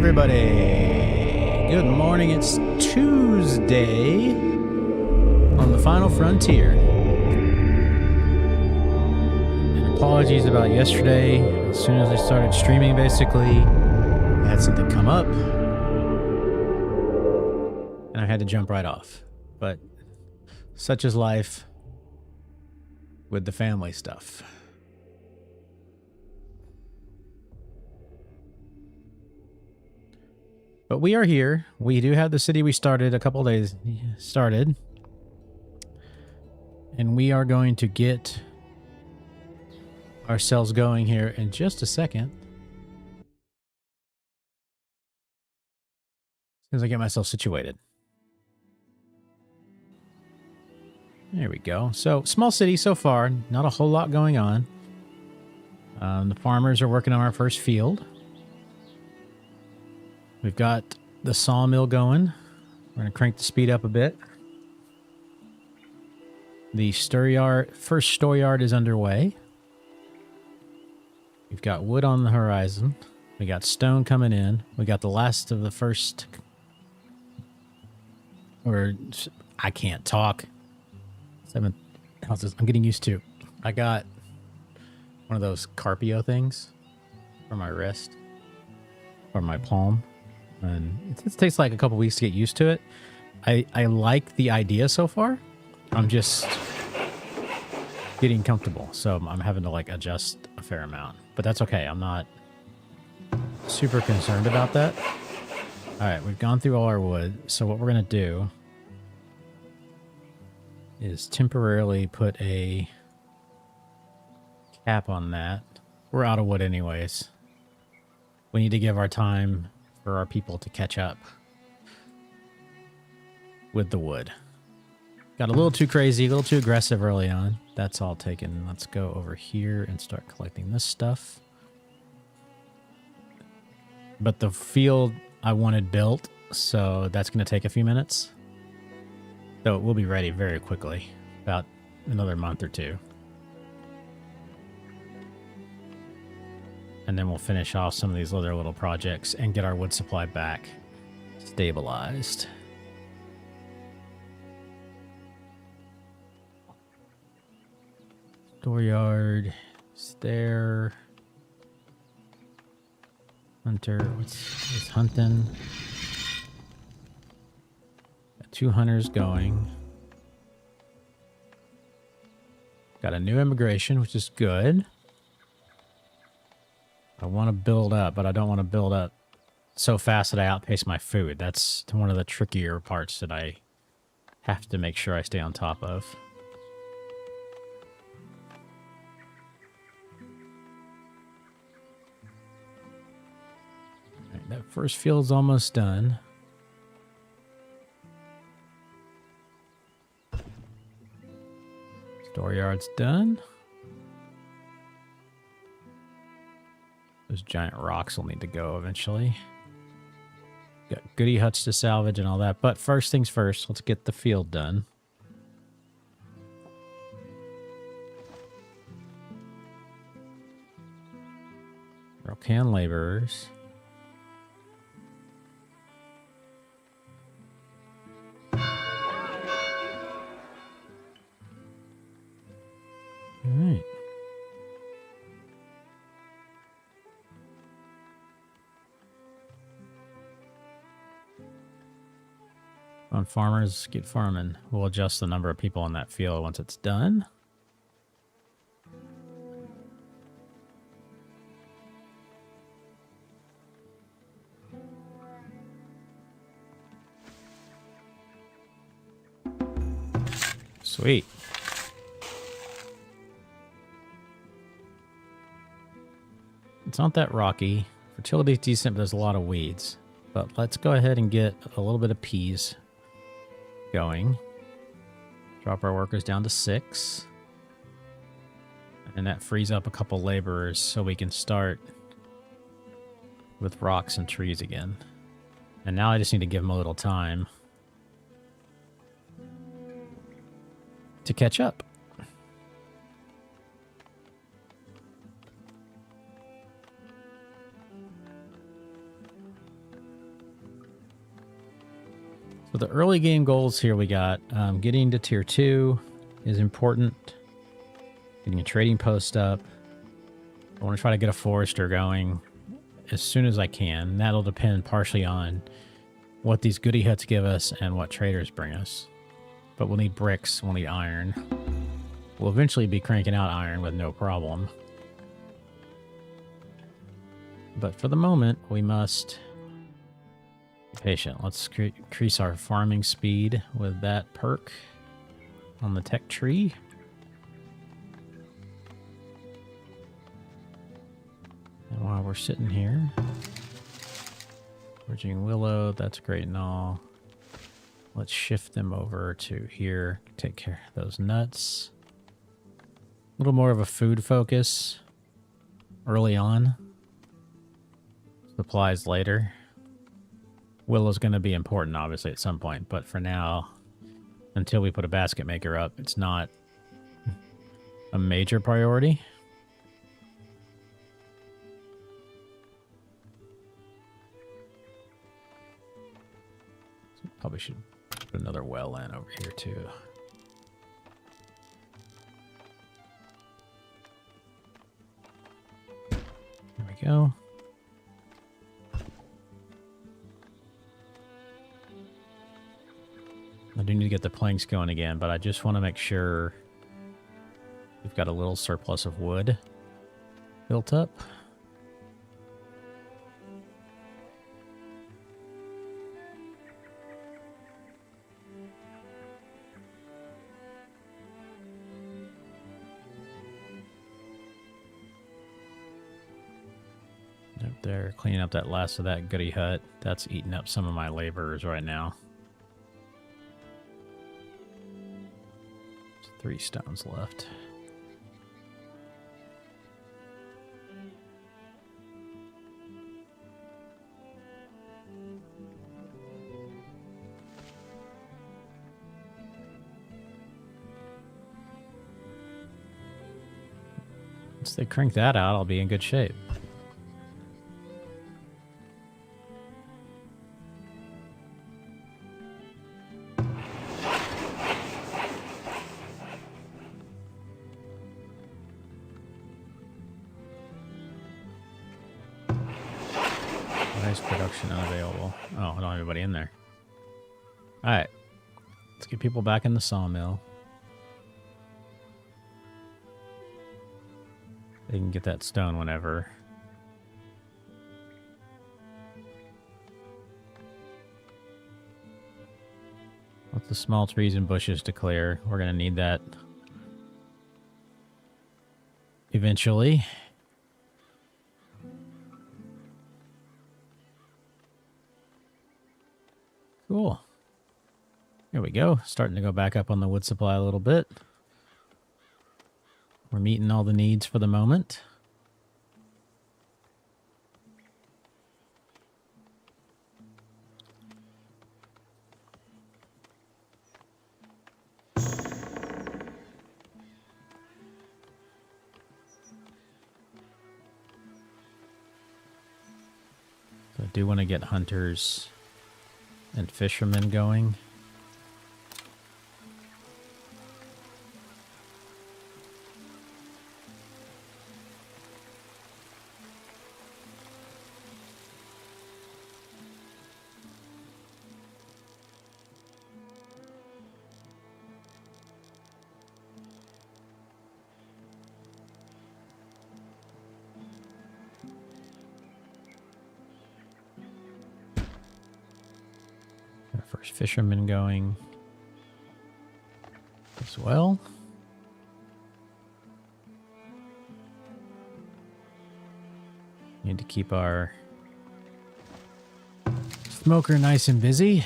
everybody. Good morning. It's Tuesday on the Final Frontier. And apologies about yesterday. As soon as I started streaming, basically, I had something come up and I had to jump right off. But such is life with the family stuff. But we are here. We do have the city we started a couple days started. And we are going to get ourselves going here in just a second. As soon as I get myself situated. There we go. So, small city so far. Not a whole lot going on. The farmers are working on our first field. We've got the sawmill going. We're going to crank the speed up a bit. The first storeyard is underway. We've got wood on the horizon. We got stone coming in. We got the last of the first... I can't talk. 7 houses. I'm getting used to. I got one of those Carpio things for my wrist. Or my palm. And it takes like a couple weeks to get used to it. I like the idea so far. I'm just getting comfortable. So I'm having to like adjust a fair amount. But that's okay. I'm not super concerned about that. Alright, we've gone through all our wood. So what we're going to do is temporarily put a cap on that. We're out of wood anyways. We need to give our time for our people to catch up with the wood. Got a little too crazy, a little too aggressive early on. That's all taken. Let's go over here and start collecting this stuff. But the field I wanted built, so that's going to take a few minutes. Though it will be ready very quickly, about another month or two. And then we'll finish off some of these other little projects and get our wood supply back stabilized. Dooryard, stair, hunter, what's hunting? Got 2 hunters going. Got a new immigration, which is good. I want to build up, but I don't want to build up so fast that I outpace my food. That's one of the trickier parts that I have to make sure I stay on top of. Right, that first field's almost done. Storeyard's done. Those giant rocks will need to go eventually. Got goodie huts to salvage and all that. But first things first, let's get the field done. Rocan laborers. All right. On farmers, get farming. We'll adjust the number of people in that field once it's done. Sweet. It's not that rocky. Fertility's decent, but there's a lot of weeds. But let's go ahead and get a little bit of peas going. Drop our workers down to 6. And that frees up a couple laborers so we can start with rocks and trees again. And now I just need to give them a little time to catch up. the early game goals here we got getting to tier 2 is important. Getting a trading post up. I want to try to get a forester going as soon as I can. That'll depend partially on what these goodie huts give us and what traders bring us. But we'll need bricks, we'll need iron. We'll eventually be cranking out iron with no problem. But for the moment, we must be patient. Let's increase our farming speed with that perk on the tech tree. And while we're sitting here, foraging willow, that's great and all. Let's shift them over to here, take care of those nuts. A little more of a food focus early on. Supplies later. Willow's going to be important, obviously, at some point. But for now, until we put a basket maker up, it's not a major priority. So probably should put another well in over here, too. There we go. I do need to get the planks going again, but I just want to make sure we've got a little surplus of wood built up. Up there, cleaning up that last of that goodie hut. That's eating up some of my laborers right now. 3 stones left. Once they crank that out, I'll be in good shape. Production unavailable. Oh, I don't have anybody in there. Alright. Let's get people back in the sawmill. They can get that stone whenever. Let the small trees and bushes to clear. We're going to need that eventually. Cool. Here we go. Starting to go back up on the wood supply a little bit. We're meeting all the needs for the moment. So I do want to get hunters and fishermen going. First fisherman going as well. Need to keep our smoker nice and busy.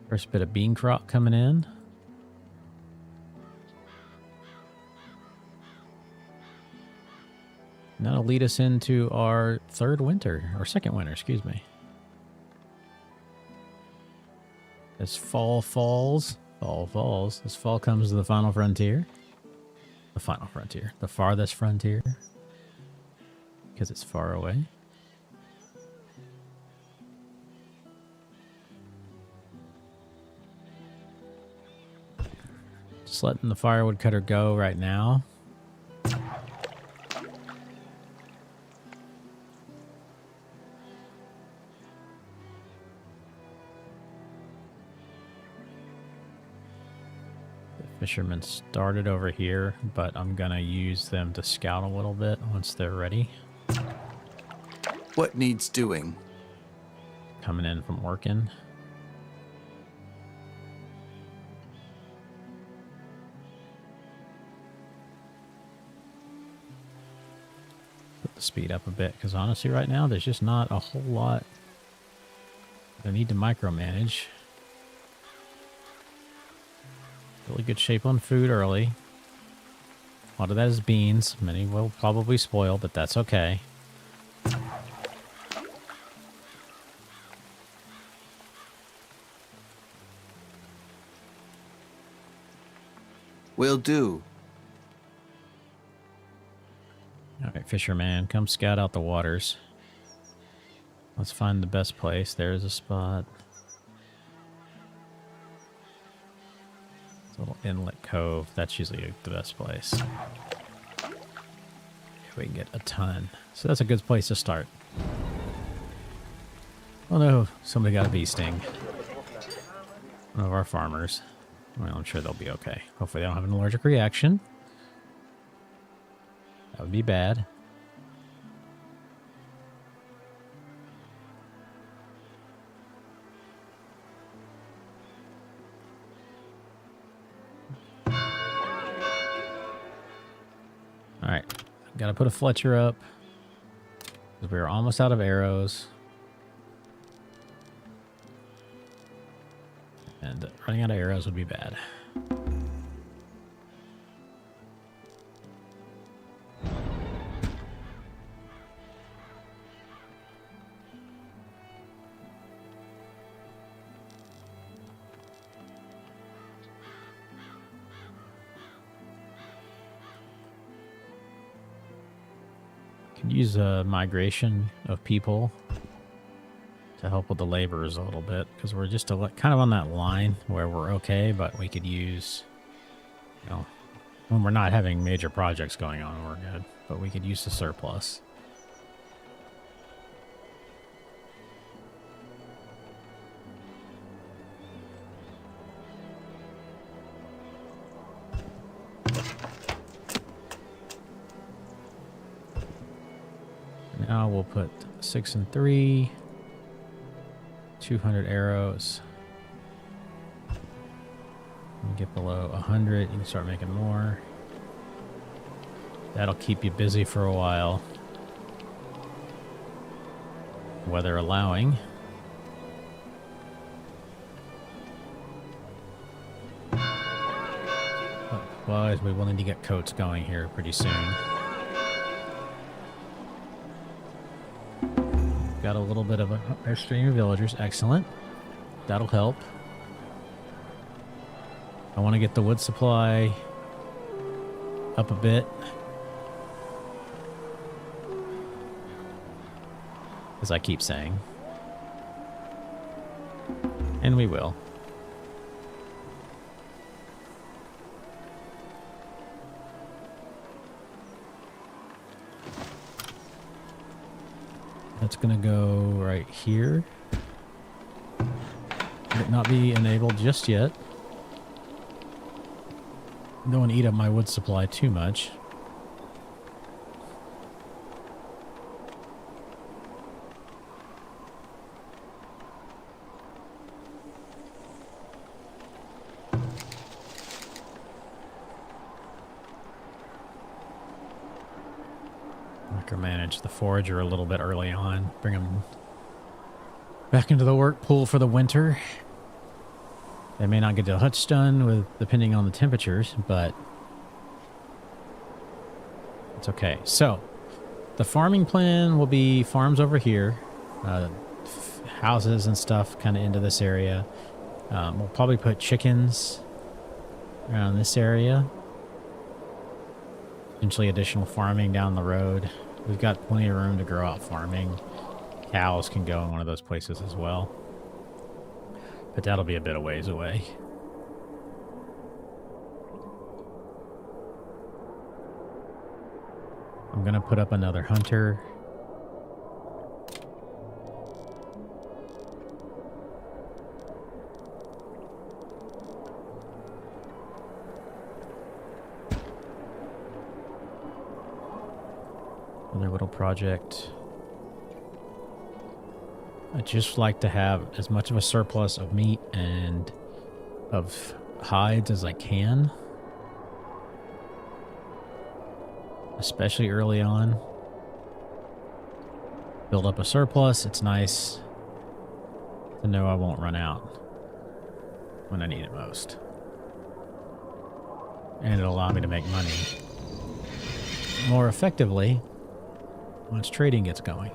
First bit of bean crop coming in. And that'll lead us into our second winter, excuse me. As fall falls, as fall comes to the final frontier. The final frontier, the farthest frontier. because it's far away. Just letting the firewood cutter go right now. Fishermen started over here, but I'm gonna use them to scout a little bit once they're ready. What needs doing? Coming in from working. Put the speed up a bit, because honestly right now there's just not a whole lot I need to micromanage. Really good shape on food early. A lot of that is beans. Many will probably spoil, but that's okay. Will do. All right, fisherman, come scout out the waters. Let's find the best place. There's a spot. Little inlet cove. That's usually the best place. We can get a ton. So that's a good place to start. Oh no, somebody got a bee sting. One of our farmers. Well, I'm sure they'll be okay. Hopefully they don't have an allergic reaction. That would be bad. Alright, gotta put a Fletcher up. Because we're almost out of arrows. And running out of arrows would be bad. Could use a migration of people to help with the laborers a little bit, because we're just kind of on that line where we're okay, but we could use, you know, when we're not having major projects going on, we're good, but we could use the surplus. Now we'll put 6 and 3, 200 arrows. When you get below 100, you can start making more. That'll keep you busy for a while, weather allowing. Otherwise, we will need to get coats going here pretty soon. Got a little bit of a stream of villagers. Excellent. That'll help. I want to get the wood supply up a bit. As I keep saying. And we will. That's going to go right here. Might not be enabled just yet. Don't want to eat up my wood supply too much. Micromanage the forager a little bit early on. Bring them back into the work pool for the winter. They may not get the hutch done depending on the temperatures, but it's okay. So the farming plan will be farms over here, houses and stuff kind of into this area. We'll probably put chickens around this area. Eventually additional farming down the road. We've got plenty of room to grow out farming. Cows can go in one of those places as well. But that'll be a bit of ways away. I'm going to put up another hunter. Another little project. I just like to have as much of a surplus of meat and of hides as I can. Especially early on. Build up a surplus. It's nice to know I won't run out when I need it most. And it'll allow me to make money more effectively once trading gets going.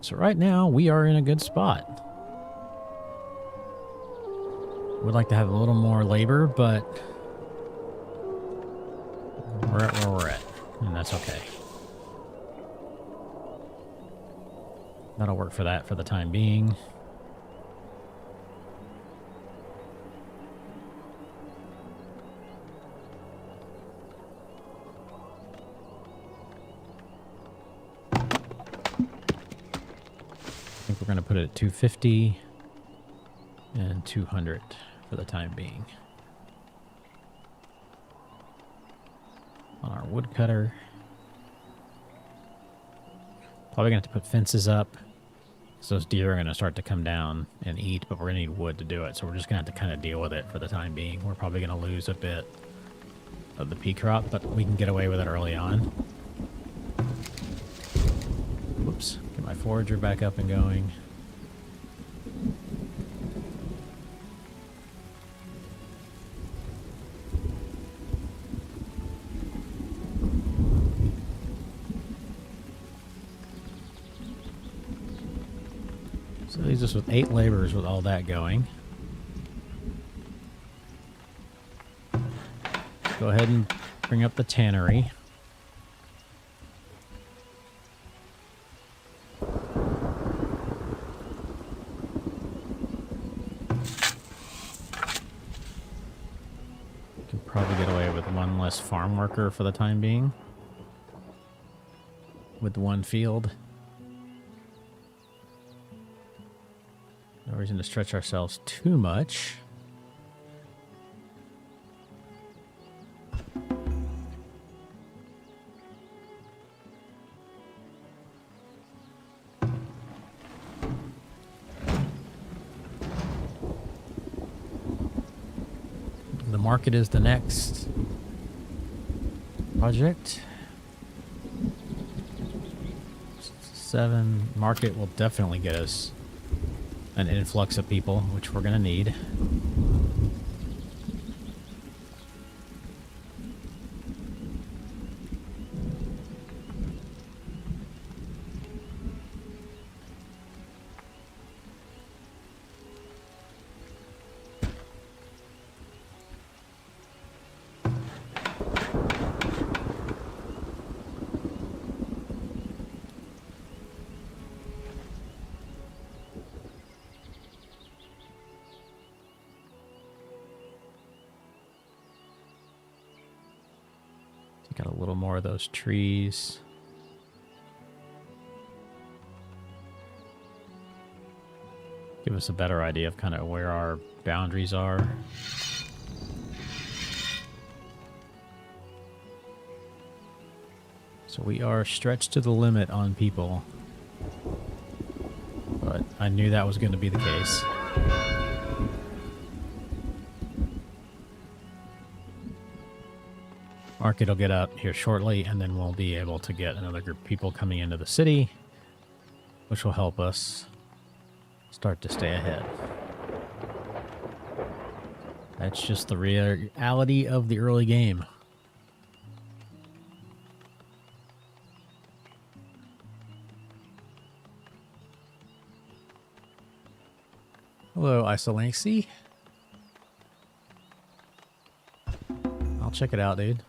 So right now, we are in a good spot. We'd like to have a little more labor, but we're at where we're at, and that's okay. That'll work for that for the time being. I think we're going to put it at 250 and 200 for the time being. On our woodcutter. Probably going to have to put fences up. So those deer are going to start to come down and eat, but we're going to need wood to do it. So we're just going to have to kind of deal with it for the time being. We're probably going to lose a bit of the pea crop, but we can get away with it early on. Whoops. Get my forager back up and going. So leaves us with 8 laborers with all that going. Go ahead and bring up the tannery. Can probably get away with one less farm worker for the time being. With one field. No reason to stretch ourselves too much. The market is the next project. 7 market will definitely get us an influx of people, which we're going to need. Got a little more of those trees. Give us a better idea of kind of where our boundaries are. So we are stretched to the limit on people. But I knew that was going to be the case. Market will get up here shortly, and then we'll be able to get another group of people coming into the city, which will help us start to stay ahead. That's just the reality of the early game. Hello, Isolanxy. I'll check it out, dude.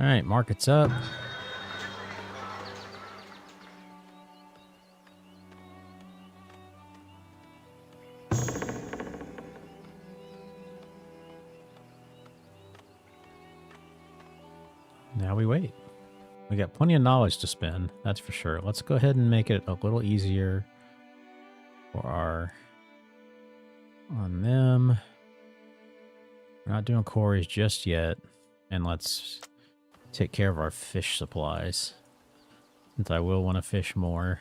right, market's up. Now we wait. We got plenty of knowledge to spend, that's for sure. Let's go ahead and make it a little easier for our... on them. We're not doing quarries just yet. And let's take care of our fish supplies, since I will want to fish more.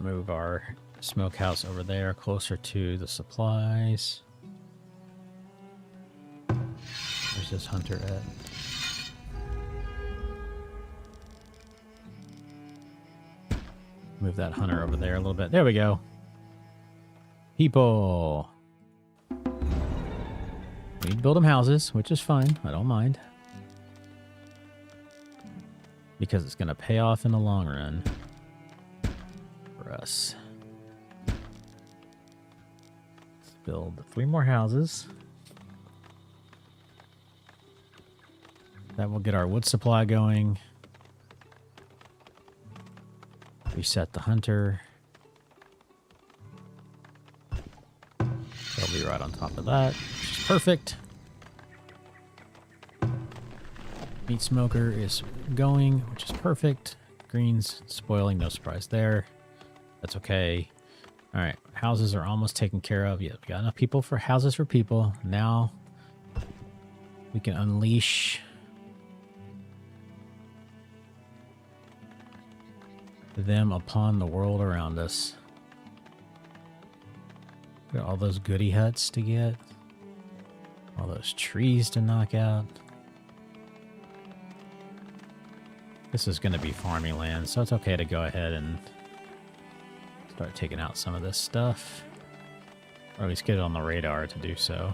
Move our smokehouse over there, closer to the supplies. Where's this hunter at? Move that hunter over there a little bit. There we go. People. We need to build them houses, which is fine. I don't mind. Because it's going to pay off in the long run. Us. Let's build 3 more houses. That will get our wood supply going. Reset the hunter. They'll be right on top of that, which is perfect. Meat smoker is going, which is perfect. Greens spoiling, no surprise there. That's okay. All right, houses are almost taken care of. Yeah, we got enough people for houses for people. Now we can unleash them upon the world around us. Got all those goody huts to get. All those trees to knock out. This is going to be farming land, so it's okay to go ahead and start taking out some of this stuff. Or at least get it on the radar to do so.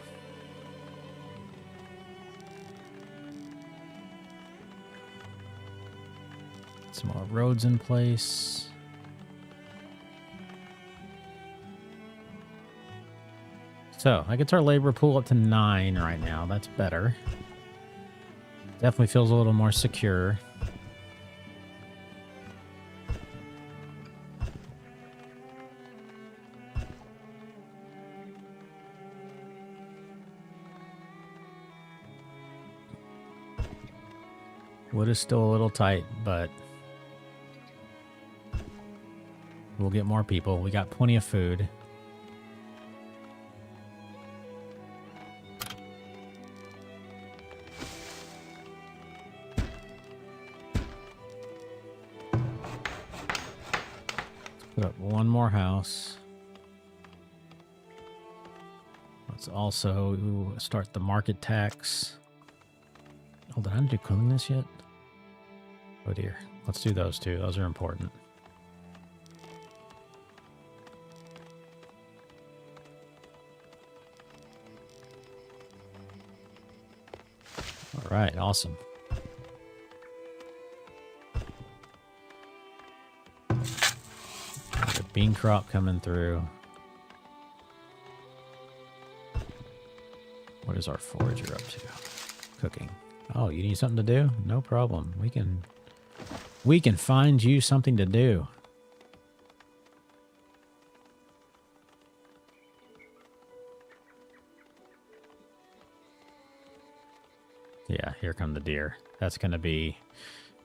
Some more roads in place. So, that gets our labor pool up to 9 right now. That's better. Definitely feels a little more secure. Wood is still a little tight, but we'll get more people. We got plenty of food. Let's put up one more house. Let's also start the market tax. Oh, did I do cleanliness yet? Oh dear. Let's do those two. Those are important. All right, awesome. Got a bean crop coming through. What is our forager up to? Cooking. Oh, you need something to do? No problem. We can find you something to do. Yeah, here come the deer. That's going to be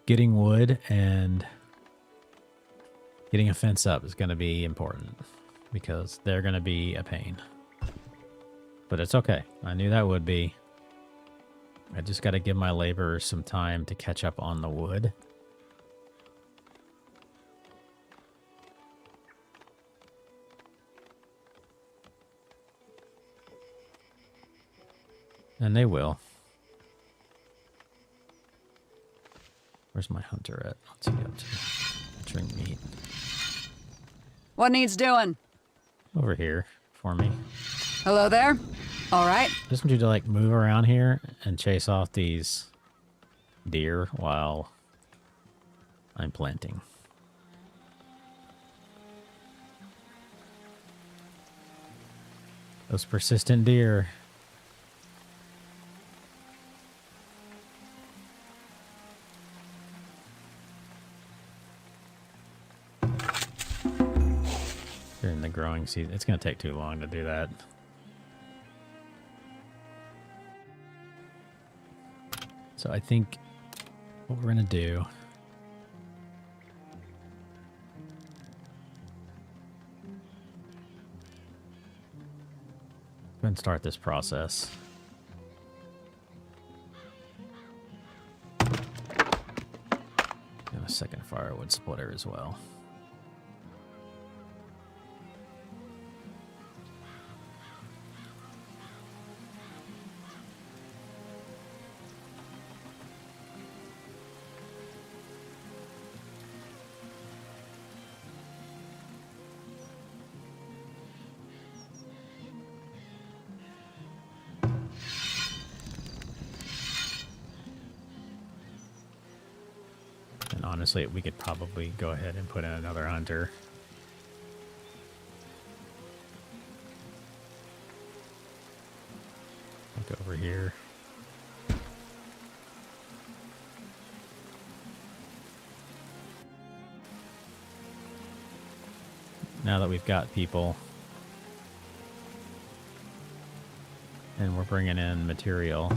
getting wood, and getting a fence up is going to be important because they're going to be a pain. But it's okay. I knew that would be. I just got to give my laborers some time to catch up on the wood. And they will. Where's my hunter at? What's he up to? Drink meat. What needs doing? Over here for me. Hello there? All right. Just want you to like move around here and chase off these deer while I'm planting. Those persistent deer. During the growing season. It's going to take too long to do that. So I think what we're going to do... Go ahead and start this process. And a second firewood splitter as well. And honestly, we could probably go ahead and put in another hunter. Look over here. Now that we've got people and we're bringing in material.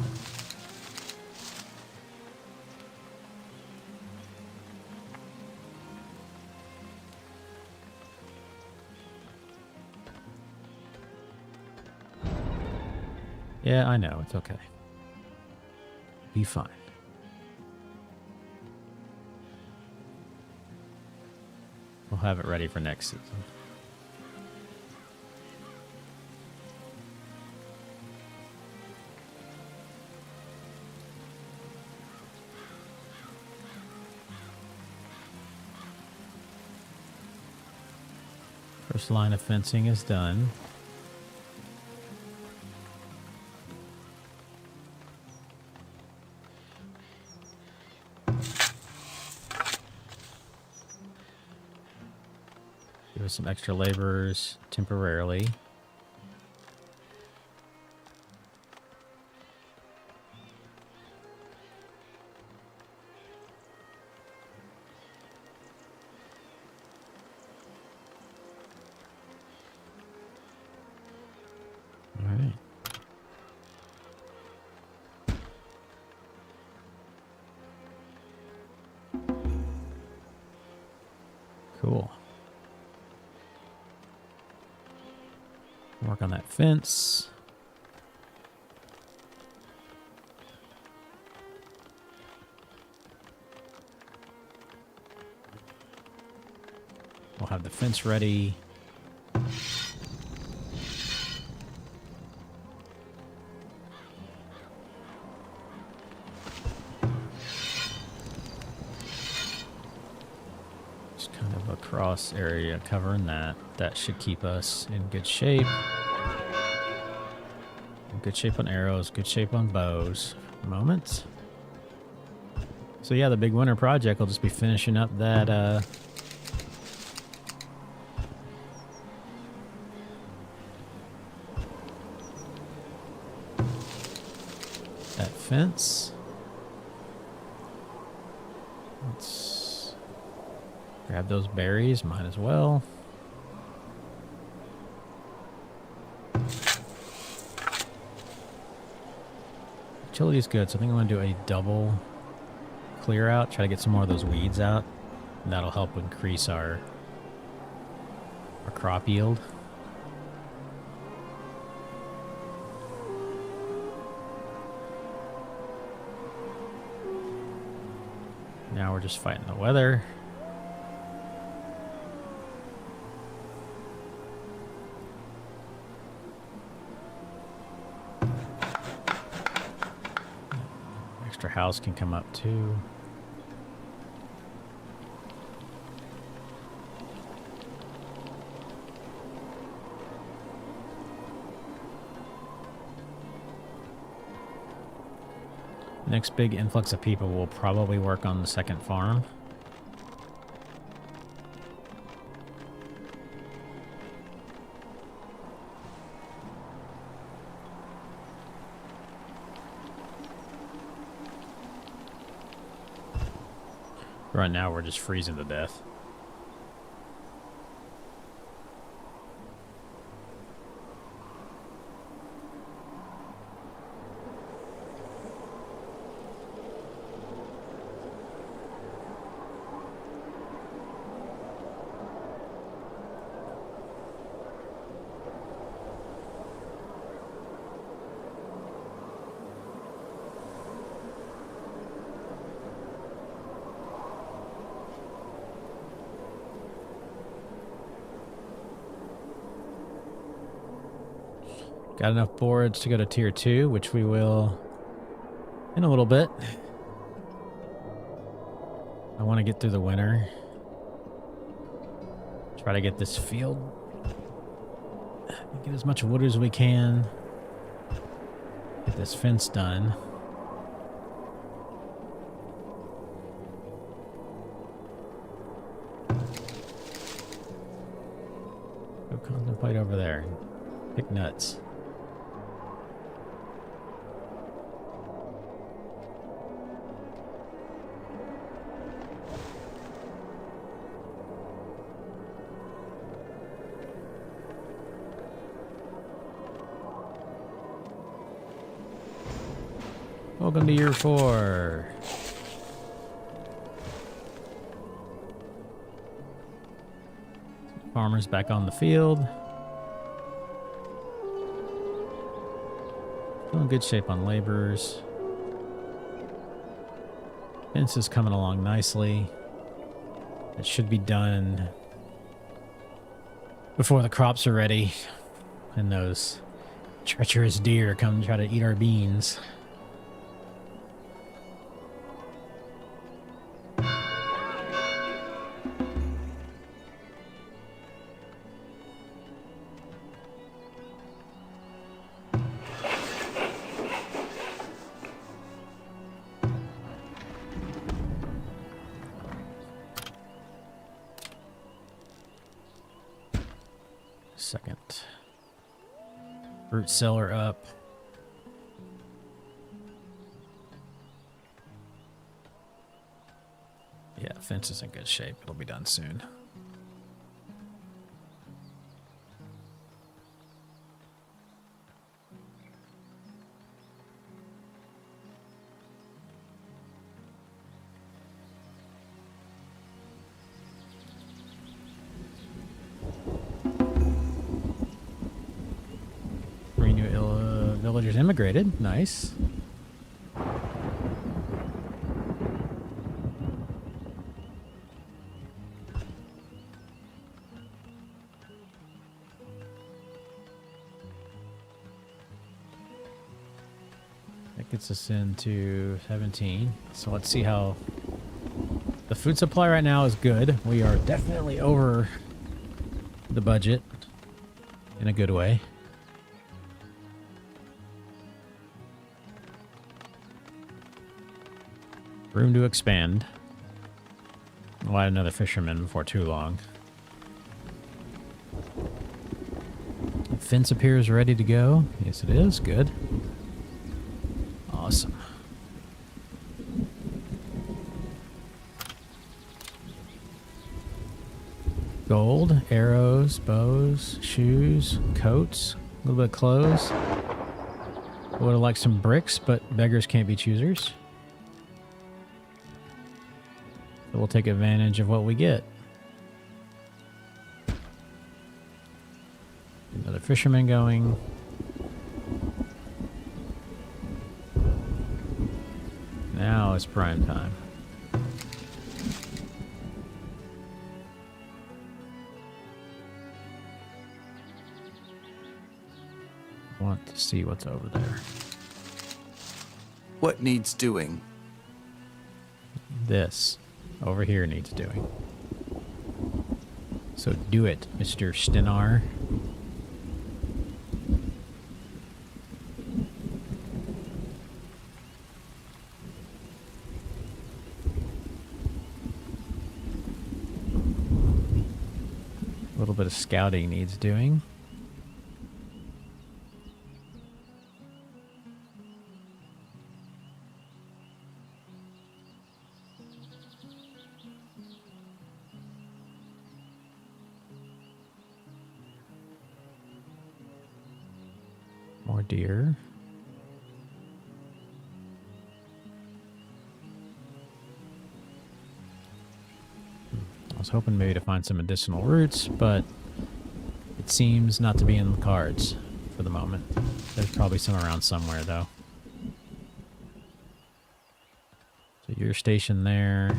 Yeah, I know. It's okay. Be fine. We'll have it ready for next season. First line of fencing is done. Give us some extra laborers temporarily. All right. Cool. Work on that fence. We'll have the fence ready. Just kind of a cross area covering that. That should keep us in good shape. Good shape on arrows, good shape on bows. Moments. So yeah, the big winter project will just be finishing up that that fence. Let's grab those berries, might as well. Chili is good, so I think I'm going to do a double clear out, try to get some more of those weeds out. And that'll help increase our crop yield. Now we're just fighting the weather. Extra house can come up too. Next big influx of people will probably work on the second farm. Right now, we're just freezing to death. Got enough boards to go to tier 2, which we will in a little bit. I want to get through the winter. Try to get this field. Get as much wood as we can. Get this fence done. Go contemplate over there. Pick nuts. Welcome to year 4. Farmers back on the field. Still in good shape on laborers. Fence is coming along nicely. It should be done before the crops are ready. And those treacherous deer come try to eat our beans. Second. Fruit cellar up. Yeah, fence is in good shape. It'll be done soon. Villagers immigrated. Nice. That gets us into 17. So let's see how the food supply right now is good. We are definitely over the budget in a good way. Room to expand. We'll add another fisherman before too long. Fence appears ready to go. Yes, it is. Good. Awesome. Gold, arrows, bows, shoes, coats, a little bit of clothes. Would have liked some bricks, but beggars can't be choosers. So we'll take advantage of what we get. Another fisherman going. Now it's prime time. I want to see what's over there. What needs doing? This over here needs doing. So do it, Mr. Stenar. little bit of scouting needs doing. More deer. I was hoping maybe to find some additional roots, but it seems not to be in the cards for the moment. There's probably some around somewhere, though. So you're stationed there.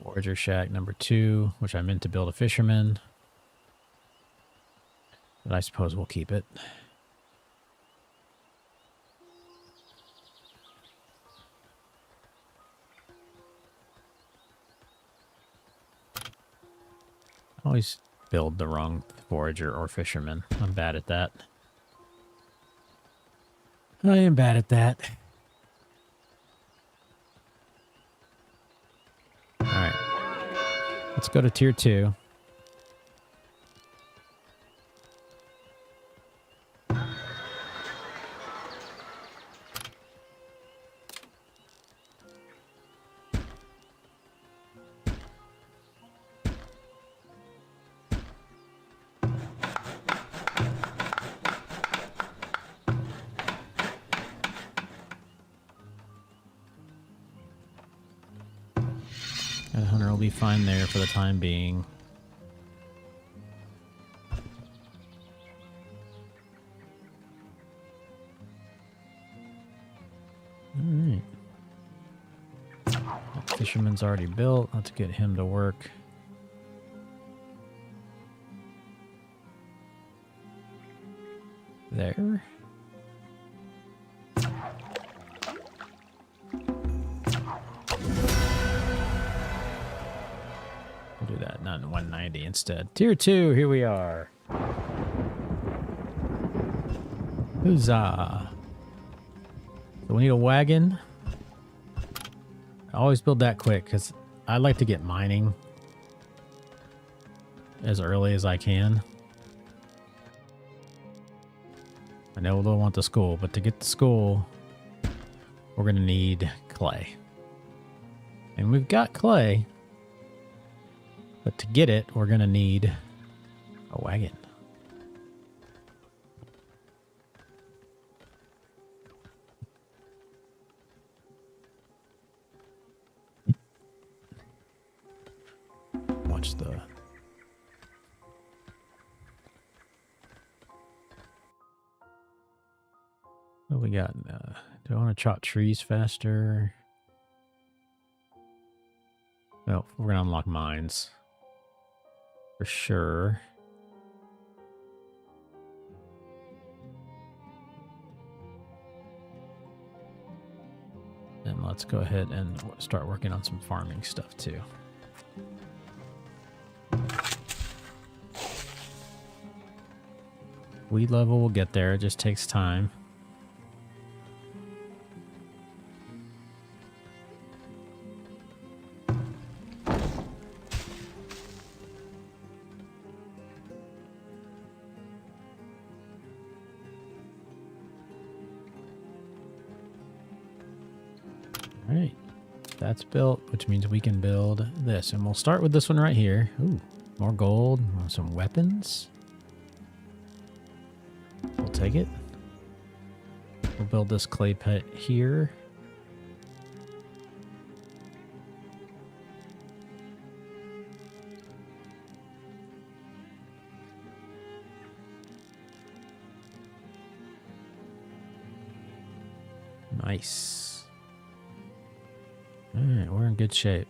Forager shack number 2, which I meant to build a fisherman. But I suppose we'll keep it. I always build the wrong forager or fisherman. I'm bad at that. I am bad at that. Alright. Let's go to tier 2. That hunter will be fine there for the time being. Alright. That fisherman's already built. Let's get him to work. There. We'll do that, not in 190 instead. Tier 2, here we are. Huzzah. So we need a wagon. I always build that quick because I like to get mining as early as I can. I know we'll want the school, but to get the school, we're going to need clay. And we've got clay, but to get it, we're going to need a wagon. Watch the... What do we got? Do I want to chop trees faster? Well, we're going to unlock mines. For sure. And let's go ahead and start working on some farming stuff too. Weed level will get there, it just takes time. Alright, that's built, which means we can build this. And we'll start with this one right here. Ooh, more gold, some weapons. We'll take it. We'll build this clay pit here. Nice. All right, we're in good shape.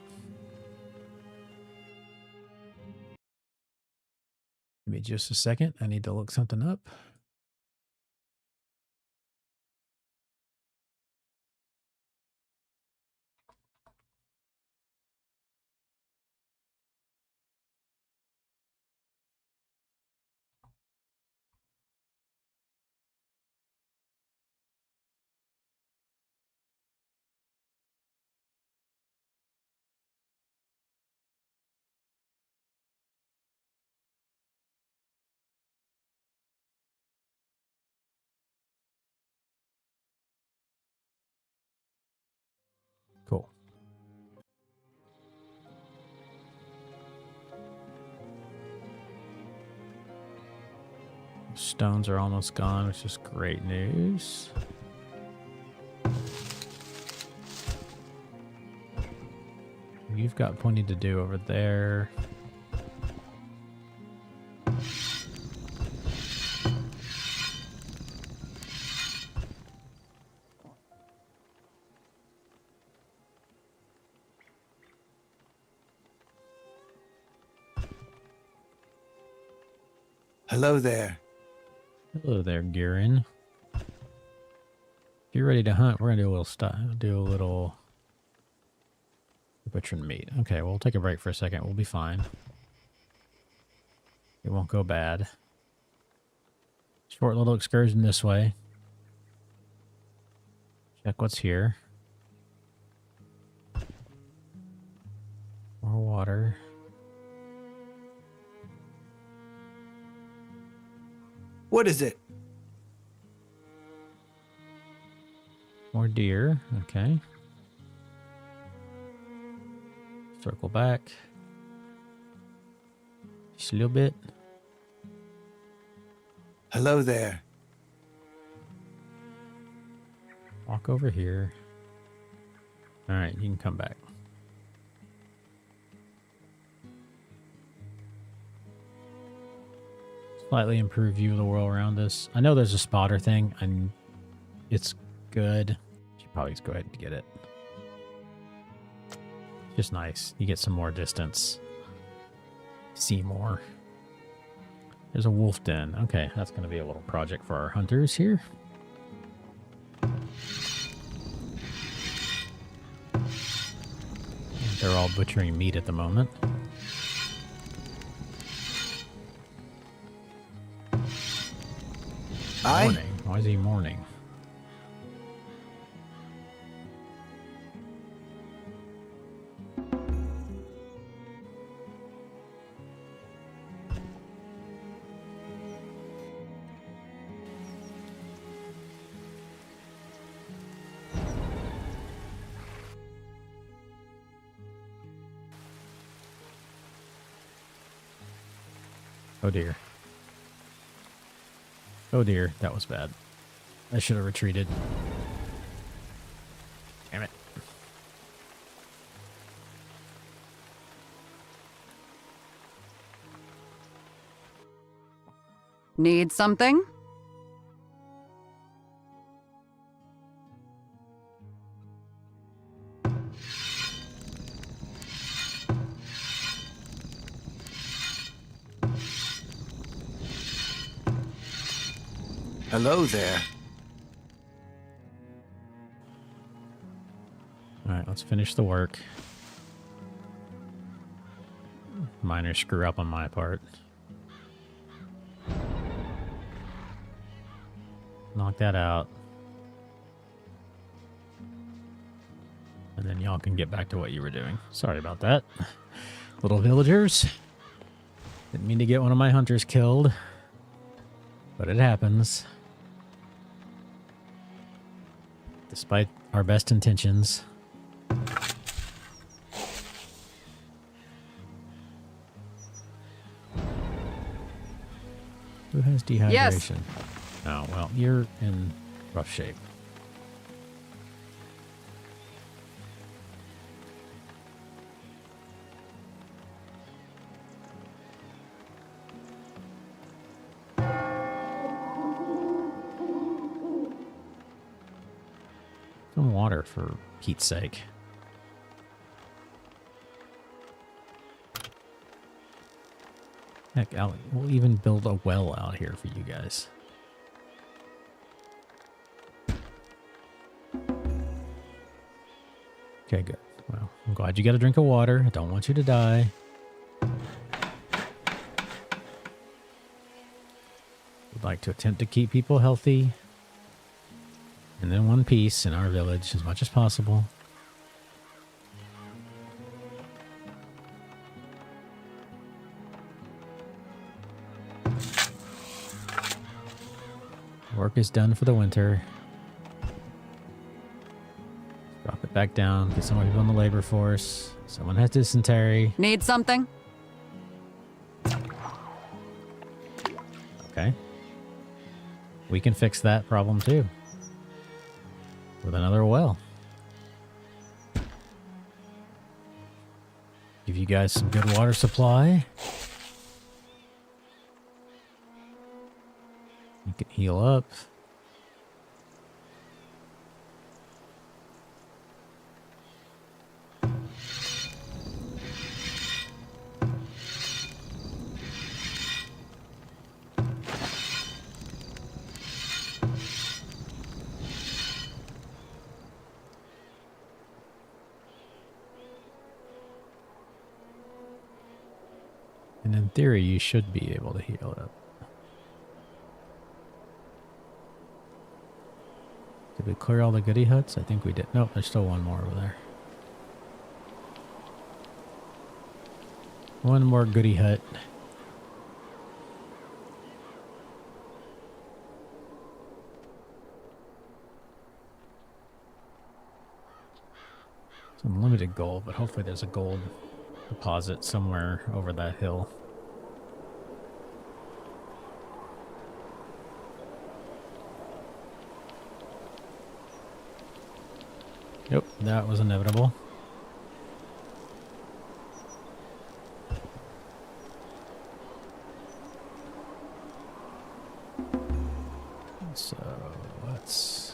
Give me just a second. I need to look something up. Cool. Stones are almost gone, which is great news. You've got plenty to do over there. Hello there. Hello there, Garen. If you're ready to hunt, we're gonna do a little butchering meat. Okay, we'll take a break for a second. We'll be fine. It won't go bad. Short little excursion this way. Check what's here. More water. What is it? More deer. Okay. Circle back. Just a little bit. Hello there. Walk over here. All right, you can come back. Slightly improve view of the world around us. I know there's a spotter thing, and it's good. Should probably just go ahead and get it. Just nice. You get some more distance. See more. There's a wolf den. Okay, that's going to be a little project for our hunters here. They're all butchering meat at the moment. Morning. Why is he mourning? Oh dear. Oh dear, that was bad. I should have retreated. Damn it. Need something? Hello there. All right, let's finish the work. Minor screw up on my part. Knock that out. And then y'all can get back to what you were doing. Sorry about that. Little villagers. Didn't mean to get one of my hunters killed. But it happens. Despite our best intentions. Who has dehydration? Yes. Oh, well, you're in rough shape. Some water, for Pete's sake. Heck, we'll even build a well out here for you guys. Okay, good. Well, I'm glad you got a drink of water. I don't want you to die. We'd like to attempt to keep people healthy and in one piece in our village as much as possible. Work is done for the winter. Drop it back down. Get some more people in the labor force. Someone has dysentery. Need something? Okay. We can fix that problem too. With another well. Give you guys some good water supply. You can heal up. And in theory, you should be able to heal up. Did we clear all the goodie huts? I think we did. Nope, there's still one more over there. One more goodie hut. Some limited gold, but hopefully there's a gold deposit somewhere over that hill. Yep, that was inevitable. So, let's...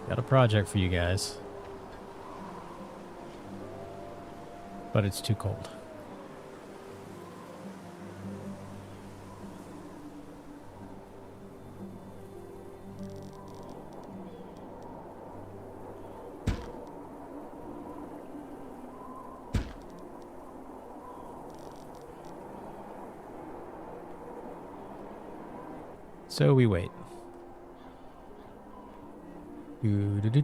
Got a project for you guys. But it's too cold. So we wait. Good.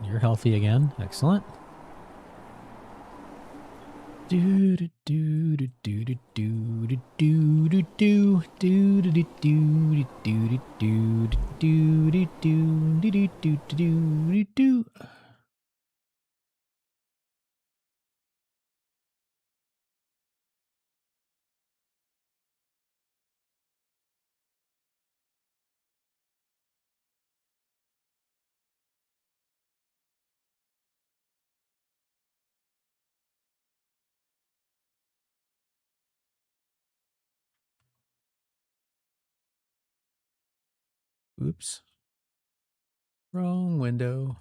You're healthy again. Excellent. Oops. Wrong window.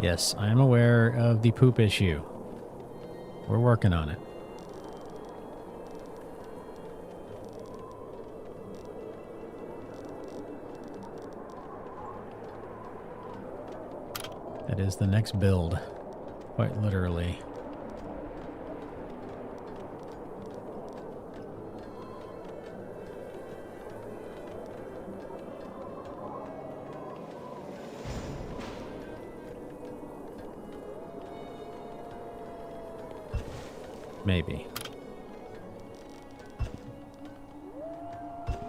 Yes, I am aware of the poop issue. We're working on it. That is the next build. Quite literally. Maybe.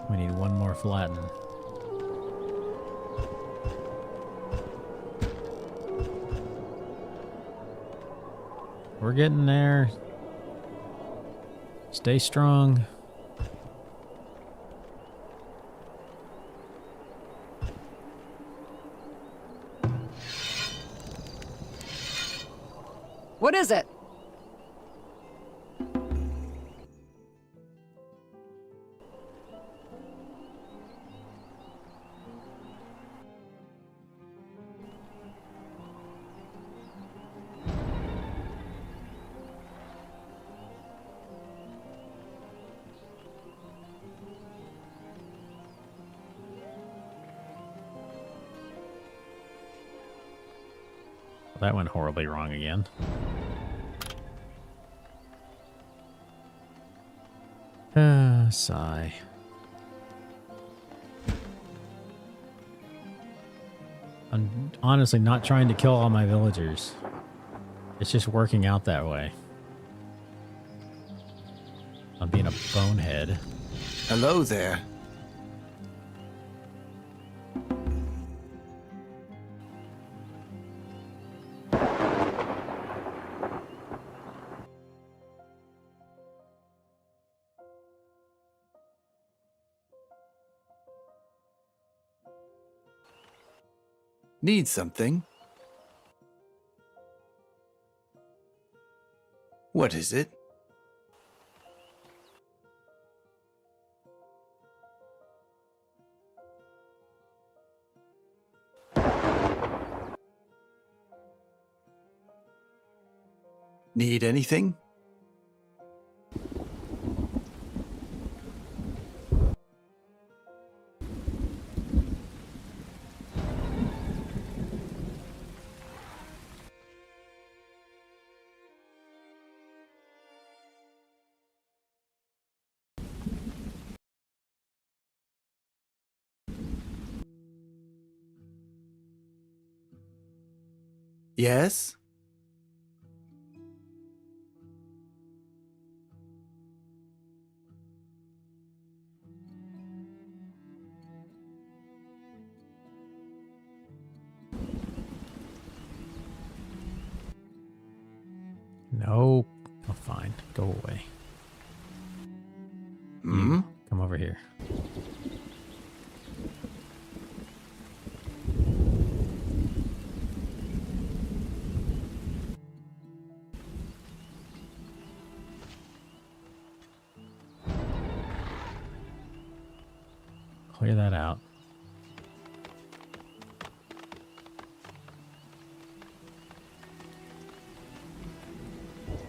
We need one more flatten. We're getting there. Stay strong. What is it? That went horribly wrong again. Sigh. I'm honestly not trying to kill all my villagers. It's just working out that way. I'm being a bonehead. Hello there. Need something? What is it? Need anything? Yes? Nope. Oh, fine. Go away. Hmm? Come over here. Clear that out.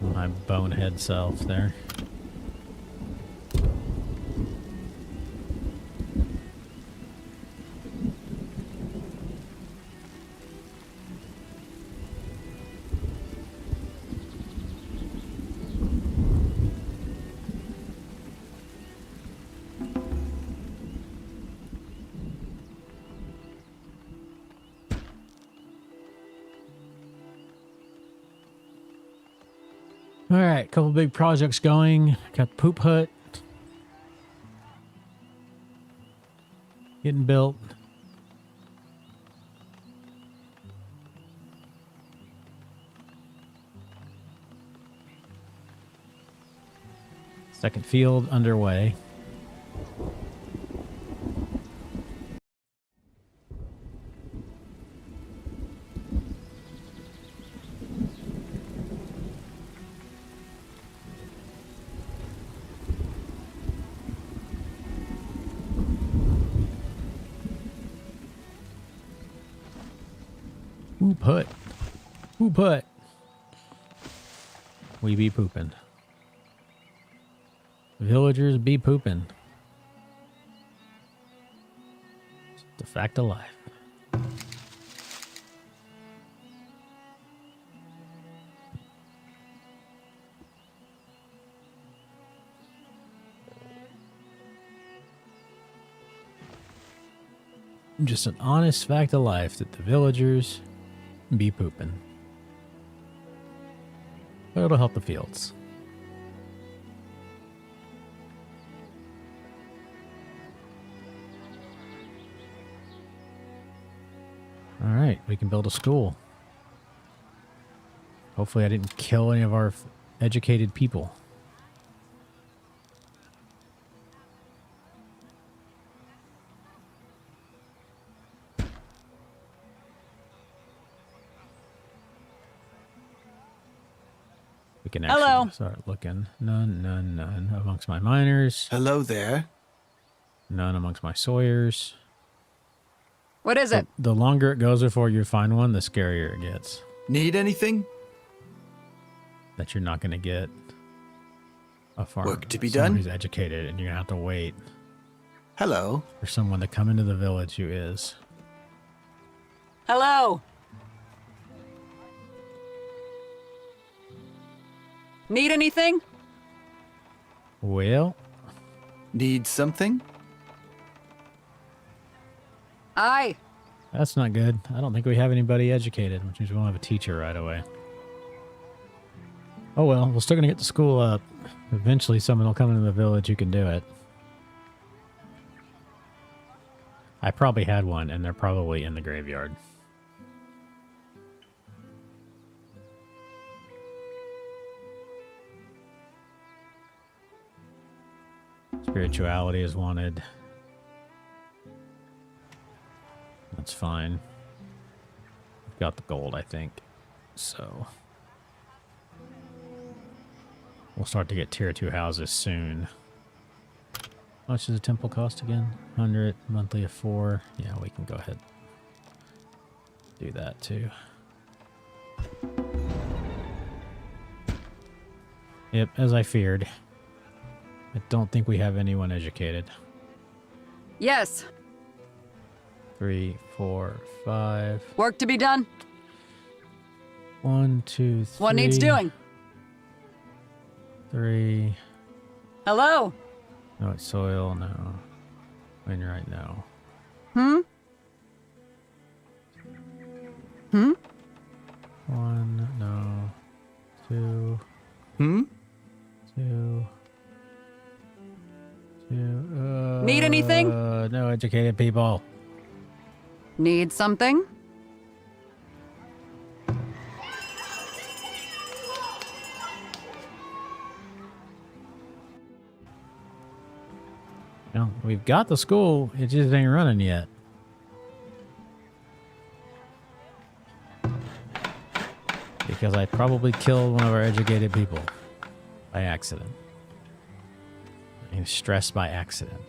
My bonehead self there. All right, couple big projects going. Got Poop Hut getting built. Second field underway. Poop Hut. Poop Hut. We be pooping. Villagers be pooping. It's the fact of life. Just an honest fact of life that the villagers be pooping. But it'll help the fields. All right, we can build a school. Hopefully I didn't kill any of our educated people. We can actually Hello. start looking. None amongst my miners. Hello there. None amongst my sawyers. What is it? The longer it goes before you find one, the scarier it gets. Need anything? That you're not going to get a farmer. Work to be someone done? who's educated, and you're going to have to wait Hello. for someone to come into the village who is. Hello. Need anything? Well, Need something? Aye. that's not good. I don't think we have anybody educated, which means we won't have a teacher right away. Oh well, we're still going to get the school up. Eventually someone will come into the village who can do it. I probably had one, and they're probably in the graveyard. Spirituality is wanted. That's fine. We've got the gold, I think. So we'll start to get tier 2 houses soon. How much does a temple cost again? 100, monthly of 4. Yeah, we can go ahead. Do that too. Yep, as I feared. I don't think we have anyone educated. Yes. 3, 4, 5. Work to be done? 1, 2, 3. What needs doing? 3. Hello? No, it's soil, no. Right now. Hmm? Hmm? 1, no. 2, Hmm? 2. 2. Need anything? No educated people. Need something? No, we've got the school. It just ain't running yet. Because I probably killed one of our educated people by accident. He was stressed by accident.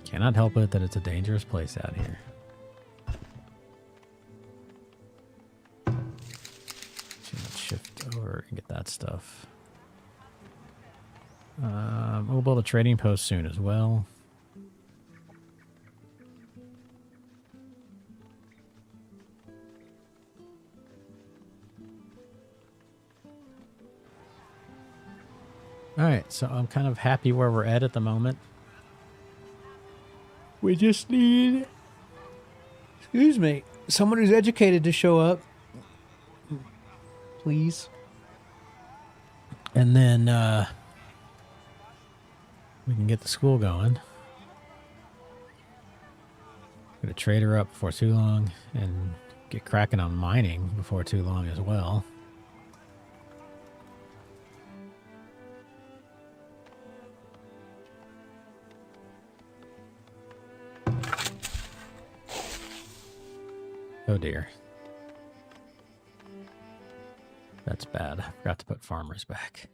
Cannot help it that it's a dangerous place out here. Let's shift over and get that stuff. We'll build a trading post soon as well. Alright, so I'm kind of happy where we're at the moment. We just need, excuse me, someone who's educated to show up. Please. And then we can get the school going. Get a trader up before too long and get cracking on mining before too long as well. Oh dear. That's bad. I forgot to put farmers back.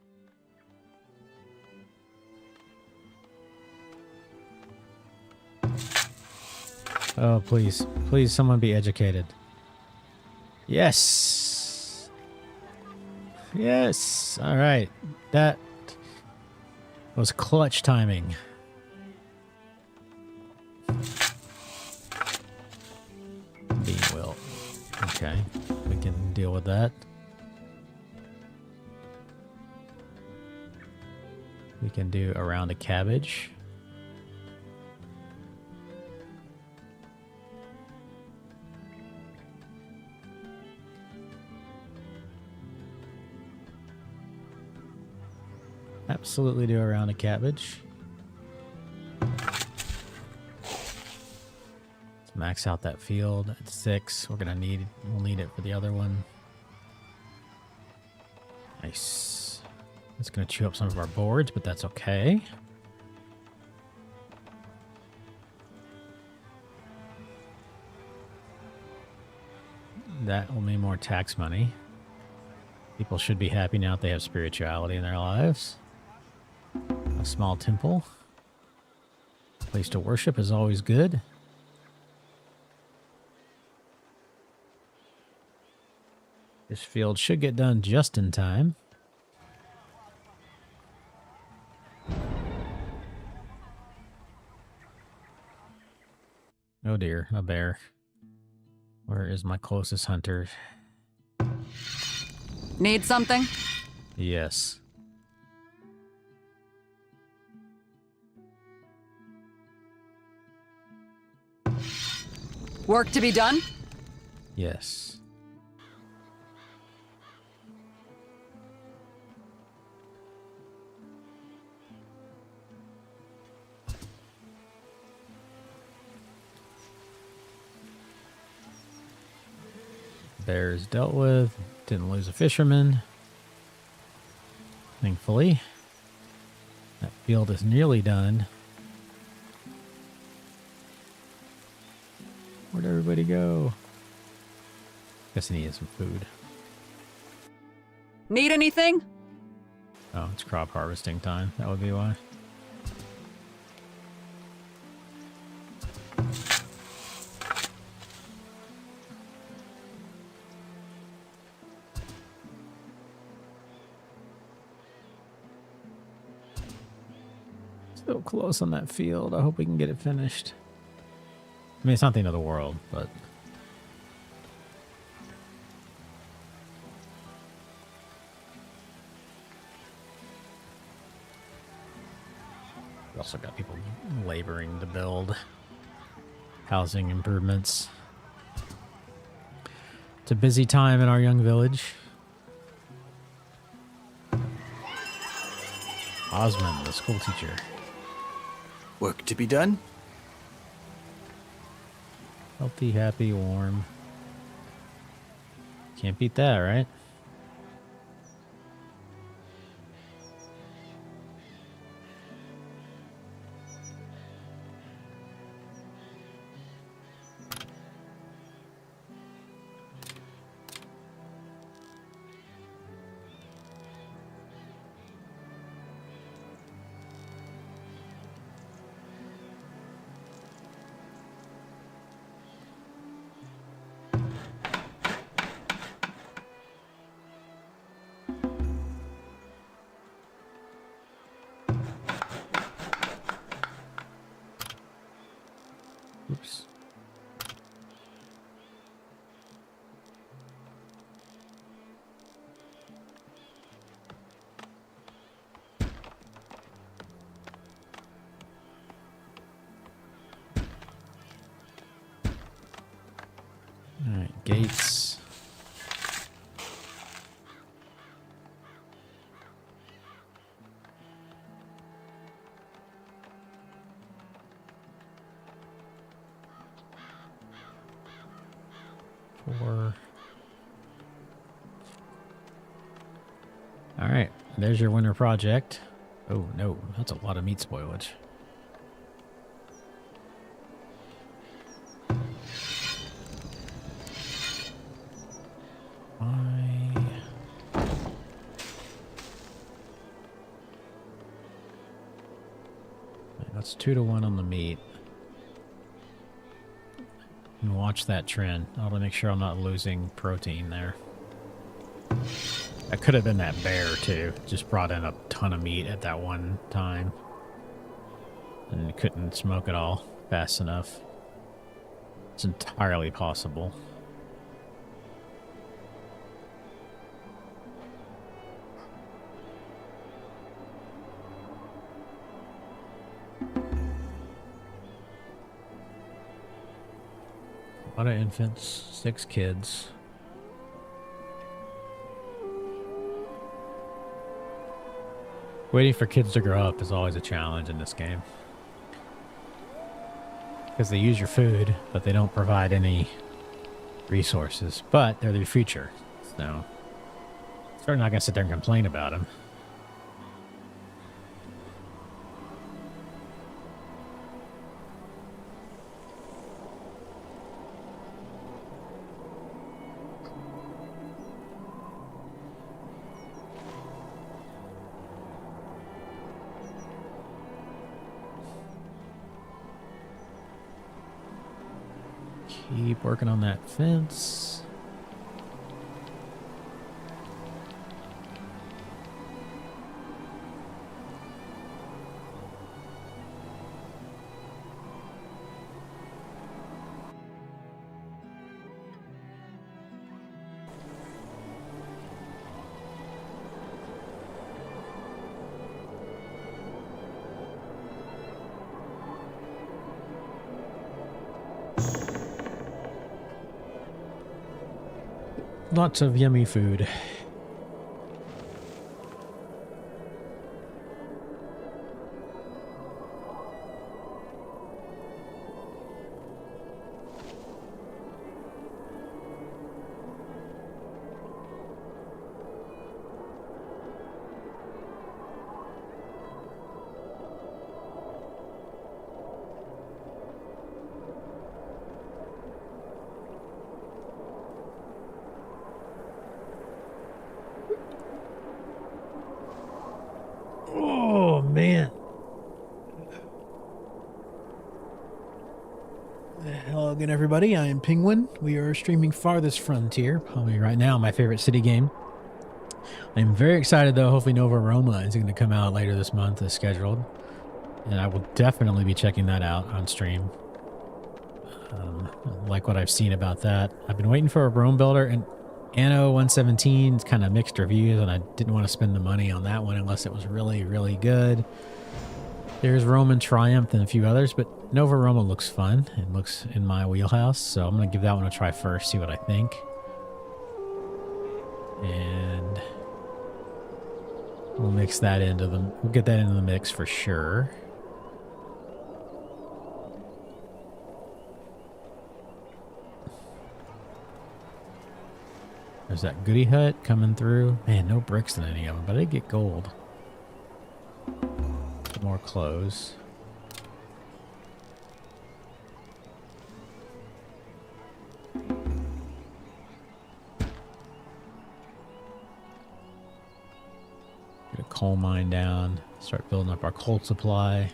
Oh, please. Please, someone be educated. Yes. Yes. All right. That was clutch timing. Being will. Okay. We can deal with that. We can do a round of cabbage. Absolutely do a round of cabbage. Let's max out that field at 6. We'll need it for the other one. Nice. It's gonna chew up some of our boards, but that's okay. That will mean more tax money. People should be happy now that they have spirituality in their lives. A small temple. Place to worship is always good. This field should get done just in time. Oh dear, a bear. Where is my closest hunter? Need something? Yes. Work to be done? Yes. Bear is dealt with. Didn't lose a fisherman. Thankfully. That field is nearly done. Where'd everybody go? Guess he needed some food. Need anything? Oh, it's crop harvesting time. That would be why. So close on that field. I hope we can get it finished. I mean, it's not the end of the world, but... we also got people laboring to build housing improvements. It's a busy time in our young village. Osmond, the school teacher. Work to be done? Healthy, happy, warm. Can't beat that, right? Oops. All right, gates. Four. All right, there's your winter project. Oh no, that's a lot of meat spoilage. That's 2-1 on the meat. And watch that trend. I want to make sure I'm not losing protein there. That could have been that bear too. Just brought in a ton of meat at that one time. And couldn't smoke it all fast enough. It's entirely possible. A lot of infants, 6 kids. Waiting for kids to grow up is always a challenge in this game. Because they use your food, but they don't provide any resources. But they're the future. So, certainly not going to sit there and complain about them. Keep working on that fence. Lots of yummy food. Oh, man. Hello again, everybody. I am Penguin. We are streaming Farthest Frontier, probably right now my favorite city game. I'm very excited, though. Hopefully Nova Roma is going to come out later this month as scheduled. And I will definitely be checking that out on stream. Like what I've seen about that. I've been waiting for a Rome Builder, and Anno 117's kind of mixed reviews, and I didn't want to spend the money on that one unless it was really, really good. There's Roman Triumph and a few others, but Nova Roma looks fun. It looks in my wheelhouse, so I'm going to give that one a try first, see what I think. And we'll mix that into the... We'll get that into the mix for sure. There's that goody hut coming through. Man, no bricks in any of them, but I did get gold. More clothes. Get a coal mine down. Start building up our coal supply.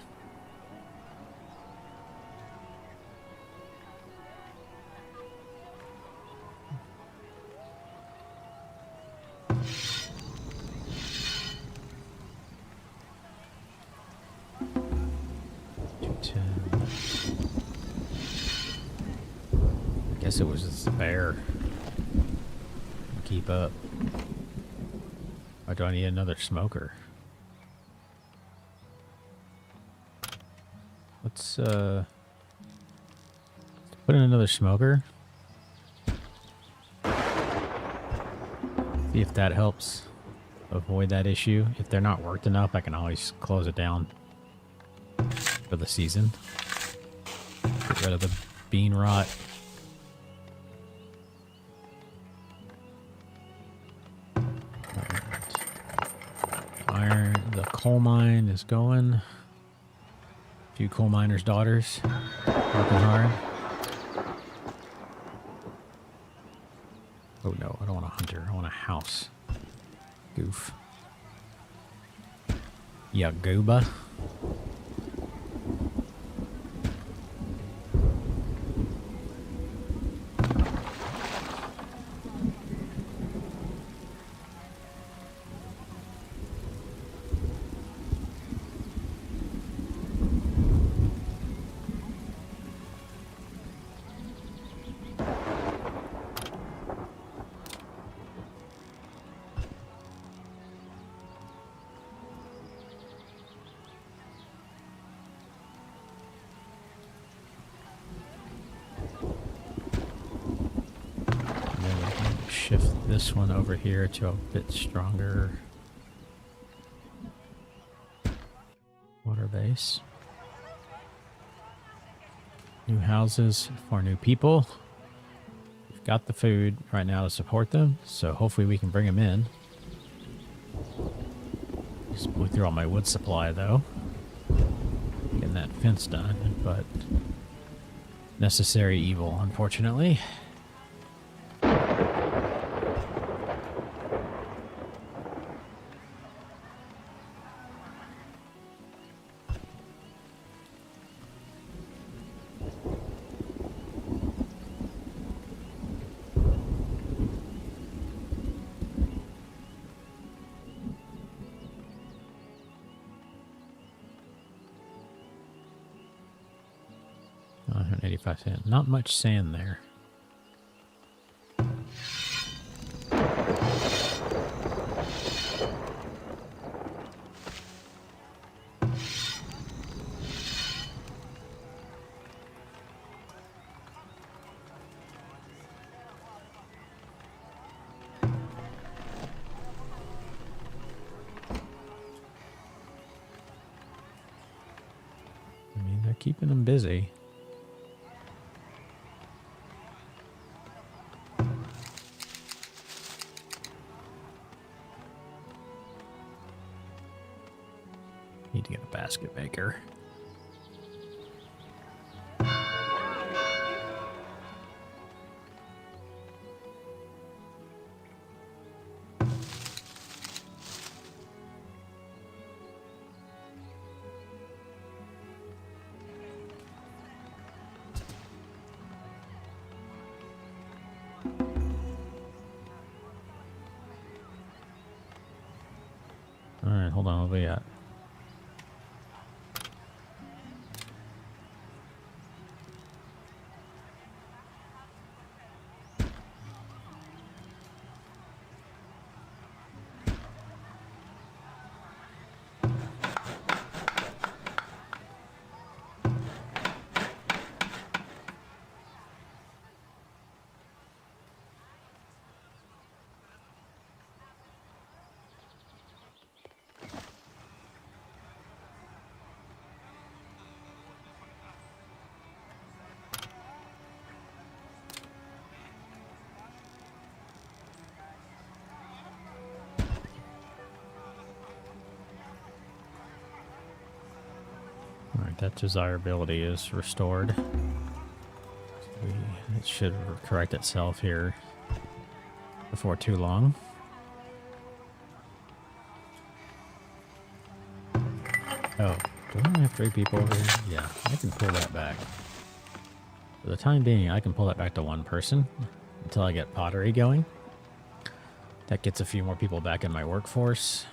It was just spare. Keep up. Or do I need another smoker? Let's put in another smoker. See if that helps avoid that issue. If they're not worked enough, I can always close it down for the season. Get rid of the bean rot. The coal mine is going. A few coal miners' daughters working hard. Oh no, I don't want a hunter. I want a house. Goof. Yeah, gooba. Shift this one over here to a bit stronger water base. New houses for new people. We've got the food right now to support them, so hopefully we can bring them in. Just blew through all my wood supply though. Getting that fence done, but necessary evil, unfortunately. $185. Not much sand there. keeping them busy. Need to get a basket maker. All right, hold on, what we got? All right, that desirability is restored. It should correct itself here before too long. Oh, do I only have 3 people over here? Yeah, I can pull that back. For the time being, I can pull that back to 1 person until I get pottery going. That gets a few more people back in my workforce.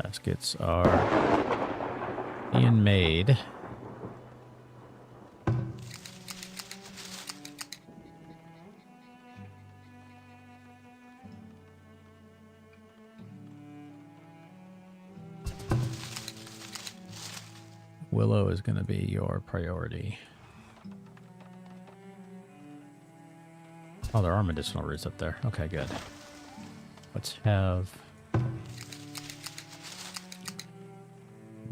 Baskets are being made. Willow is going to be your priority. Oh, there are medicinal roots up there. Okay, good. Let's have...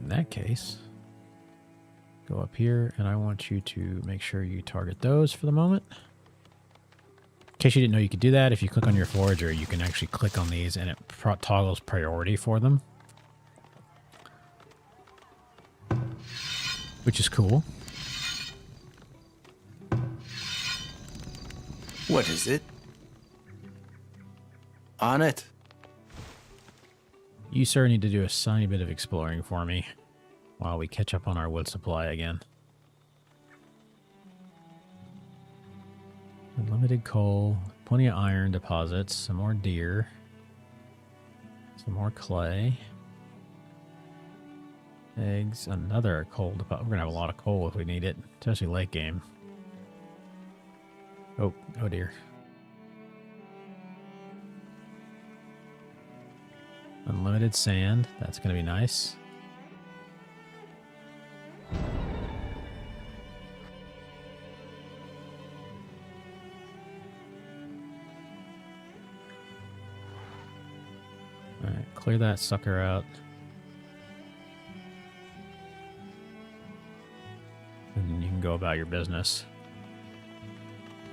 In that case, go up here, and I want you to make sure you target those for the moment. In case you didn't know you could do that, if you click on your forager, you can actually click on these, and it toggles priority for them. Which is cool. What is it? On it. You, sir, need to do a tiny bit of exploring for me while we catch up on our wood supply again. Unlimited coal, plenty of iron deposits, some more deer, some more clay, eggs, another coal deposit. We're going to have a lot of coal if we need it, especially late game. Oh dear. Unlimited sand. That's going to be nice. All right, clear that sucker out. And you can go about your business.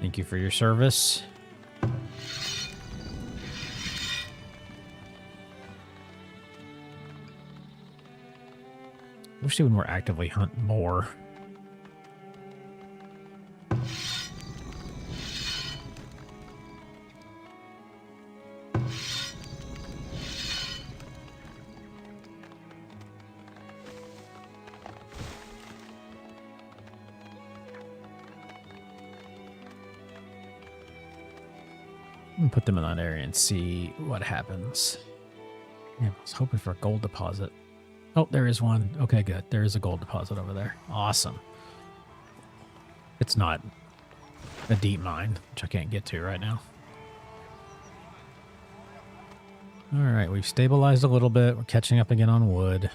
Thank you for your service. I wish they would more actively hunt more. Put them in that area and see what happens. Yeah, I was hoping for a gold deposit. Oh, there is one. Okay, good. There is a gold deposit over there. Awesome. It's not a deep mine, which I can't get to right now. All right, we've stabilized a little bit. We're catching up again on wood.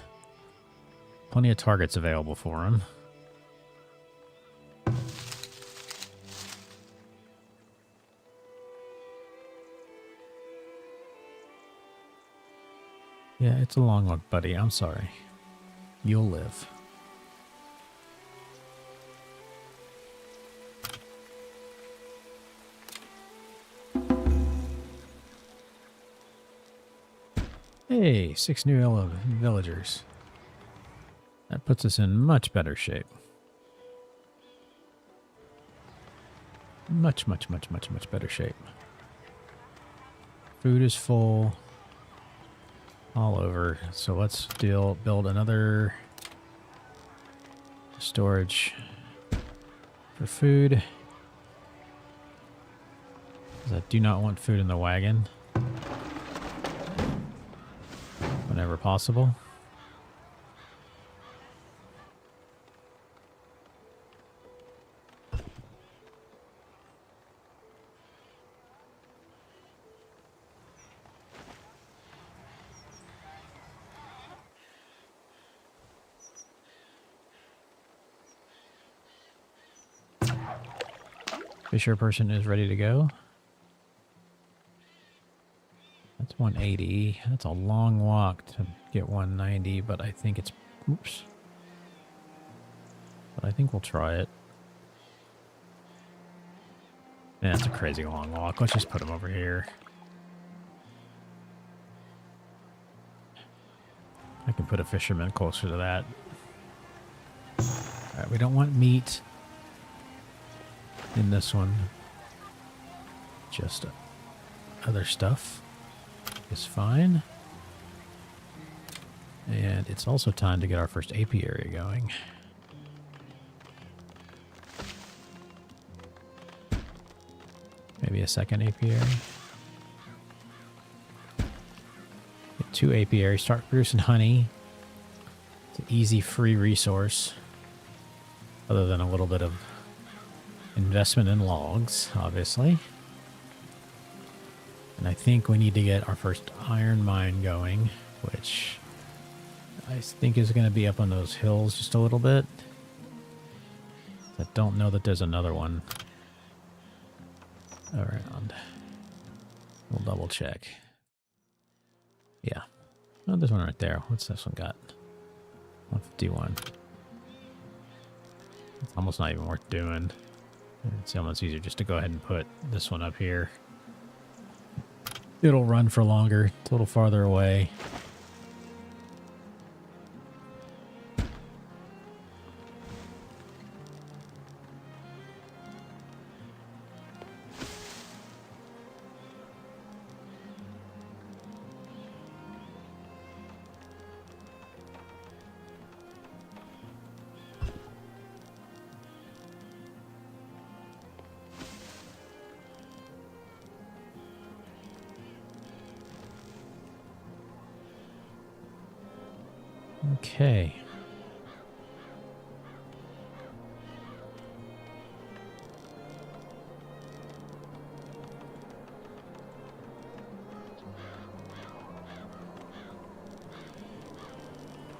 Plenty of targets available for him. Yeah, it's a long walk, buddy. I'm sorry. You'll live. Hey, 6 new villagers. That puts us in much better shape. Much better shape. Food is full. All over. So let's build another storage for food. 'Cause I do not want food in the wagon. Whenever possible. Fisher person is ready to go. That's 180. That's a long walk to get 190, but I think it's... Oops. But I think we'll try it. Yeah, it's a crazy long walk. Let's just put him over here. I can put a fisherman closer to that. Alright, we don't want meat in this one. Just other stuff is fine. And it's also time to get our first apiary going. Maybe a second apiary. Get 2 apiaries. Start producing honey. It's an easy, free resource. Other than a little bit of investment in logs, obviously. And I think we need to get our first iron mine going, which I think is going to be up on those hills just a little bit. I don't know that there's another one around. We'll double check. Yeah. Oh, there's one right there. What's this one got? 151. It's almost not even worth doing. It's almost easier just to go ahead and put this one up here. It'll run for longer. It's a little farther away. Okay.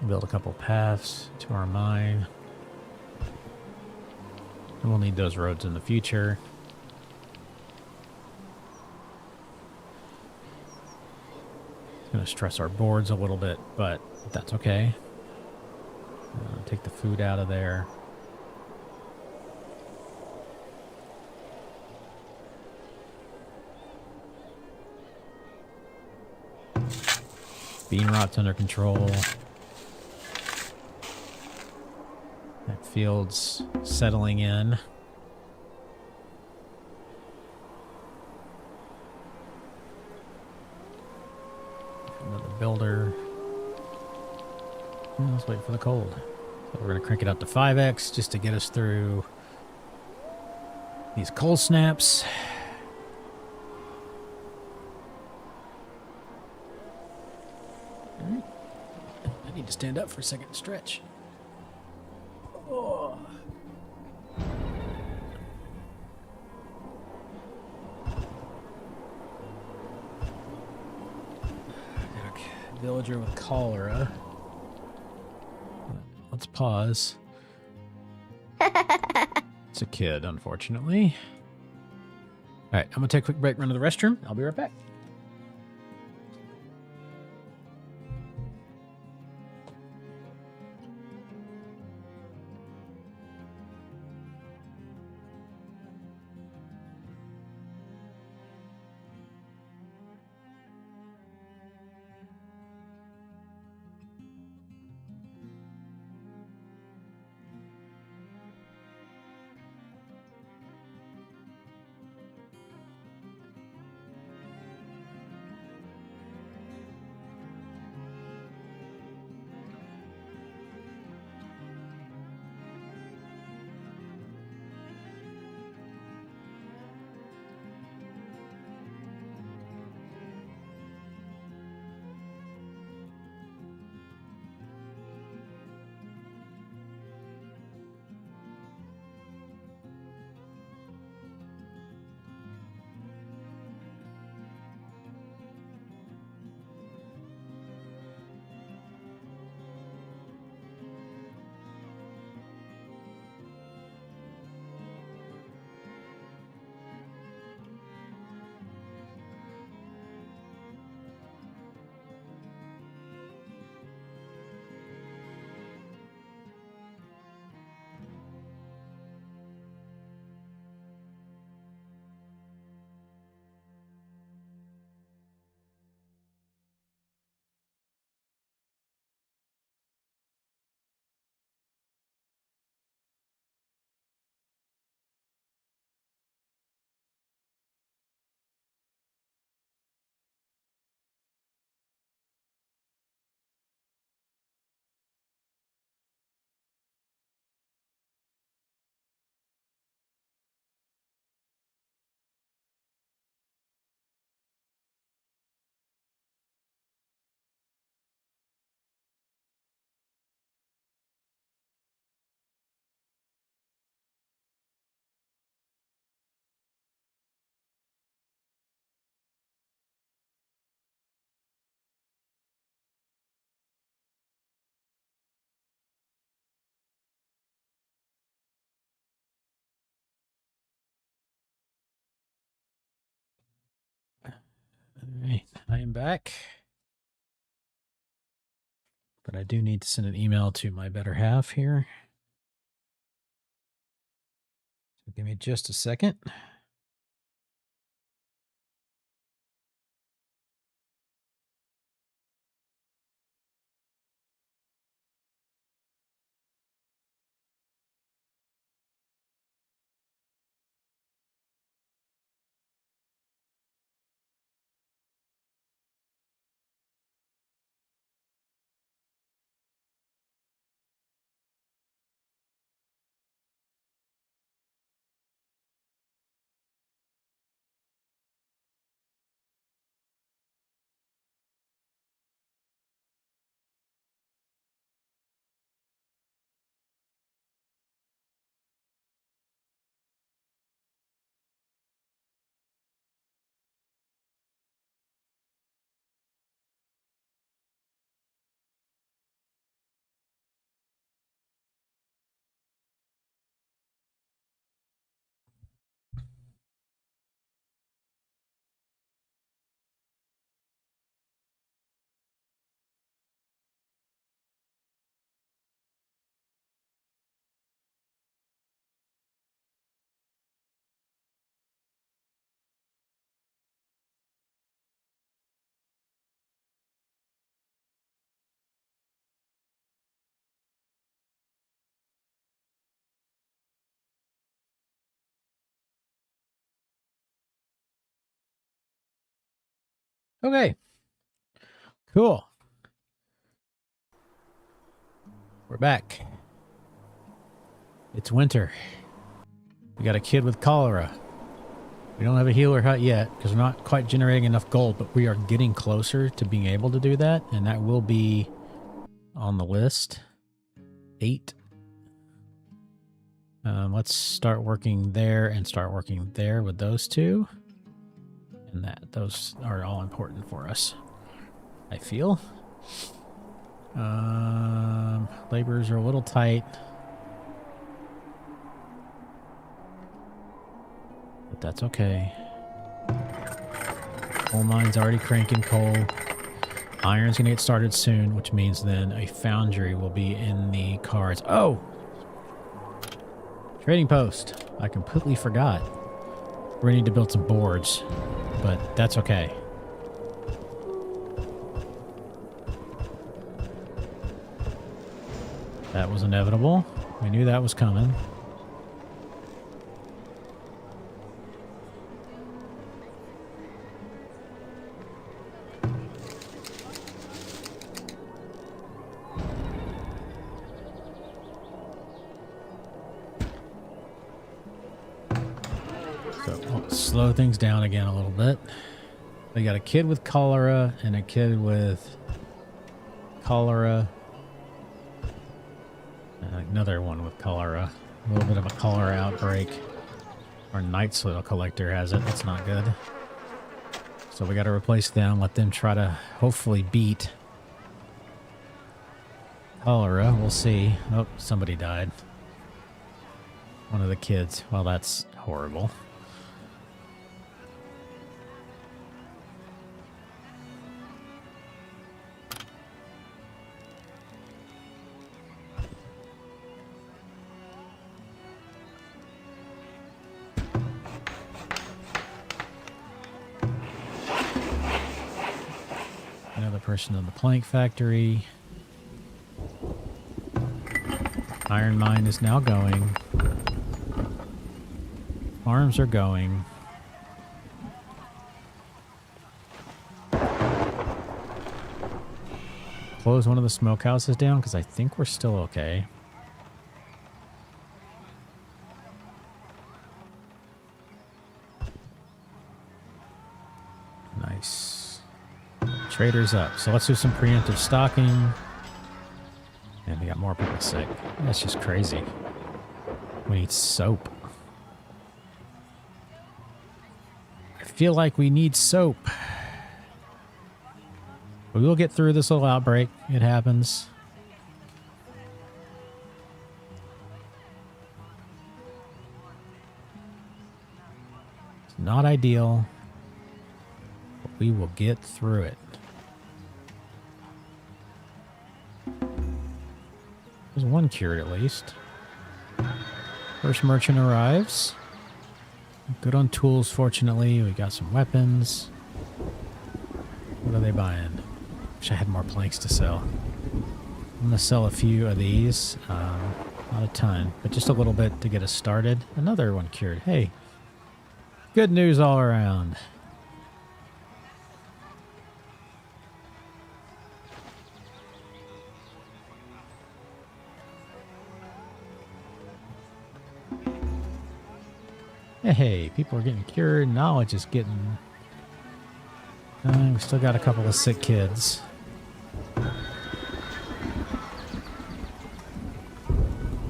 Build a couple paths to our mine. And we'll need those roads in the future. It's going to stress our boards a little bit, but that's okay. Take the food out of there. Bean rot's under control. That field's settling in. Another builder. Let's wait for the cold. So we're going to crank it up to 5x just to get us through these cold snaps. I need to stand up for a second and stretch. Got a villager with cholera. Let's pause. It's a kid, unfortunately. All right, I'm gonna take a quick break, run to the restroom. I'll be right back. All right, I am back. But I do need to send an email to my better half here. So give me just a second. Okay. Cool. We're back. It's winter. We got a kid with cholera. We don't have a healer hut yet because we're not quite generating enough gold, but we are getting closer to being able to do that, and that will be on the list. 8. Let's start working there and start working there with those two. And those are all important for us, I feel. Laborers are a little tight. But that's okay. Coal mine's already cranking coal. Iron's gonna get started soon, which means then a foundry will be in the cards. Oh! Trading post. I completely forgot. We need to build some boards, but that's okay. That was inevitable. We knew that was coming. So I'll slow things down again a little bit. They got a kid with cholera and a kid with cholera. Another one with cholera. A little bit of a cholera outbreak. Our night soil collector has it. That's not good. So we got to replace them. Let them try to hopefully beat cholera. We'll see. Oh, somebody died. One of the kids. Well, that's horrible. Another person in the plank factory. Iron mine is now going. Farms are going. Close one of the smokehouses down because I think we're still okay. Nice. Traders up. So let's do some preemptive stocking. And we got more people sick. That's just crazy. We need soap. I feel like we need soap. We will get through this little outbreak. It happens. It's not ideal, but we will get through it. There's one cured at least. First merchant arrives. Good on tools, fortunately. We got some weapons. What are they buying? Wish I had more planks to sell. I'm going to sell a few of these. Not a ton, but just a little bit to get us started. Another one cured. Hey, good news all around. Hey, people are getting cured. Knowledge is getting... we still got a couple of sick kids.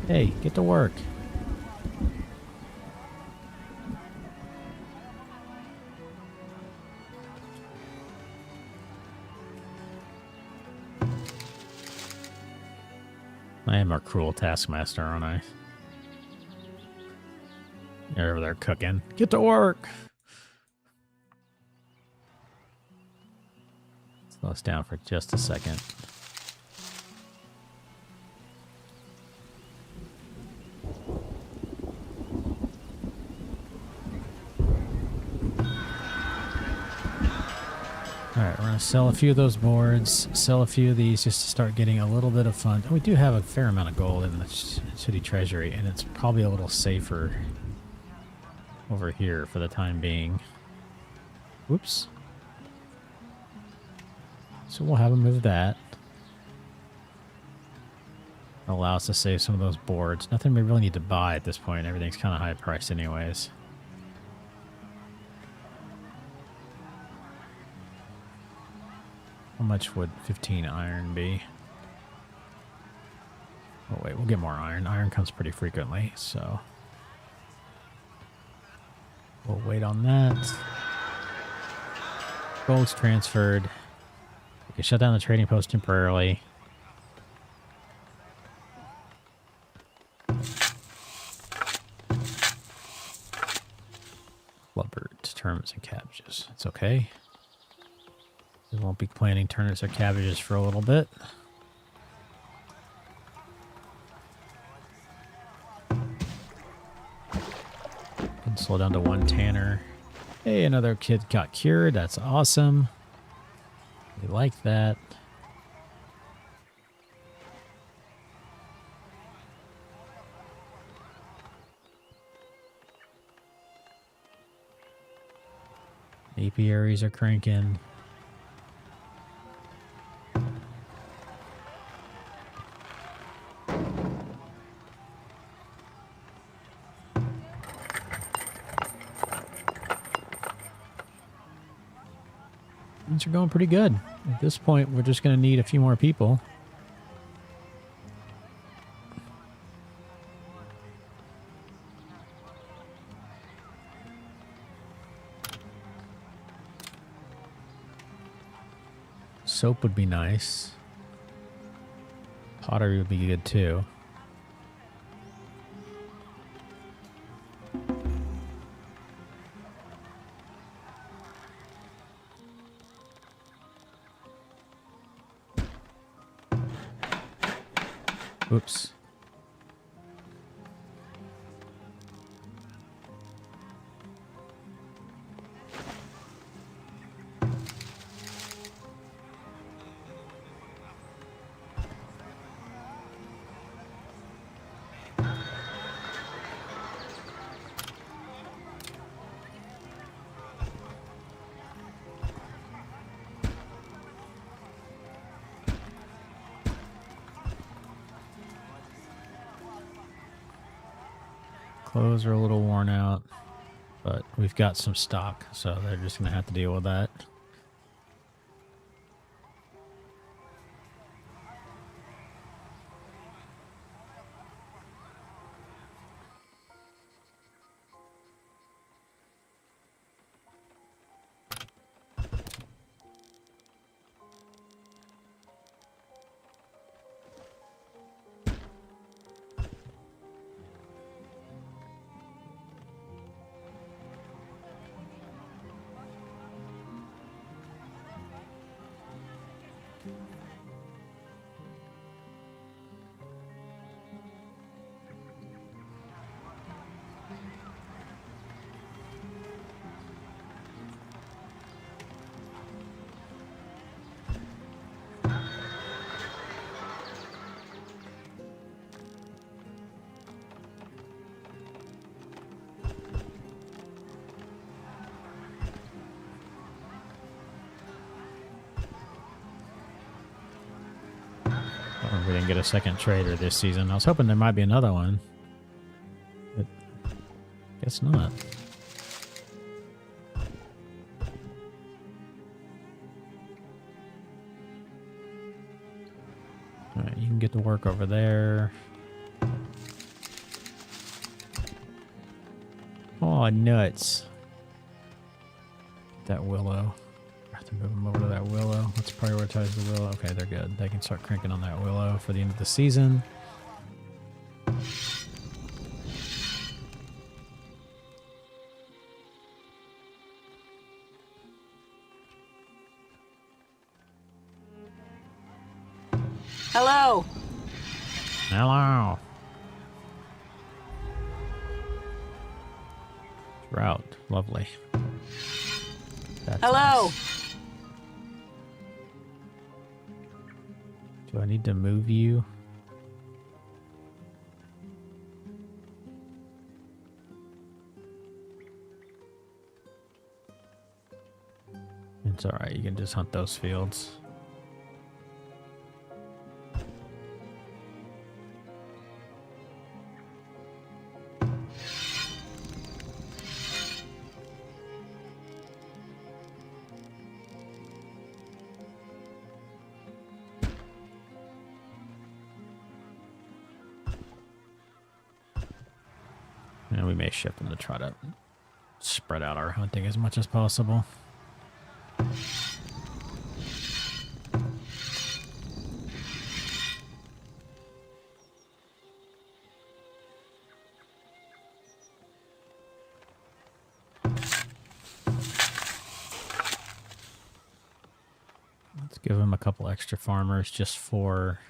Hey, get to work. I am our cruel taskmaster, aren't I? They're over there cooking. Get to work! Slow us down for just a second. Alright, we're going to sell a few of those boards, sell a few of these just to start getting a little bit of fun. Oh, we do have a fair amount of gold in the city treasury, and it's probably a little safer over here for the time being. Whoops. So we'll have them move that. Allow us to save some of those boards. Nothing we really need to buy at this point. Everything's kind of high priced anyways. How much would 15 iron be? Oh wait, we'll get more iron. Iron comes pretty frequently, so we'll wait on that. Gold's transferred. We can shut down the trading post temporarily. Flubber, turnips and cabbages. It's okay. We won't be planting turnips or cabbages for a little bit. And slow down to 1 tanner. Hey, another kid got cured. That's awesome. We like that. Apiaries are cranking. Things are going pretty good. At this point, we're just going to need a few more people. Soap would be nice. Pottery would be good too. Oops. Clothes are a little worn out, but we've got some stock, so they're just going to have to deal with that. We didn't get a second trader this season. I was hoping there might be another one, but guess not. All right, you can get to work over there. Oh, nuts. That willow. I have to move them over to that willow. Let's prioritize the willow. Okay, they're good. They can start cranking on that willow for the end of the season. Hello. Hello. Route. Lovely. That's Hello. nice. Do I need to move you? It's alright, you can just hunt those fields. And we may shift them to try to spread out our hunting as much as possible. Let's give them a couple extra farmers just for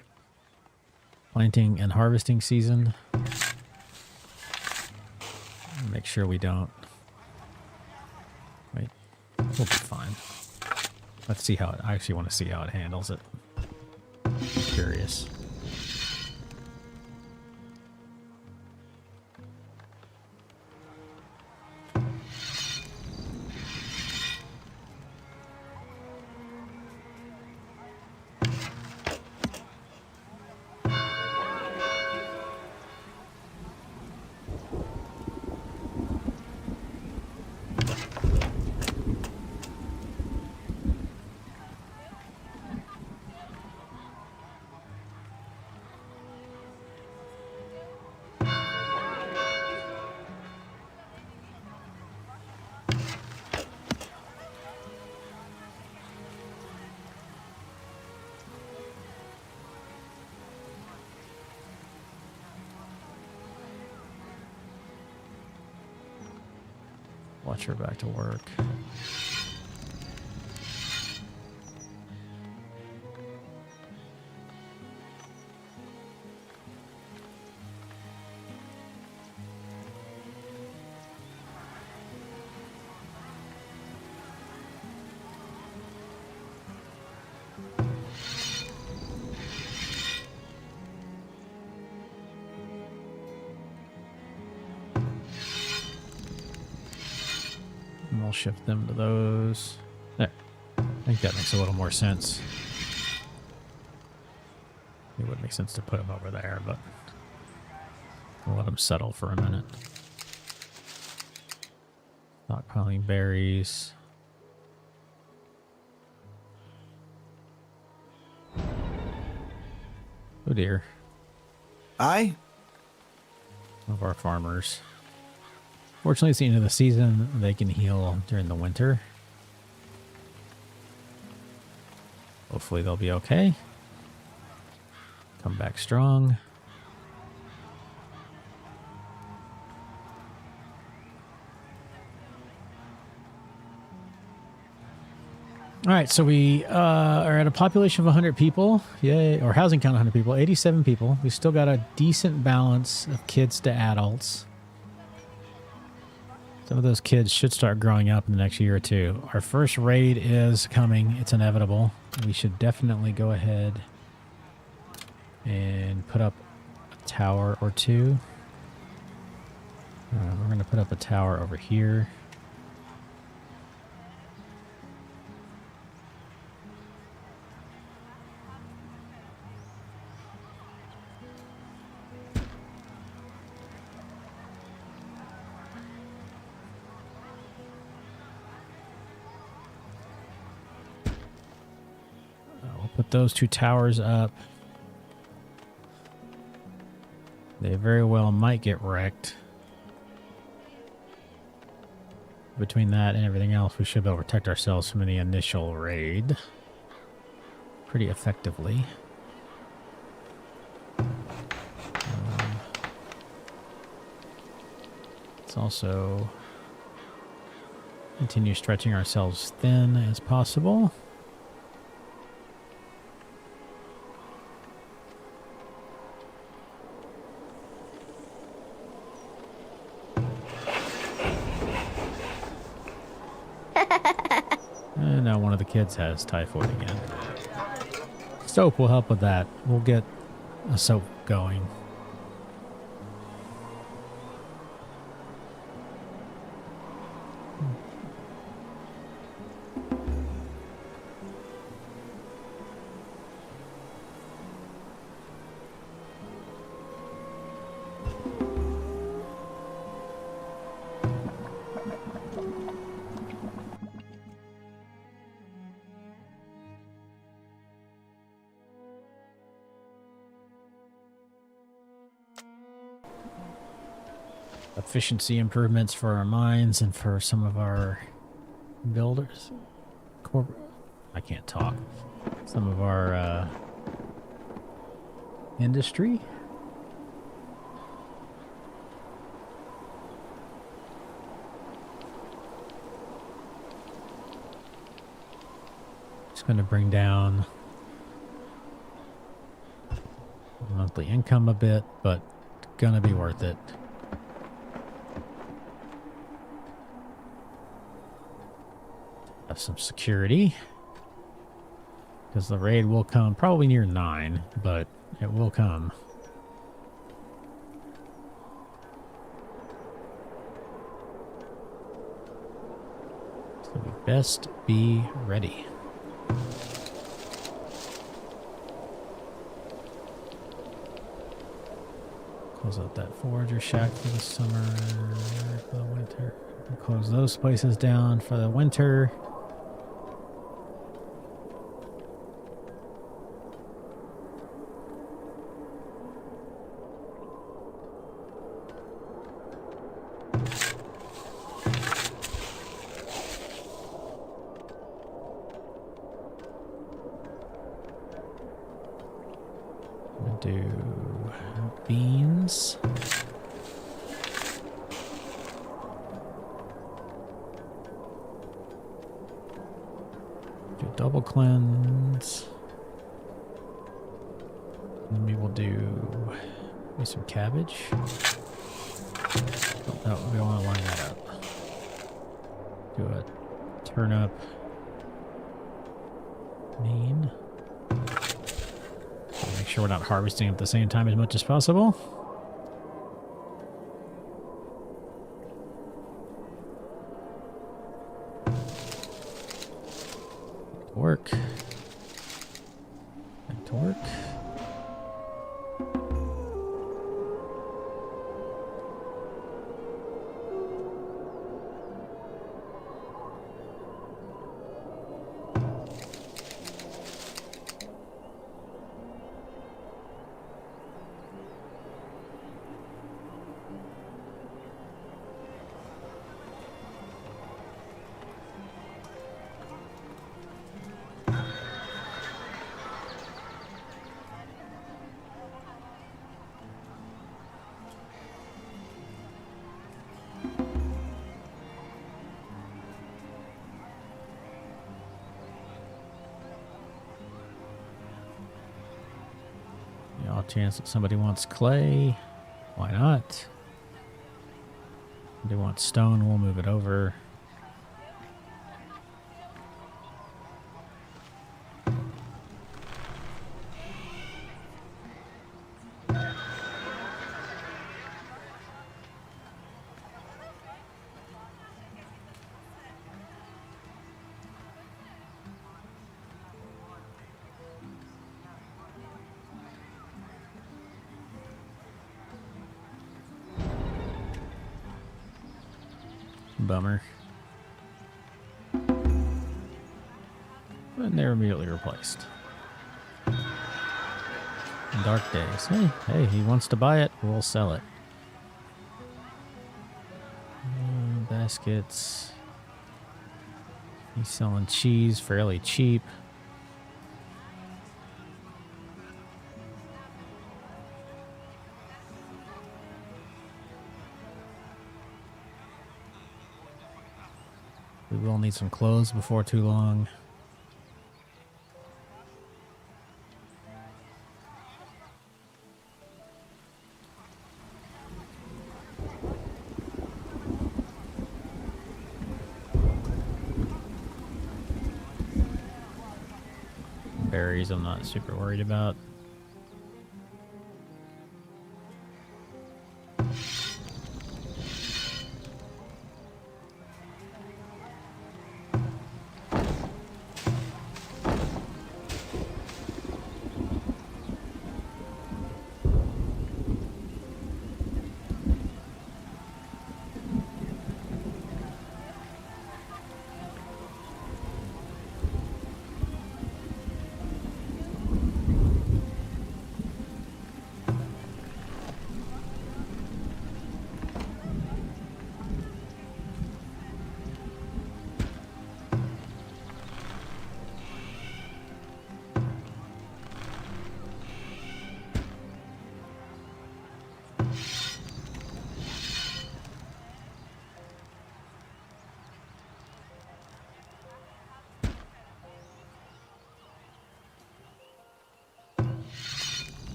planting and harvesting season. Make sure we don't... Wait, we'll be fine. Let's see how it... I actually want to see how it handles it. I'm curious. Watch her back to work. And we'll shift them to those. There. I think that makes a little more sense. It would make sense to put them over there, but we'll let them settle for a minute. Stockpiling berries. Oh dear. Aye? Of our farmers. Fortunately, it's the end of the season. They can heal during the winter. Hopefully they'll be okay. Come back strong. All right, so we are at a population of 100 people. Yay, or housing count 100 people, 87 people. We still got a decent balance of kids to adults. Some of those kids should start growing up in the next year or two. Our first raid is coming. It's inevitable. We should definitely go ahead and put up a tower or two. We're going to put up a tower over here. Put those two towers up. They very well might get wrecked. Between that and everything else, we should be able to protect ourselves from any initial raid pretty effectively. Let's also continue stretching ourselves thin as possible. And now one of the kids has typhoid again. Soap will help with that. We'll get a soap going. efficiency improvements for our mines and for some of our builders. I can't talk. Some of our industry. It's going to bring down monthly income a bit, but gonna be worth it. Have some security, because the raid will come probably near 9, but it will come. So we best be ready. Close out that forager shack for the summer, for the winter. We'll close those places down for the winter. We'll do beans. Do double cleanse. And then we will do maybe some cabbage. Oh, no, we want to line that up. Do a turnip. Mean. Make sure we're not harvesting at the same time as much as possible. Work. Back to work. Chance that somebody wants clay. Why not? If they want stone, we'll move it over. Bummer. And they're immediately replaced. Dark days. Hey, he wants to buy it. We'll sell it. Baskets. He's selling cheese fairly cheap. We will need some clothes before too long. Berries I'm not super worried about.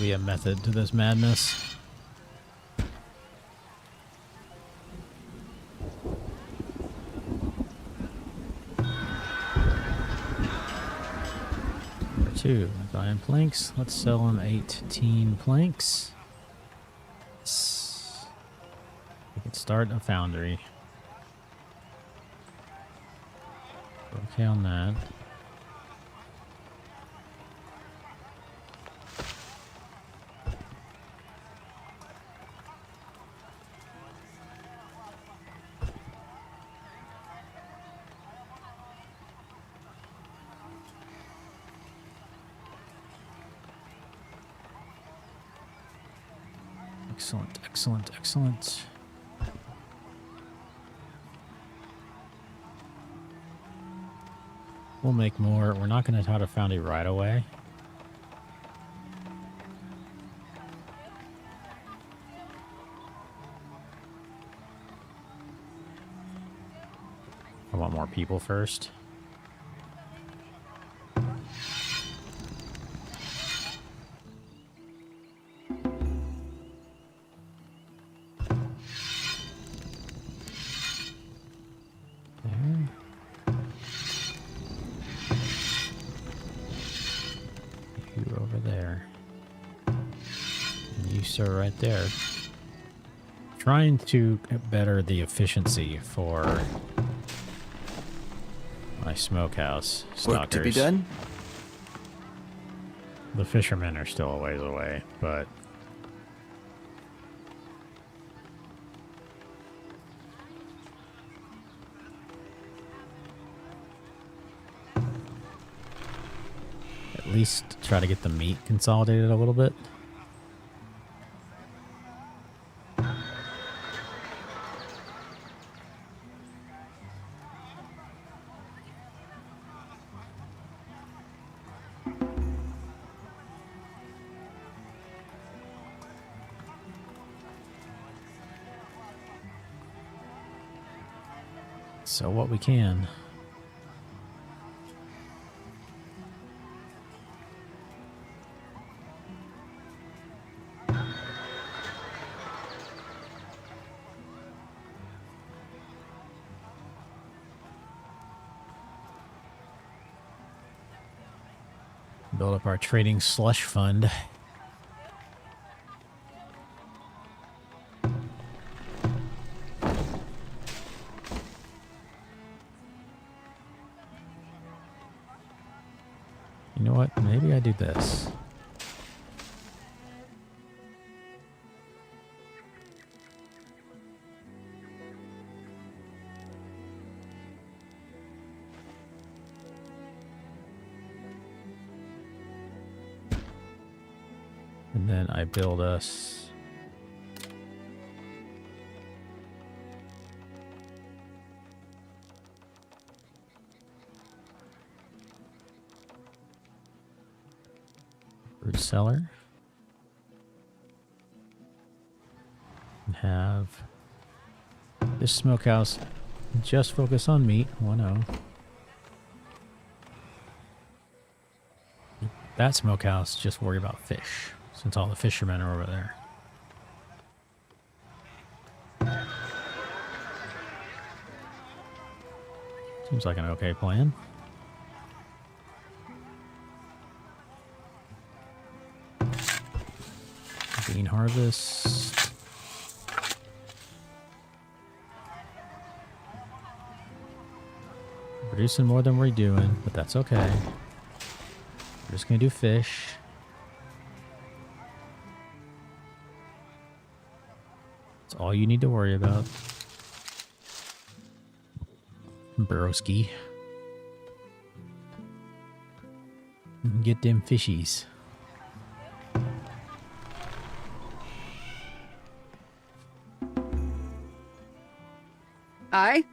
be a method to this madness. Number 2, iron planks. Let's sell them 18 planks. We can start a foundry. Okay on that. Excellent, excellent, excellent. We'll make more. We're not going to try to foundry right away. I want more people first. Sir, right there. Trying to better the efficiency for my smokehouse stockers. Work to be done? The fishermen are still a ways away, but at least try to get the meat consolidated a little bit. So what we can. Build up our trading slush fund. You know what? Maybe I do this. And then I build us fruit cellar. And have this smokehouse just focus on meat. 1-0. That smokehouse just worry about fish, since all the fishermen are over there. Seems like an okay plan. Bean harvest. Producing more than we're doing, but that's okay. We're just gonna do fish. That's all you need to worry about. Broski. Get them fishies. Aye?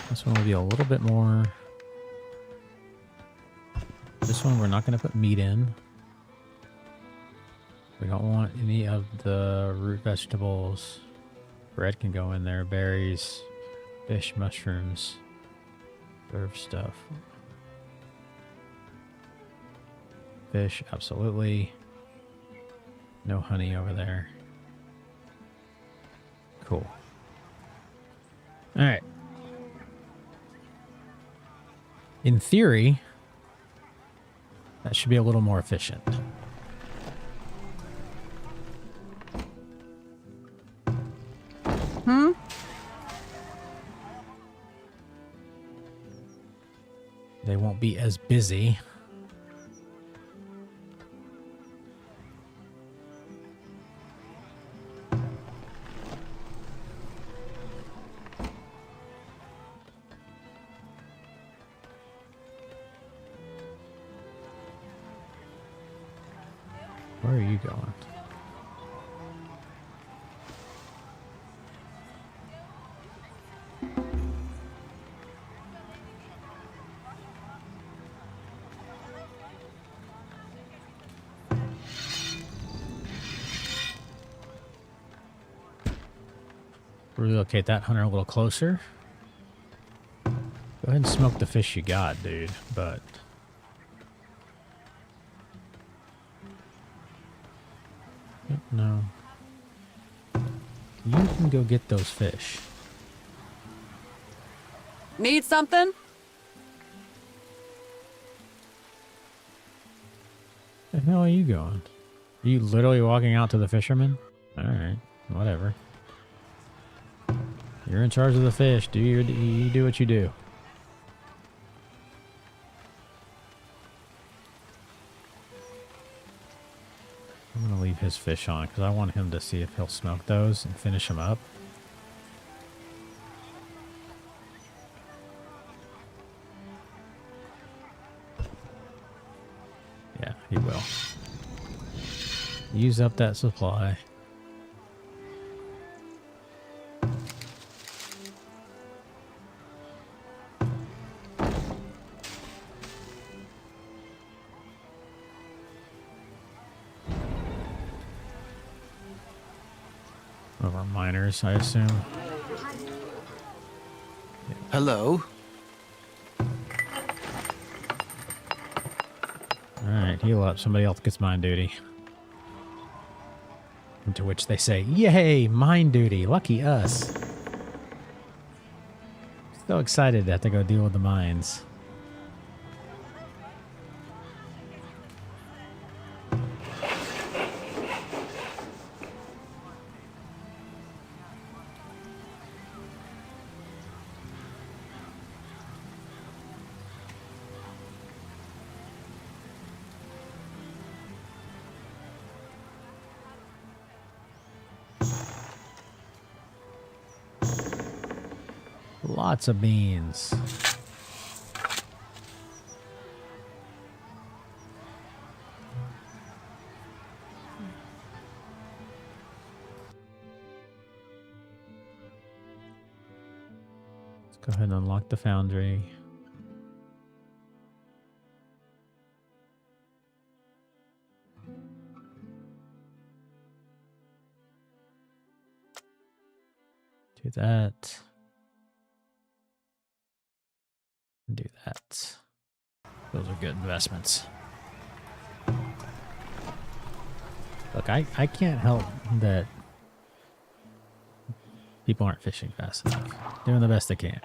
This one will be a little bit more. This one we're not going to put meat in. We don't want any of the root vegetables. Bread can go in there. Berries, fish, mushrooms, herb stuff. Fish, absolutely. No honey over there. Cool. All right. In theory, that should be a little more efficient. They won't be as busy. Where are you going? Relocate that hunter a little closer. Go ahead and smoke the fish you got, dude, but... No. You can go get those fish. Need something? Where the hell are you going? Are you literally walking out to the fisherman? Alright, whatever. You're in charge of the fish. You do what you do. I'm going to leave his fish on because I want him to see if he'll smoke those and finish them up. Yeah, he will. Use up that supply. Over miners, I assume. Hello. Alright, heal up. Somebody else gets mine duty. To which they say, yay, mine duty. Lucky us. So excited to have to go deal with the mines. Lots of beans. Let's go ahead and unlock the foundry. Do that. Do that. Those are good investments. Look, I can't help that people aren't fishing fast enough. Doing the best they can.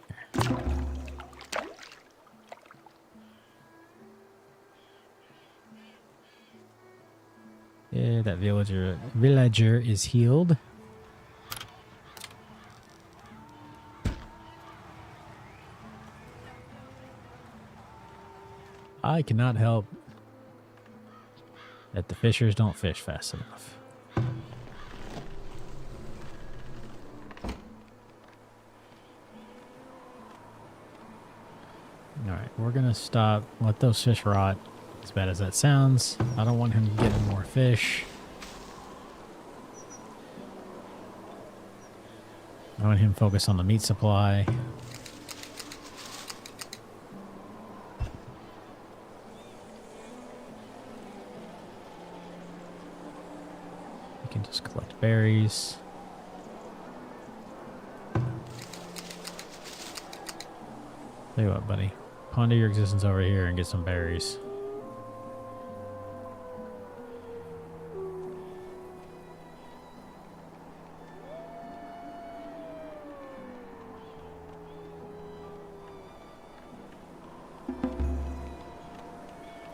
Yeah, that villager is healed. I cannot help that the fishers don't fish fast enough. Alright, we're gonna stop, let those fish rot. As bad as that sounds, I don't want him getting more fish. I want him to focus on the meat supply. Just collect berries. Tell you what, buddy. Ponder your existence over here and get some berries.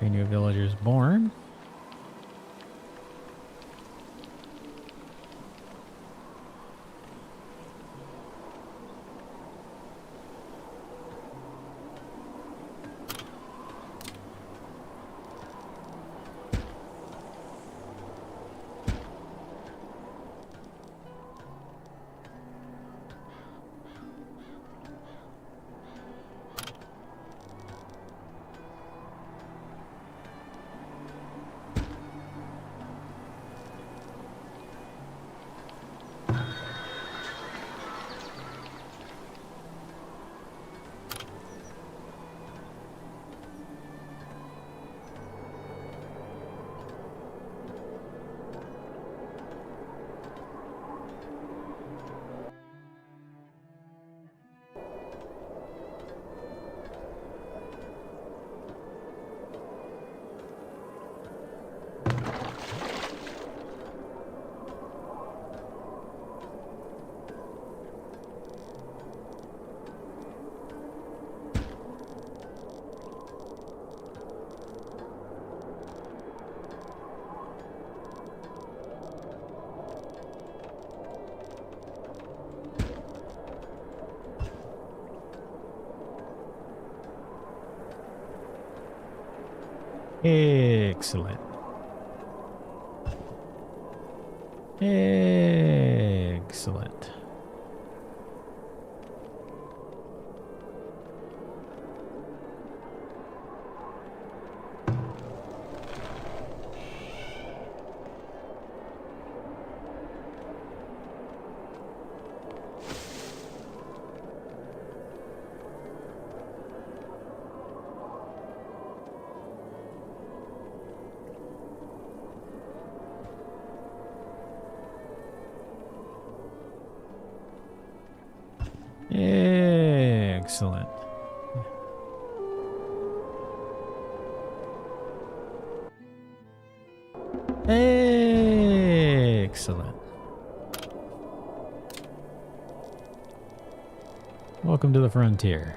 A new villager is born. Excellent. Excellent. Excellent. Excellent. Welcome to the frontier.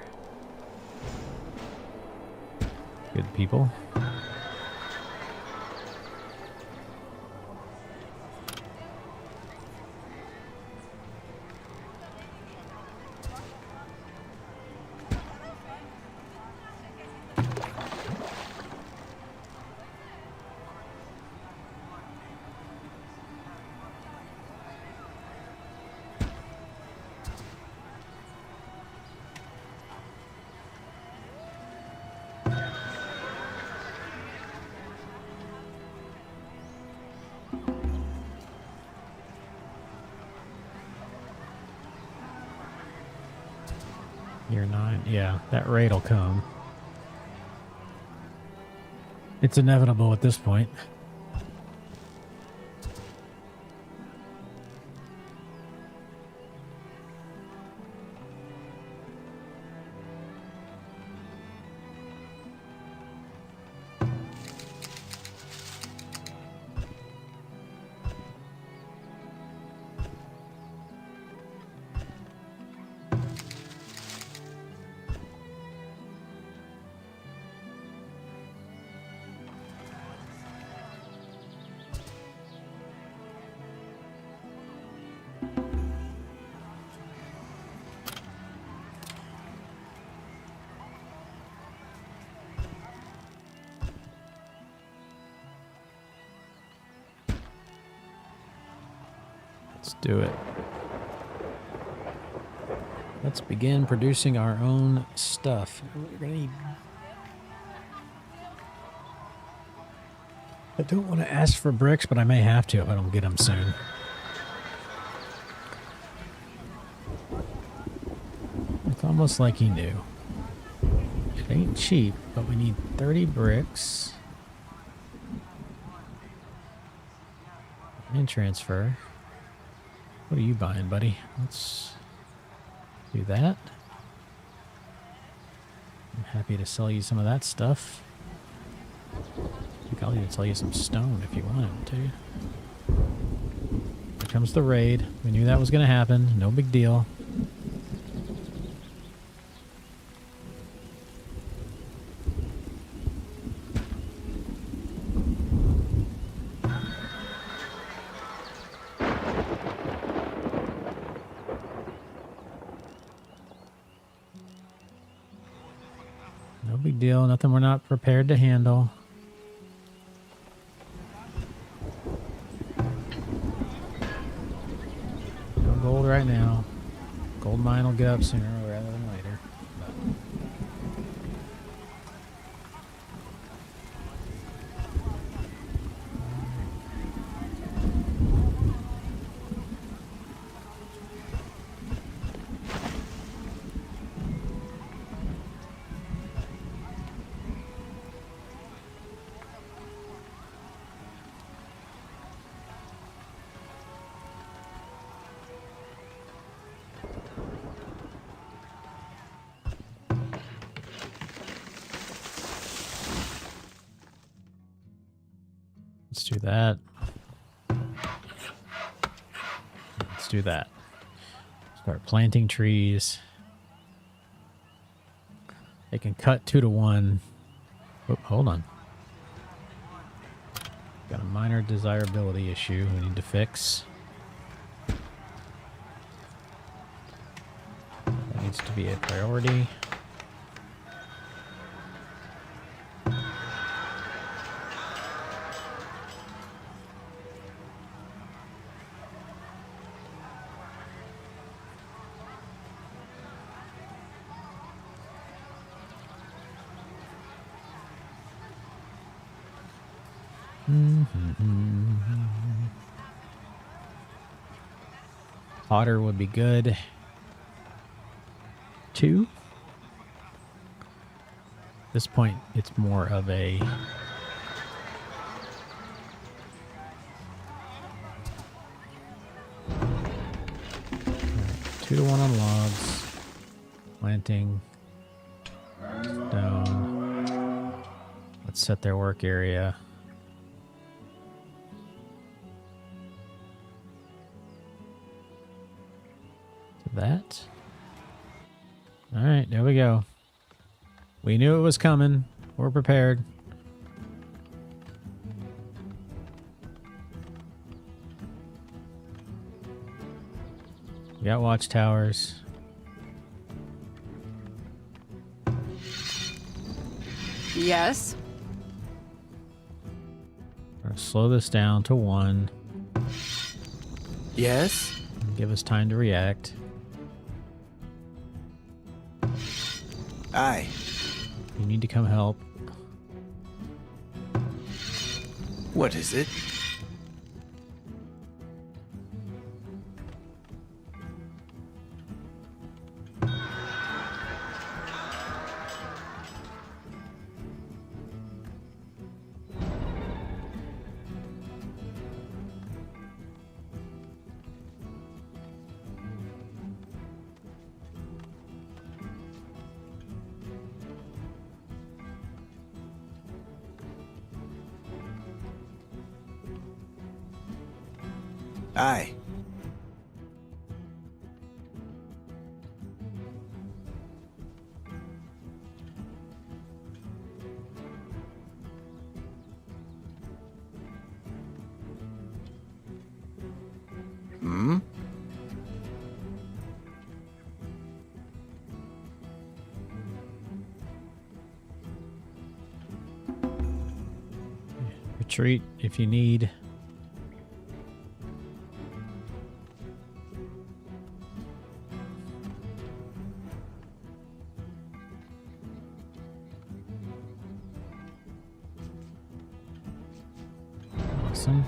Good people. Year 9. Yeah, that raid will come. It's inevitable at this point. Let's do it. Let's begin producing our own stuff. We're gonna need... I don't want to ask for bricks, but I may have to if I don't get them soon. It's almost like he knew. It ain't cheap, but we need 30 bricks. And transfer. What are you buying, buddy? Let's do that. I'm happy to sell you some of that stuff. I think I'll even sell you some stone if you wanted to. Here comes the raid. We knew that was going to happen. No big deal. No big deal. Nothing we're not prepared to handle. No gold right now. Gold mine will get up sooner rather than later. Let's do that. Let's do that. Start planting trees. They can cut 2 to 1. Oh, hold on. Got a minor desirability issue we need to fix. That needs to be a priority. Otter would be good. 2. At this point, it's more of a... 2 to 1 on logs. Planting. Stone. Let's set their work area. That. All right, there we go. We knew it was coming. We're prepared. We got watchtowers. Yes. We're gonna slow this down to 1. Yes? Give us time to react. Aye. You need to come help. What is it? Aye. Hmm? Retreat if you need. Awesome.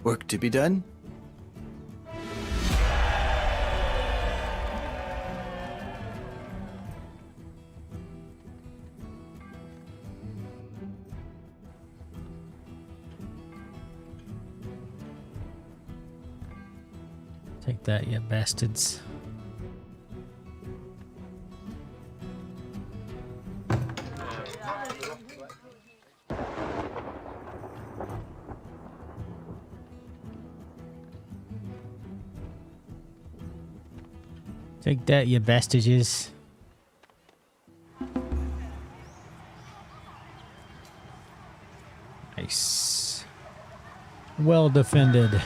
Work to be done? Take that, you bastards. Take that, you bastages. Nice. Well defended.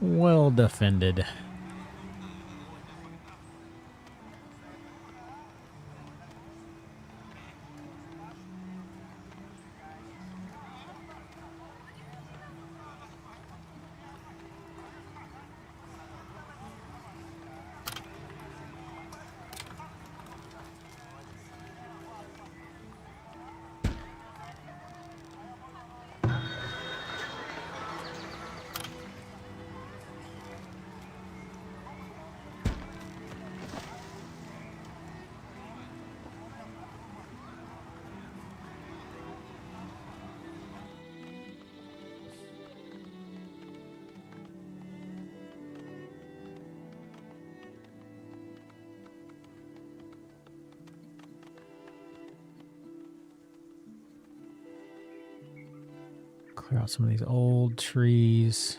Well defended. Clear out some of these old trees.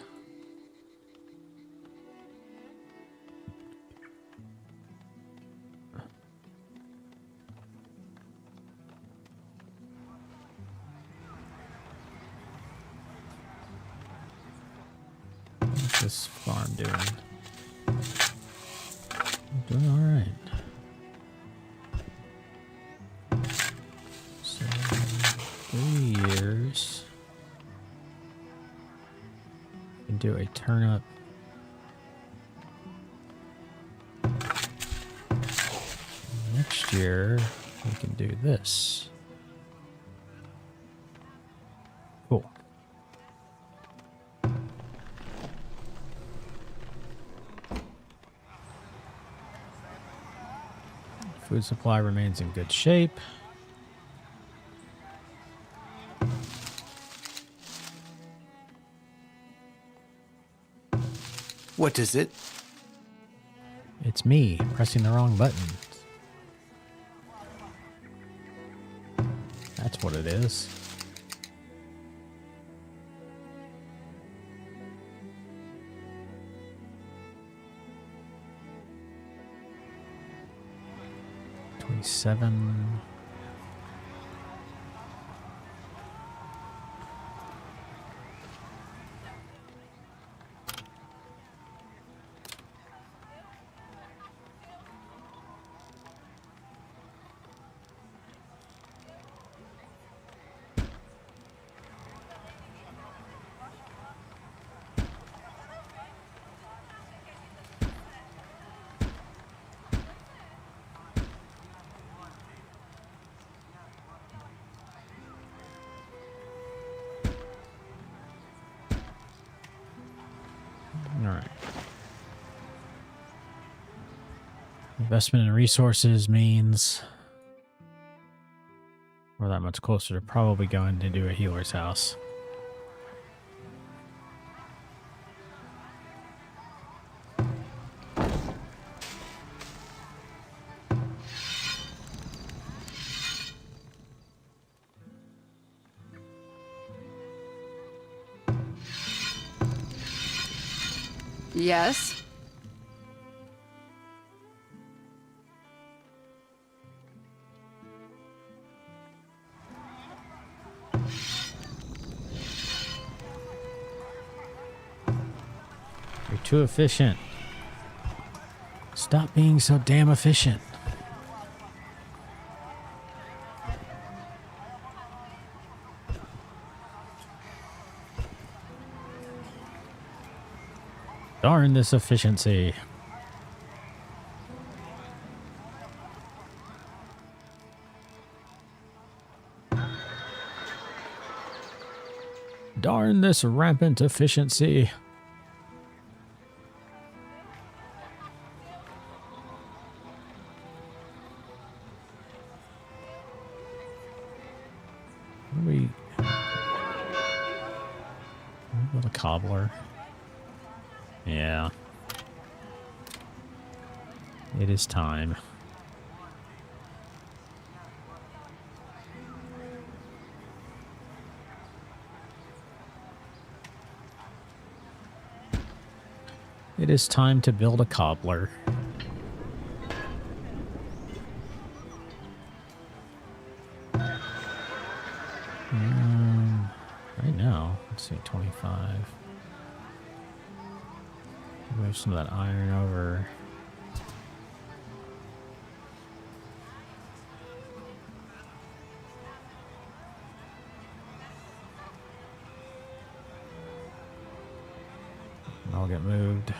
What's this farm doing? Doing all right. So 3 years. Can do a turnip. Next year we can do this. Cool. Food supply remains in good shape. What is it? It's me pressing the wrong button. That's what it is. $27. All right. Investment in resources means we're that much closer to probably going to do a healer's house. Yes. You're too efficient. Stop being so damn efficient. Darn this efficiency. Darn this rampant efficiency. We build a cobbler. Yeah. It is time. It is time to build a cobbler. Right now, let's see, 25. Move some of that iron over. I'll get moved.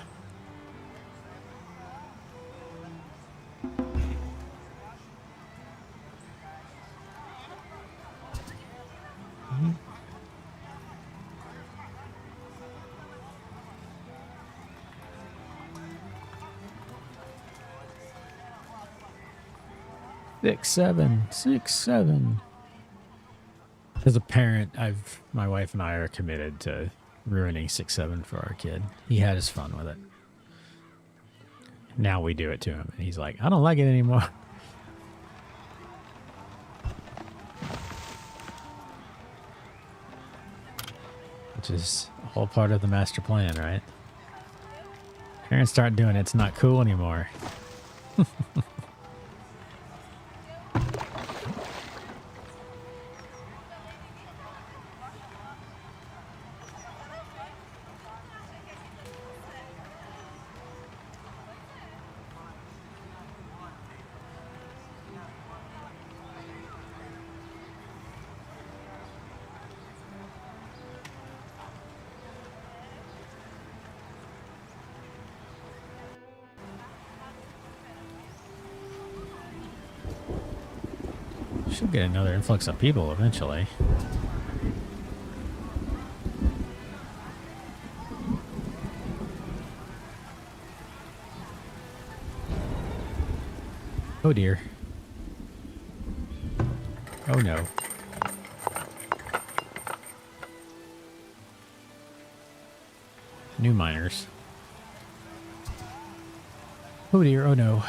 Six, seven. As a parent, my wife and I are committed to ruining 6-7 for our kid. He had his fun with it. Now we do it to him, and he's like, I don't like it anymore. Which is all part of the master plan, right? Parents start doing it, it's not cool anymore. Should get another influx of people eventually. Oh dear. Oh no. New miners. Oh dear, oh no.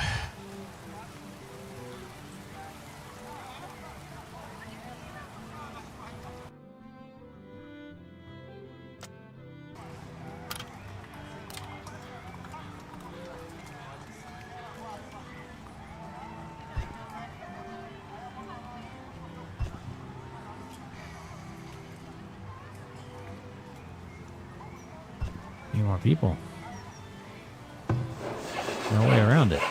Need more people. No way around it.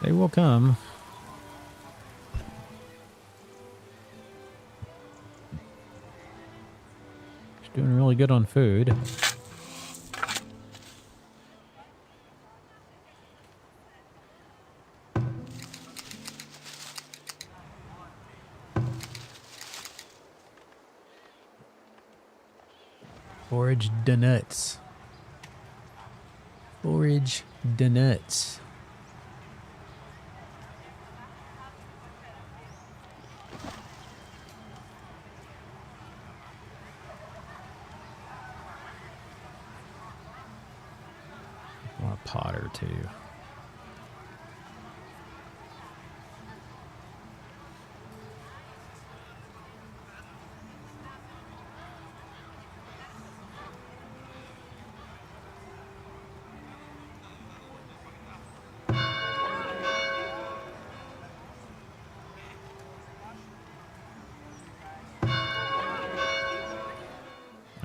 They will come. It's doing really good on food. Forage the nuts. Forage the nuts. I want a pot or two.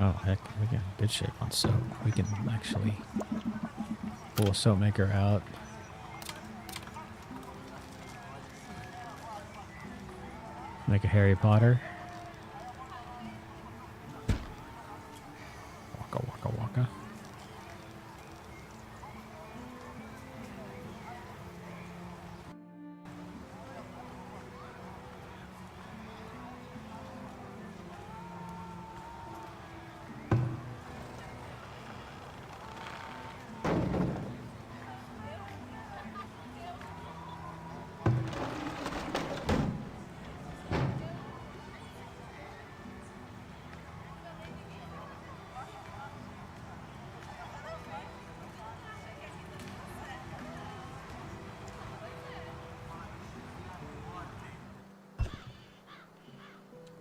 Oh, heck, we got good shape on soap. We can actually pull a soap maker out. Make a Harry Potter. Waka, waka, waka.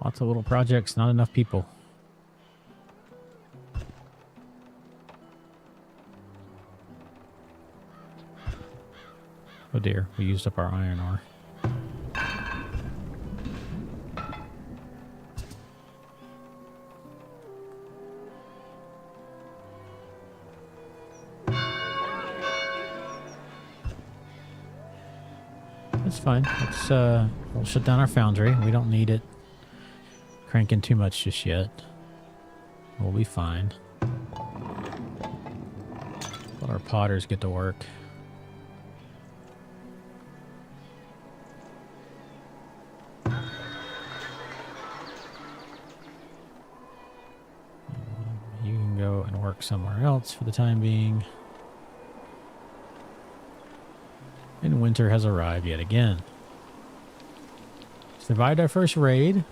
Lots of little projects, not enough people. Oh dear, we used up our iron ore. That's fine. We'll shut down our foundry. We don't need it cranking too much just yet. We'll be fine. Let our potters get to work. You can go and work somewhere else for the time being. And winter has arrived yet again. Survived our first raid.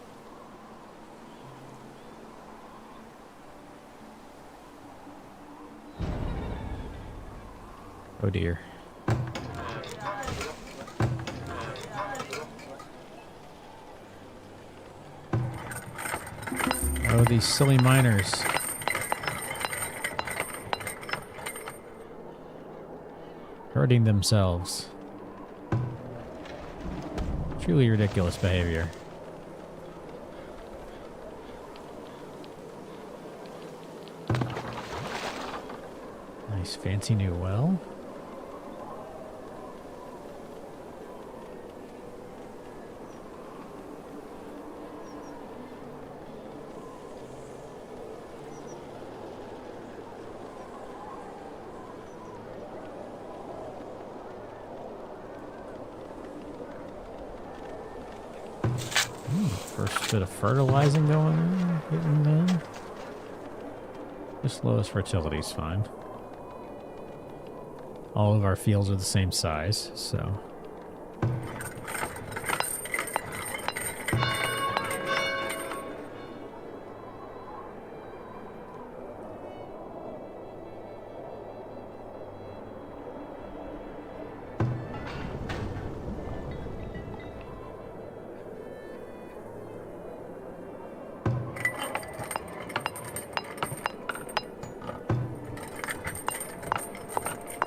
Oh dear. Oh, these silly miners. Hurting themselves. Truly ridiculous behavior. Nice fancy new well. First bit of fertilizing going on, getting done. Just lowest fertility is fine. All of our fields are the same size, so.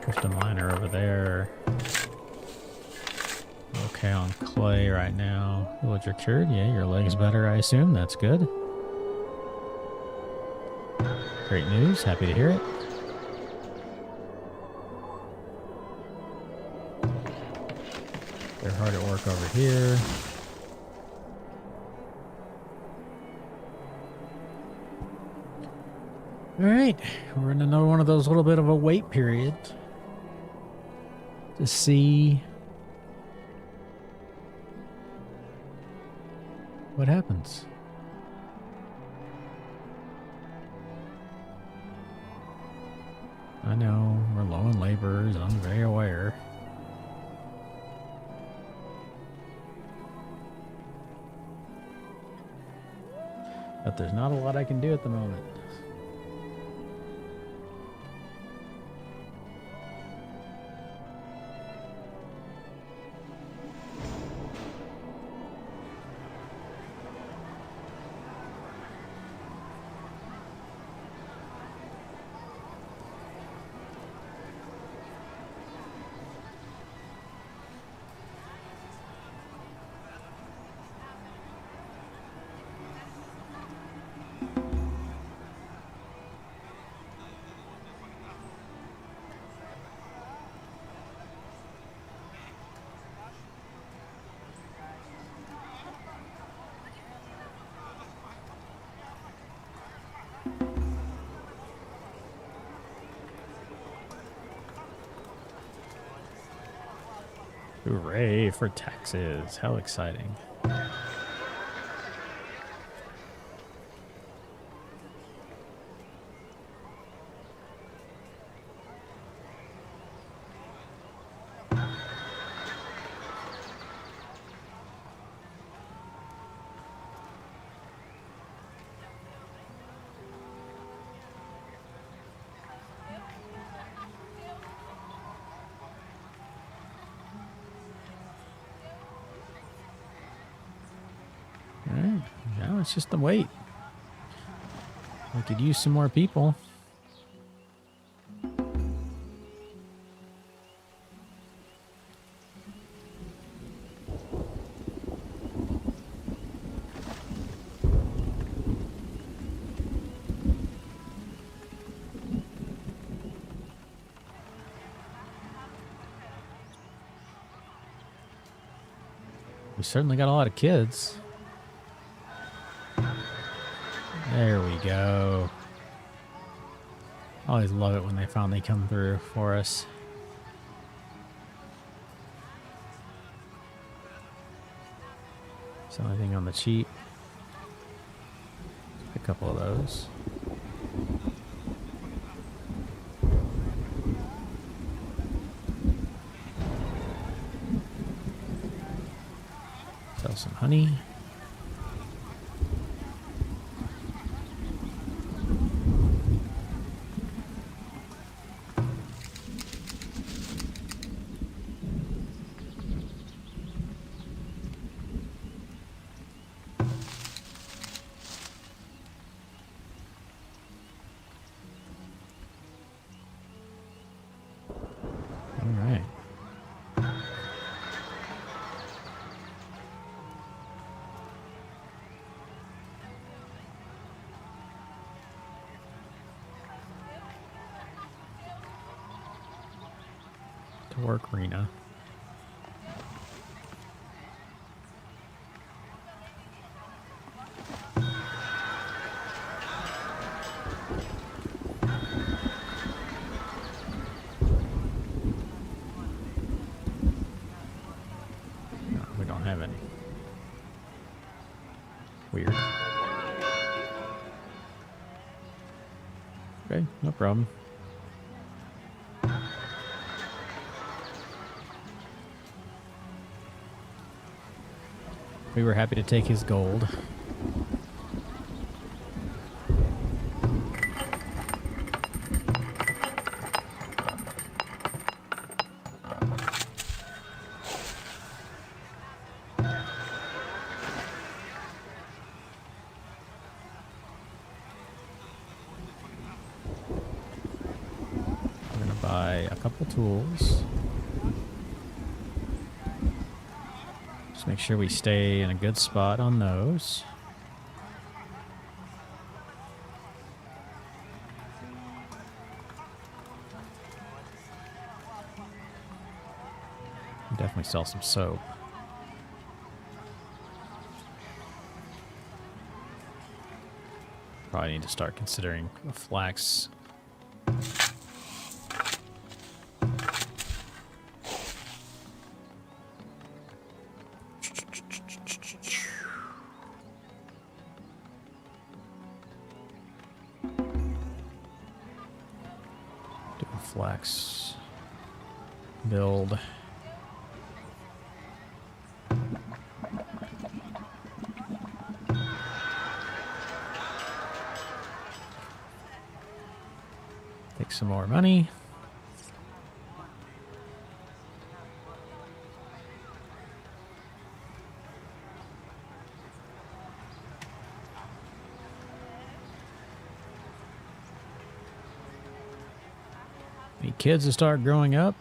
There's a miner over there. Okay, on clay right now. Villager cured. Yeah, your leg's better, I assume. That's good. Great news. Happy to hear it. They're hard at work over here. All right, we're in another one of those little bit of a wait period to see what happens. I know we're low in laborers. I'm very aware. But there's not a lot I can do at the moment. Hooray for taxes. How exciting. it's just the wait. We could use some more people. We certainly got a lot of kids. There we go. I always love it when they finally come through for us. So anything on the cheap. A couple of those. Sell some honey. All right. To work arena. No, we don't have any. Weird. Okay, no problem. We were happy to take his gold. We're gonna buy a couple tools. Just make sure we stay in a good spot on those. Definitely sell some soap. Probably need to start considering a flax. Do a flax build. Take some more money. Any kids to start growing up?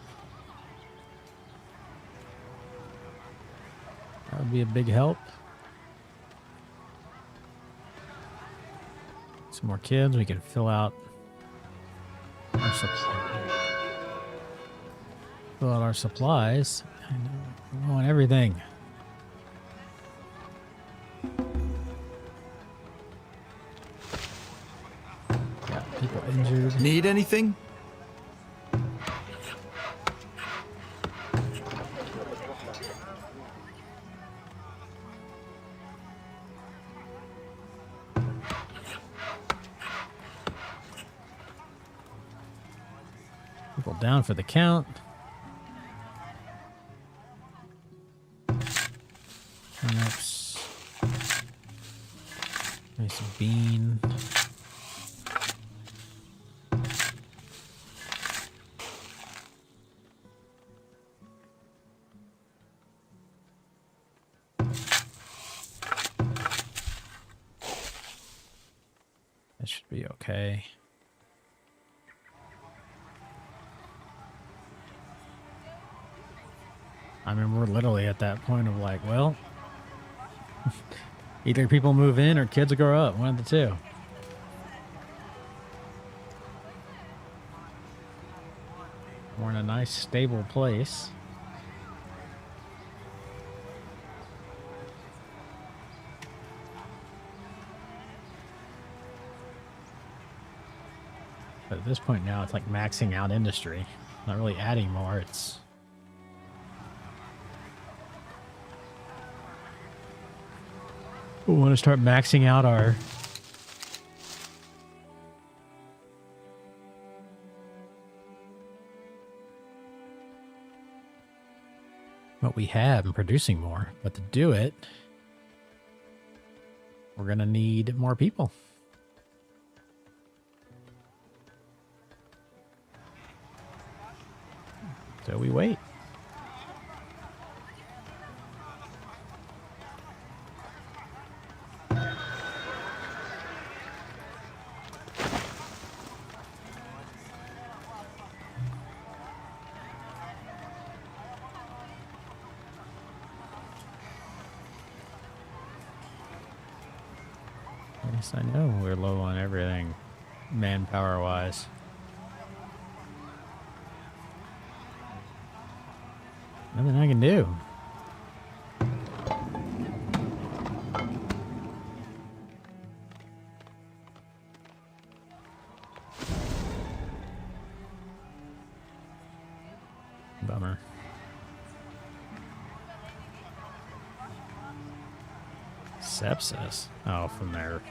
That would be a big help. Some more kids, we can fill out our supplies. I know, we want everything. Got people injured. Need anything? People down for the count. Turnips. Nice bean. That should be okay. I mean, we're literally at that point of like, well, either people move in or kids will grow up. One of the two. We're in a nice, stable place. But at this point now, it's like maxing out industry. Not really adding more. It's... we want to start maxing out our... what we have and producing more. But to do it, we're going to need more people. So we wait. Yes, I know we're low on everything, manpower-wise. Nothing I can do. Bummer. Sepsis? Oh, from their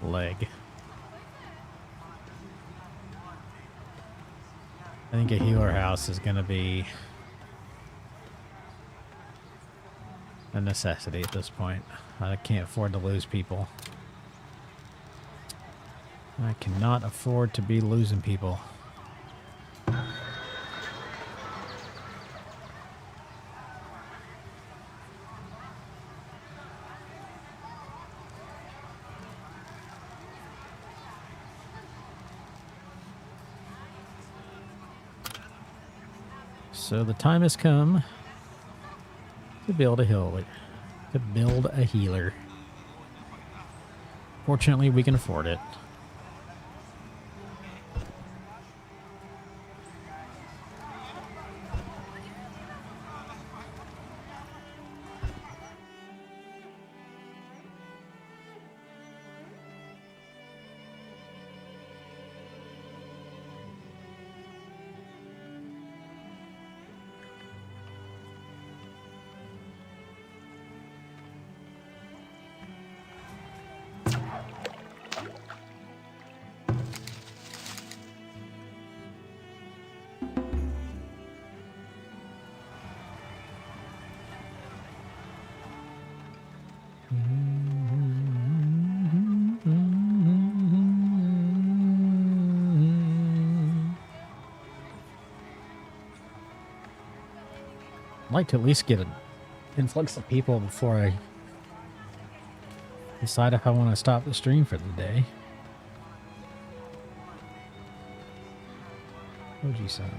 leg. I think a healer house is going to be a necessity at this point. I can't afford to lose people. I cannot afford to be losing people. So the time has come to build a healer. To build a healer. Fortunately, we can afford it. I'd like to at least get an influx of people before I decide if I want to stop the stream for the day. OG-san.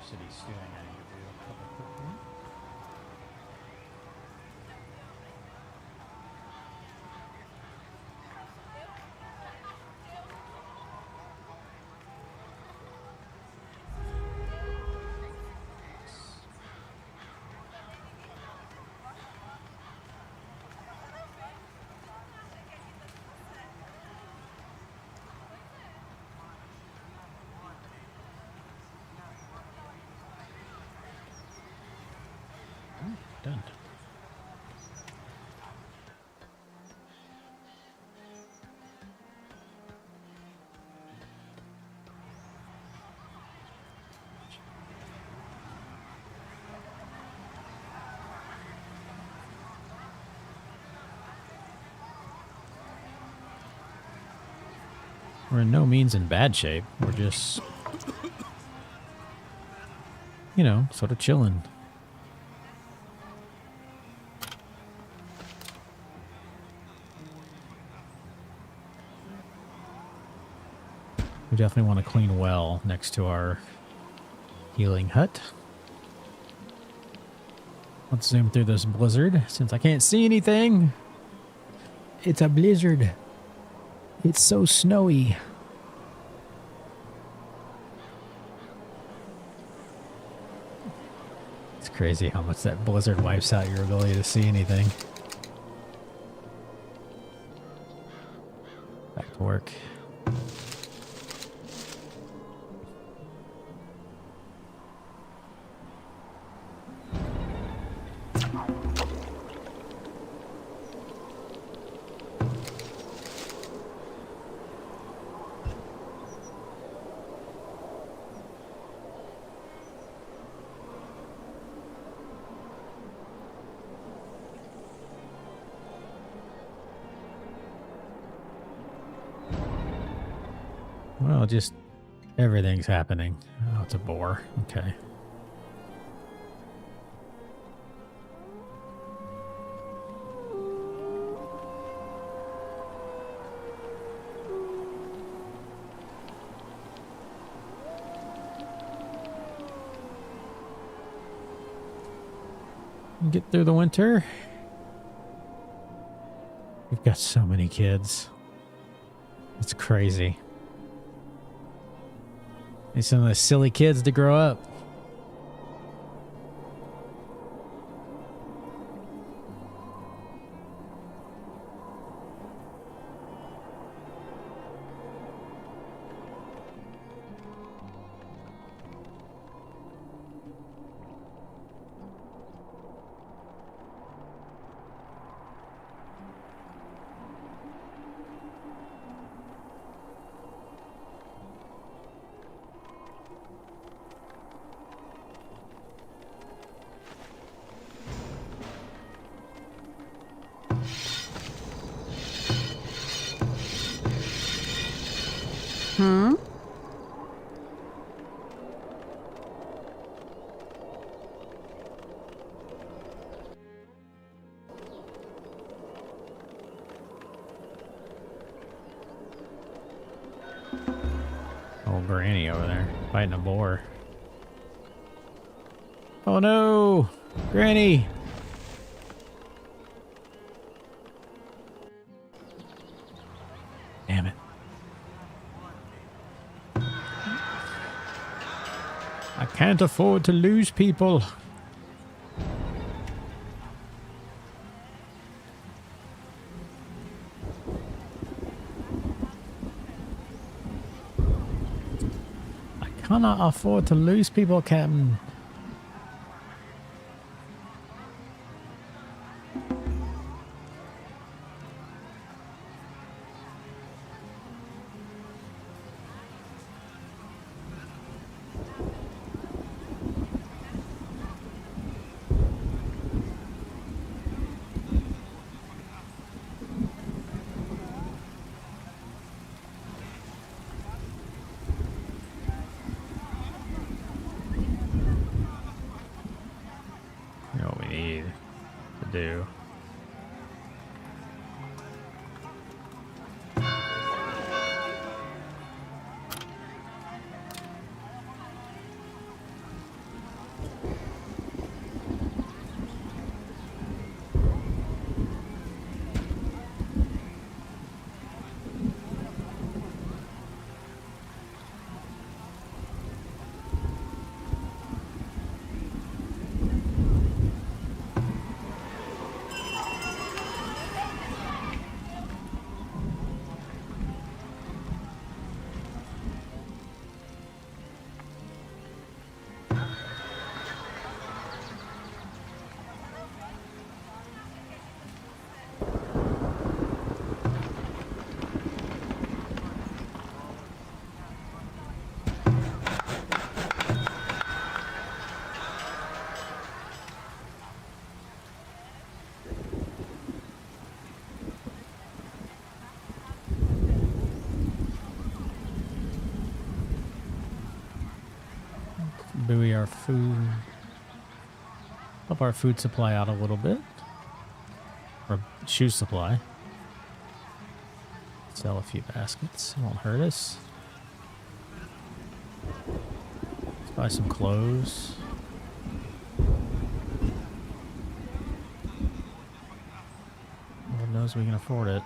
city stewing I need to do really quickly. Done. We're in no means in bad shape. We're just, you know, sort of chilling. We definitely want to clean well next to our healing hut. Let's zoom through this blizzard since I can't see anything. It's a blizzard. It's so snowy. It's crazy how much that blizzard wipes out your ability to see anything. Back to work. Well, just everything's happening. Oh, it's a bore. Okay. Get through the winter. We've got so many kids. It's crazy. Need some of those silly kids to grow up. Hmm? Old Granny over there fighting a boar. Oh no! Granny! Damn it. I can't afford to lose people. I cannot afford to lose people, Captain. buoy our food, help our food supply out a little bit, or shoe supply. Sell a few baskets, it won't hurt us. Let's buy some clothes. Lord knows we can afford it.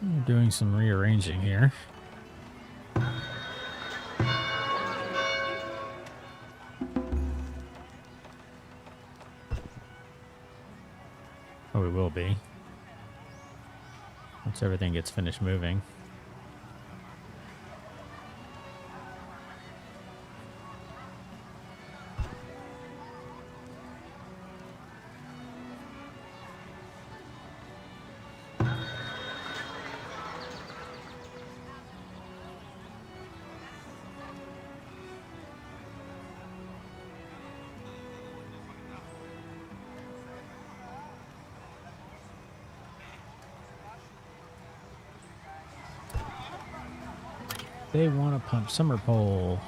I'm doing some rearranging here. Oh, we will be. Once everything gets finished moving. They want to pump summer pole.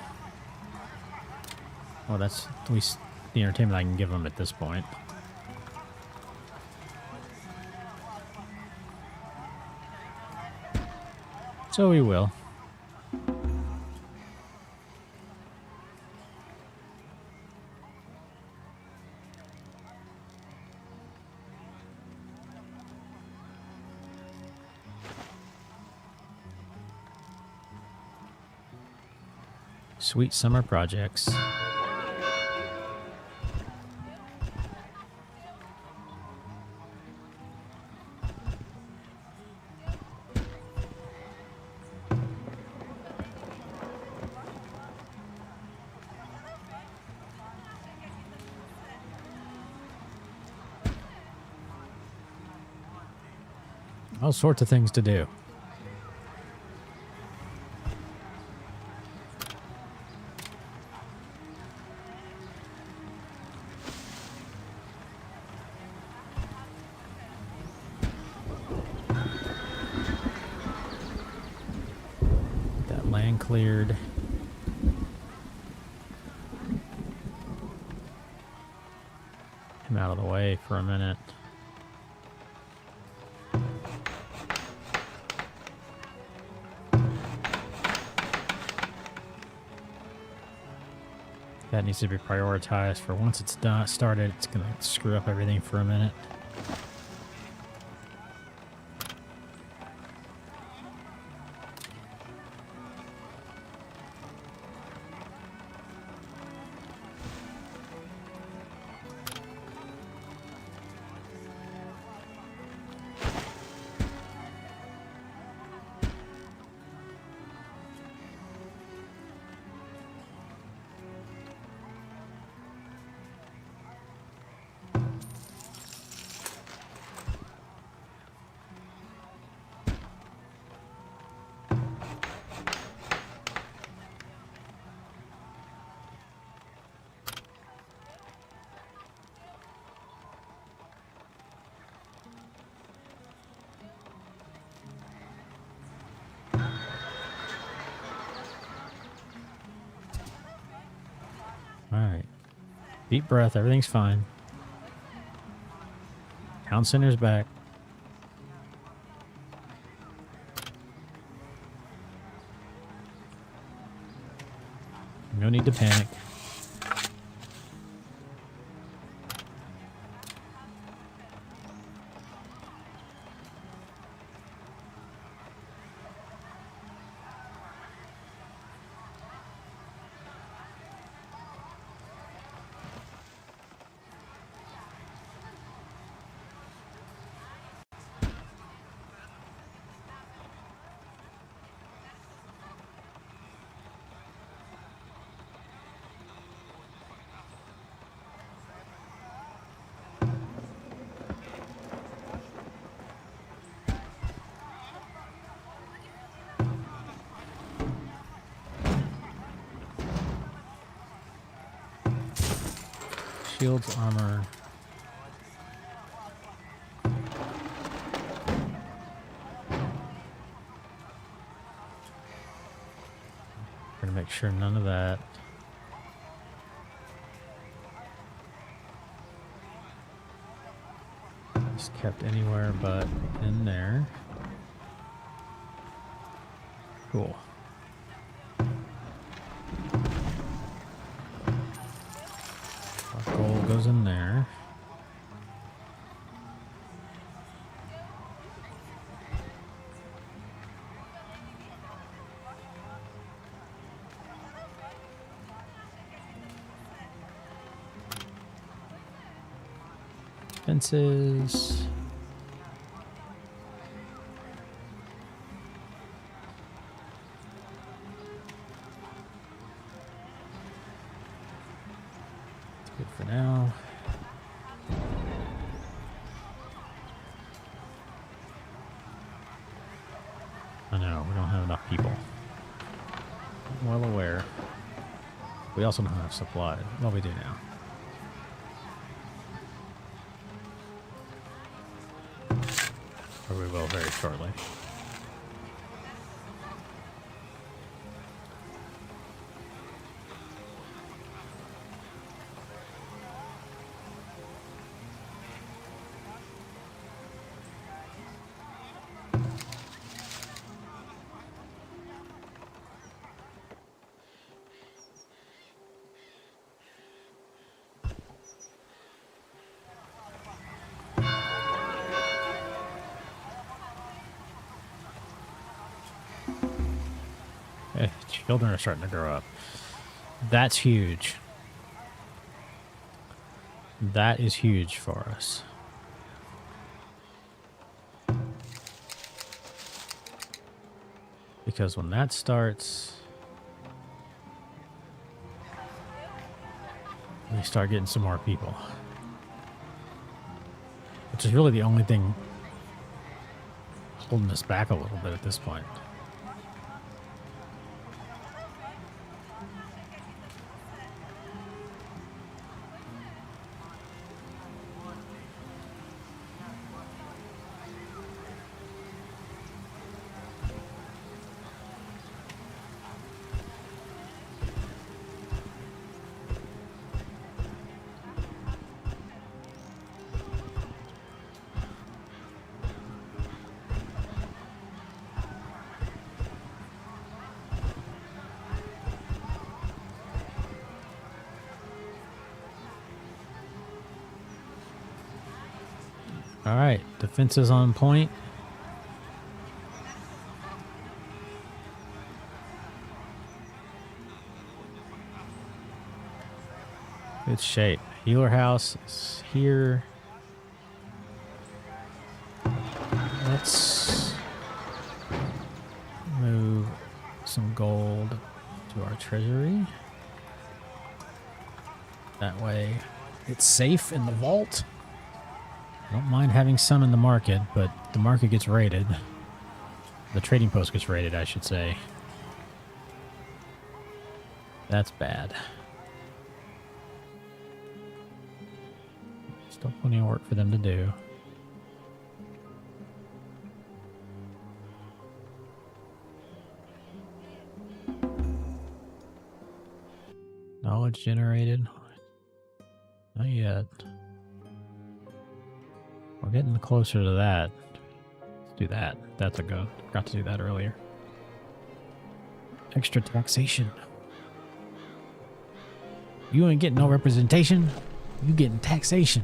Well, that's at least the entertainment I can give them at this point. So we will. Sweet summer projects. All sorts of things to do. That land cleared. Him out of the way for a minute. That needs to be prioritized for once it's done, started, it's going to screw up everything for a minute. All right. Deep breath. Everything's fine. Town center's back. No need to panic. Shields, armor. Gonna make sure none of that. Is kept anywhere but in there. Cool. Our gold goes in there. Fences. Good for now. I know, we don't have enough people. I'm well aware. We also don't have supplies. Well, we do now. Or we will very shortly. Children are starting to grow up. That's huge. That is huge for us. Because when that starts, we start getting some more people. Which is really the only thing holding us back a little bit at this point. All right, defense is on point. Good shape. Healer house is here. Let's move some gold to our treasury. That way it's safe in the vault. I don't mind having some in the market, but the market gets raided. The trading post gets raided, I should say. That's bad. Still plenty of work for them to do. Knowledge generated. Not yet. We're getting closer to that. Let's do that. That's a go. Forgot to do that earlier. Extra taxation. You ain't getting no representation. You getting taxation.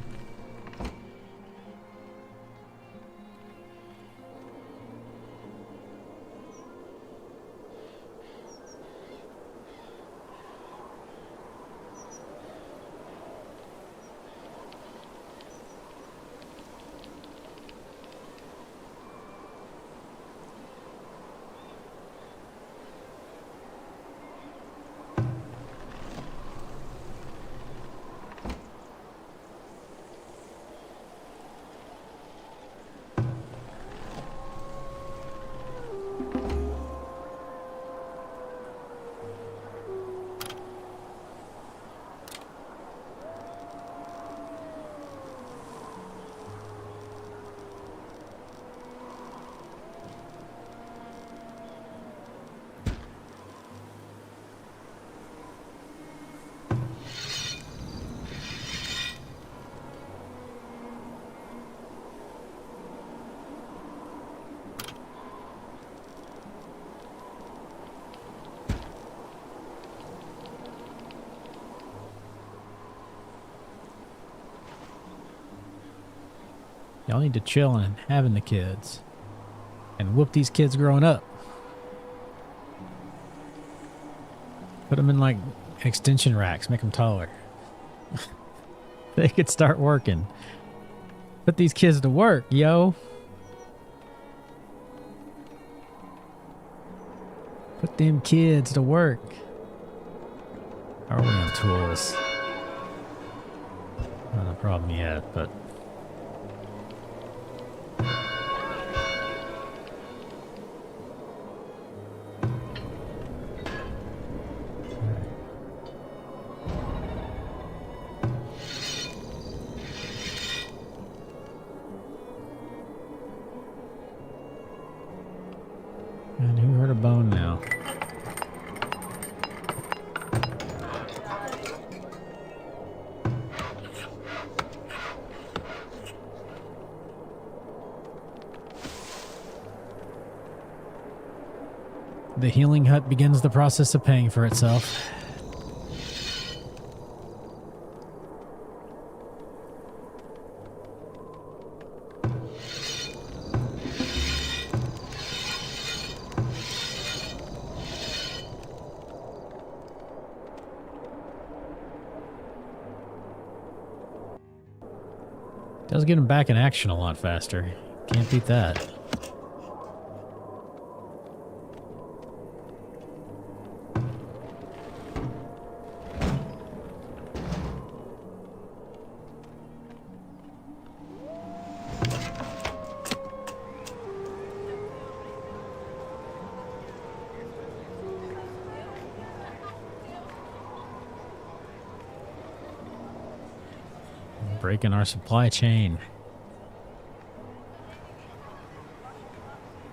Y'all need to chill and having the kids. And whoop these kids growing up. Put them in like extension racks. Make them taller. They could start working. Put these kids to work, yo. Put them kids to work. How are we on tools? Not a problem yet, but... And who hurt a bone now? The healing hut begins the process of paying for itself. Does get him back in action a lot faster. Can't beat that. Breaking our supply chain.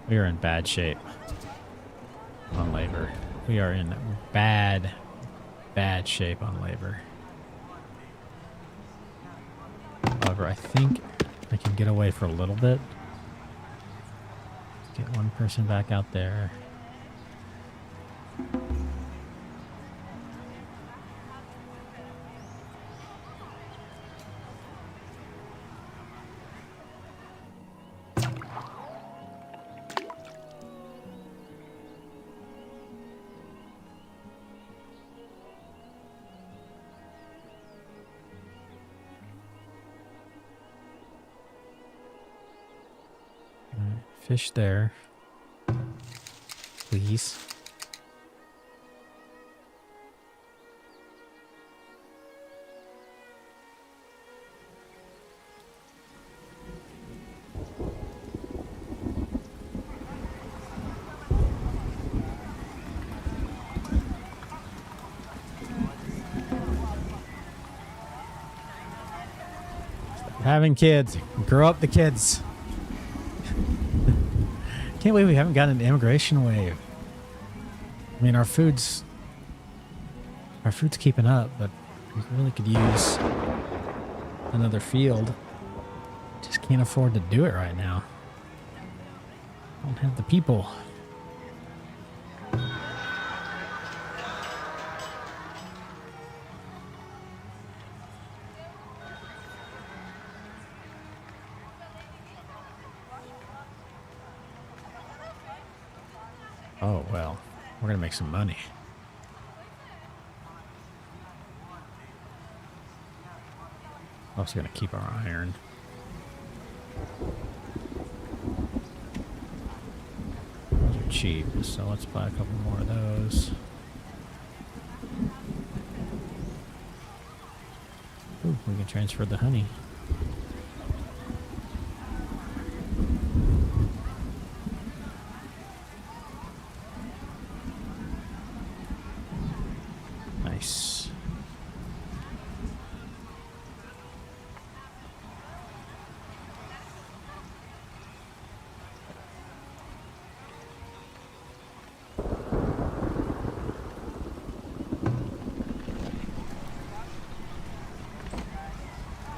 We are in bad shape on labor. We are in bad shape on labor. However, I think I can get away for a little bit. Let's get one person back out there. Fish there. Please. Stop having kids. Grow up the kids. Can't believe we haven't gotten an immigration wave. I mean, our food's keeping up, but we really could use another field. Just can't afford to do it right now. Don't have the people. Oh, well. We're going to make some money. Also going to keep our iron. Those are cheap, so let's buy a couple more of those. Ooh, we can transfer the honey. Nice.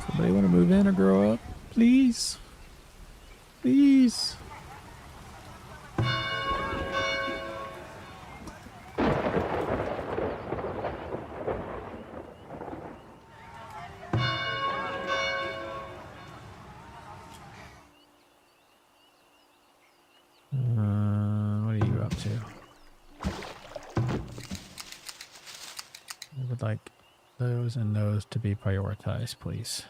Somebody want to move in or grow up? Please? Please? What are you up to? I would like those and those to be prioritized, please.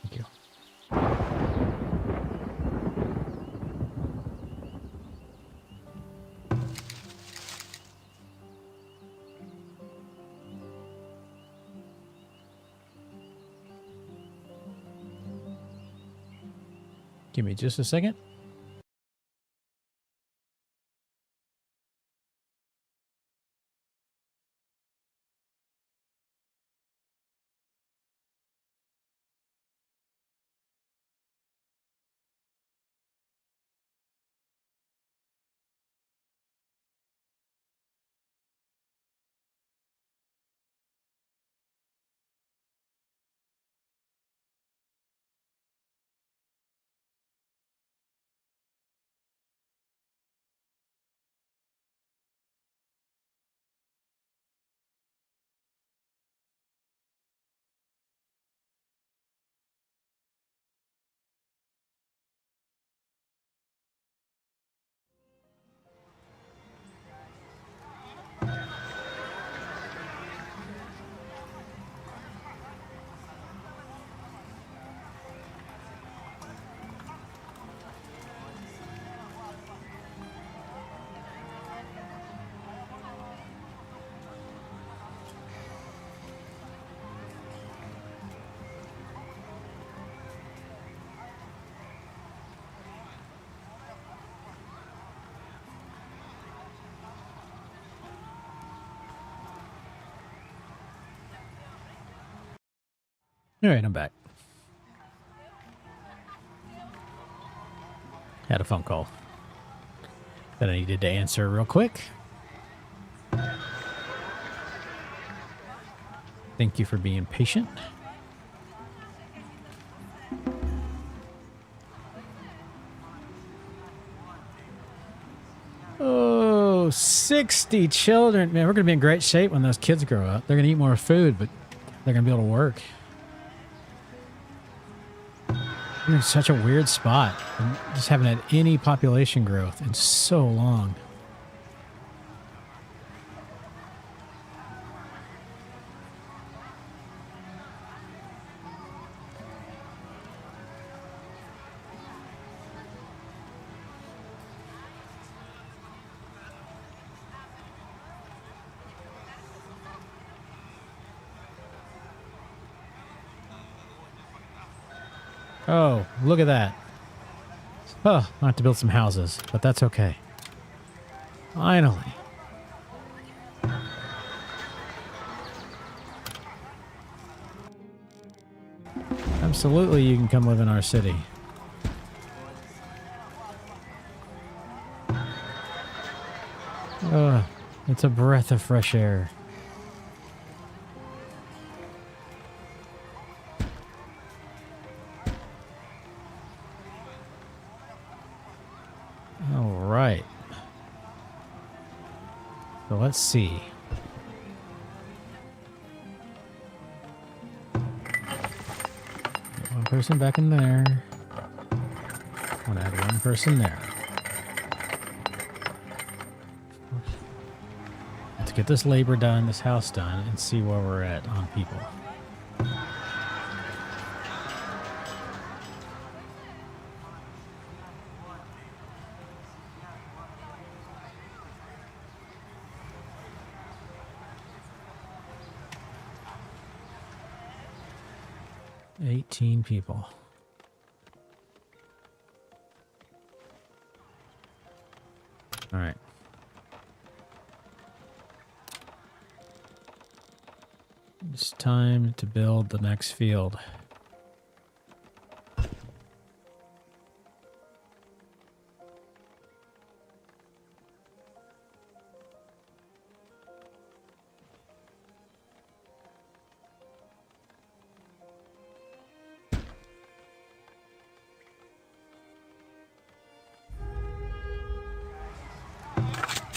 Thank you. Give me just a second. All right, I'm back. Had a phone call that I needed to answer real quick. Thank you for being patient. Oh, 60 children. Man, we're going to be in great shape when those kids grow up. They're going to eat more food, but they're going to be able to work. We're in such a weird spot. And just haven't had any population growth in so long. Oh, look at that. Oh, I have to build some houses, but that's okay. Finally. Absolutely, you can come live in our city. It's a breath of fresh air. All right. So let's see. Get one person back in there. Want to add one person there. Let's get this labor done, this house done, and see where we're at on people. $18 people. All right. It's time to build the next field.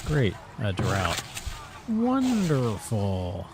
Great, a drought. Wonderful.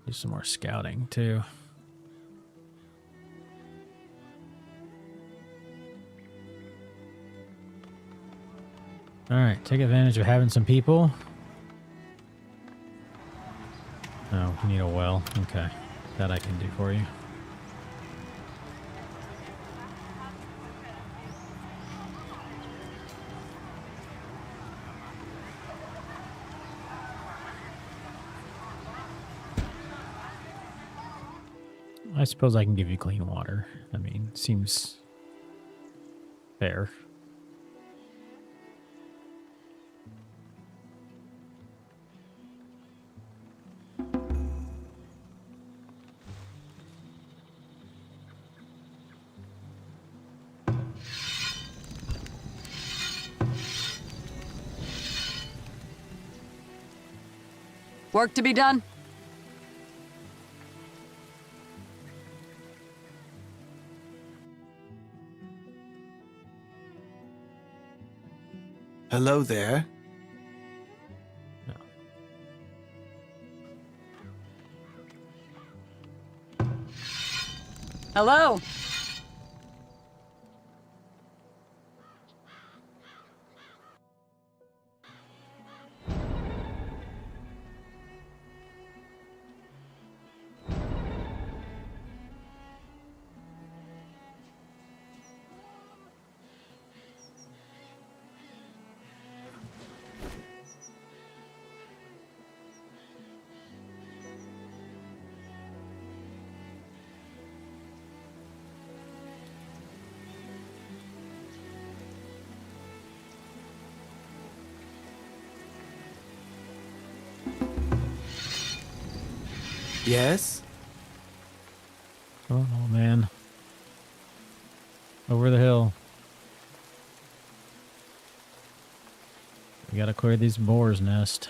Do some more scouting too. All right, take advantage of having some people. Oh, we need a well. Okay, that I can do for you. I suppose I can give you clean water. I mean, seems fair. Work to be done? Hello there. No. Hello? Yes? Oh, no, man. Over the hill. We gotta clear these boar's nest.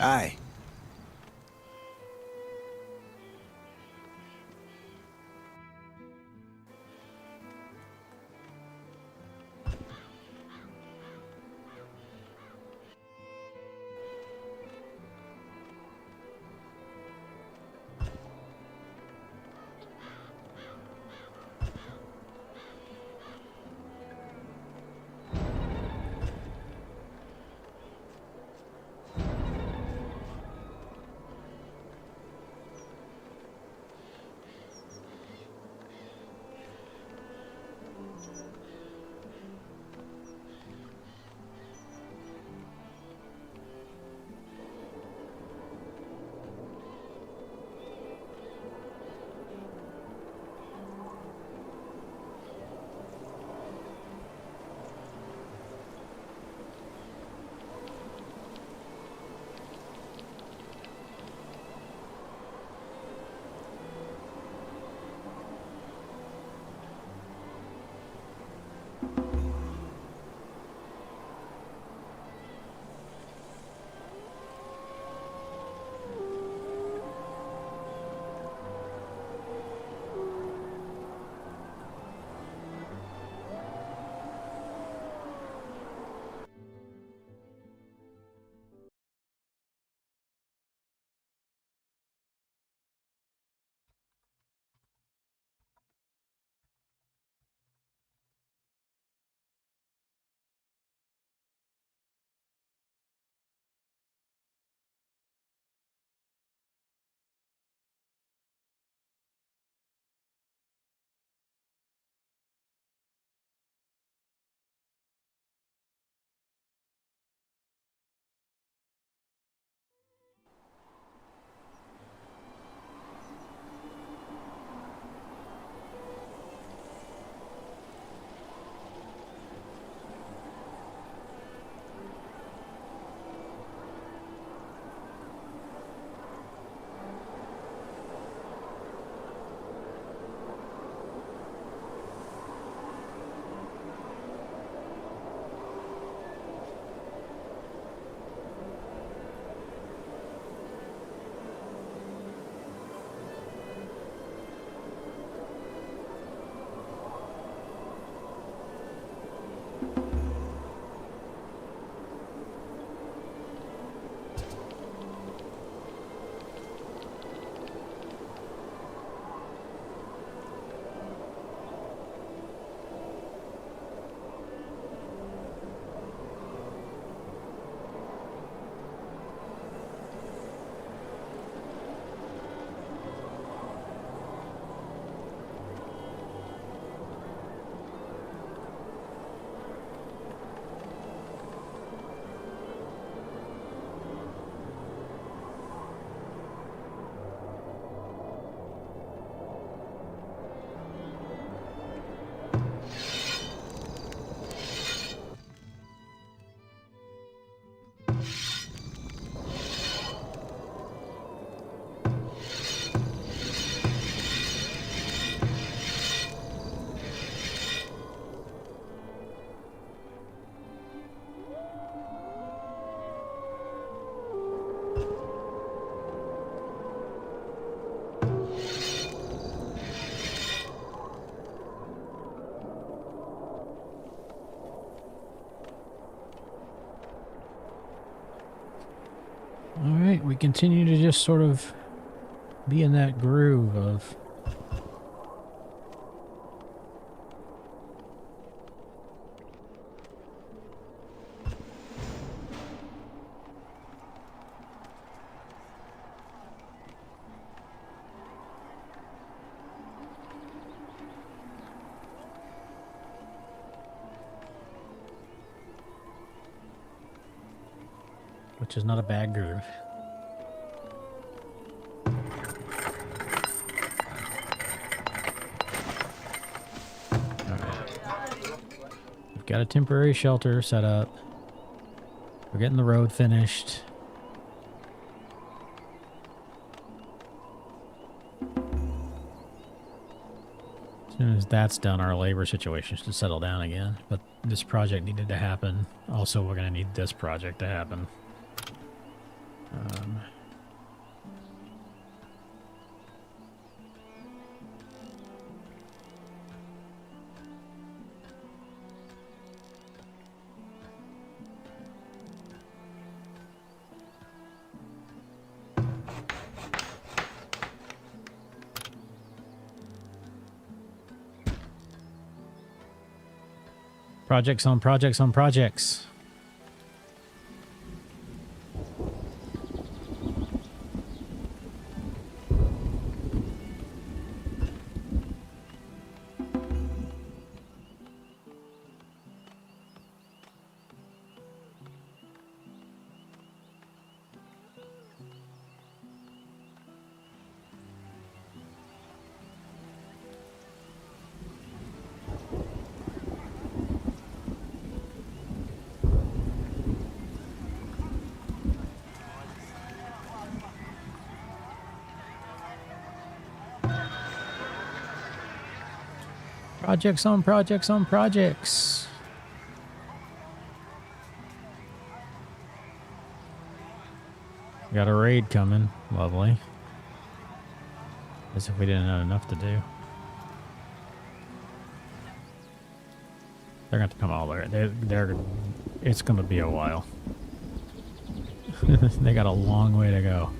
Aye. All right, we continue to just sort of be in that groove of which is not a bad groove. We've got a temporary shelter set up. We're getting the road finished. As soon as that's done, our labor situation should settle down again. But this project needed to happen. Also, we're going to need this project to happen. Um, projects on projects on projects. Projects on projects on projects. Got a raid coming. Lovely. As if we didn't have enough to do. They're going to come all the way. It's going to be a while. They got a long way to go.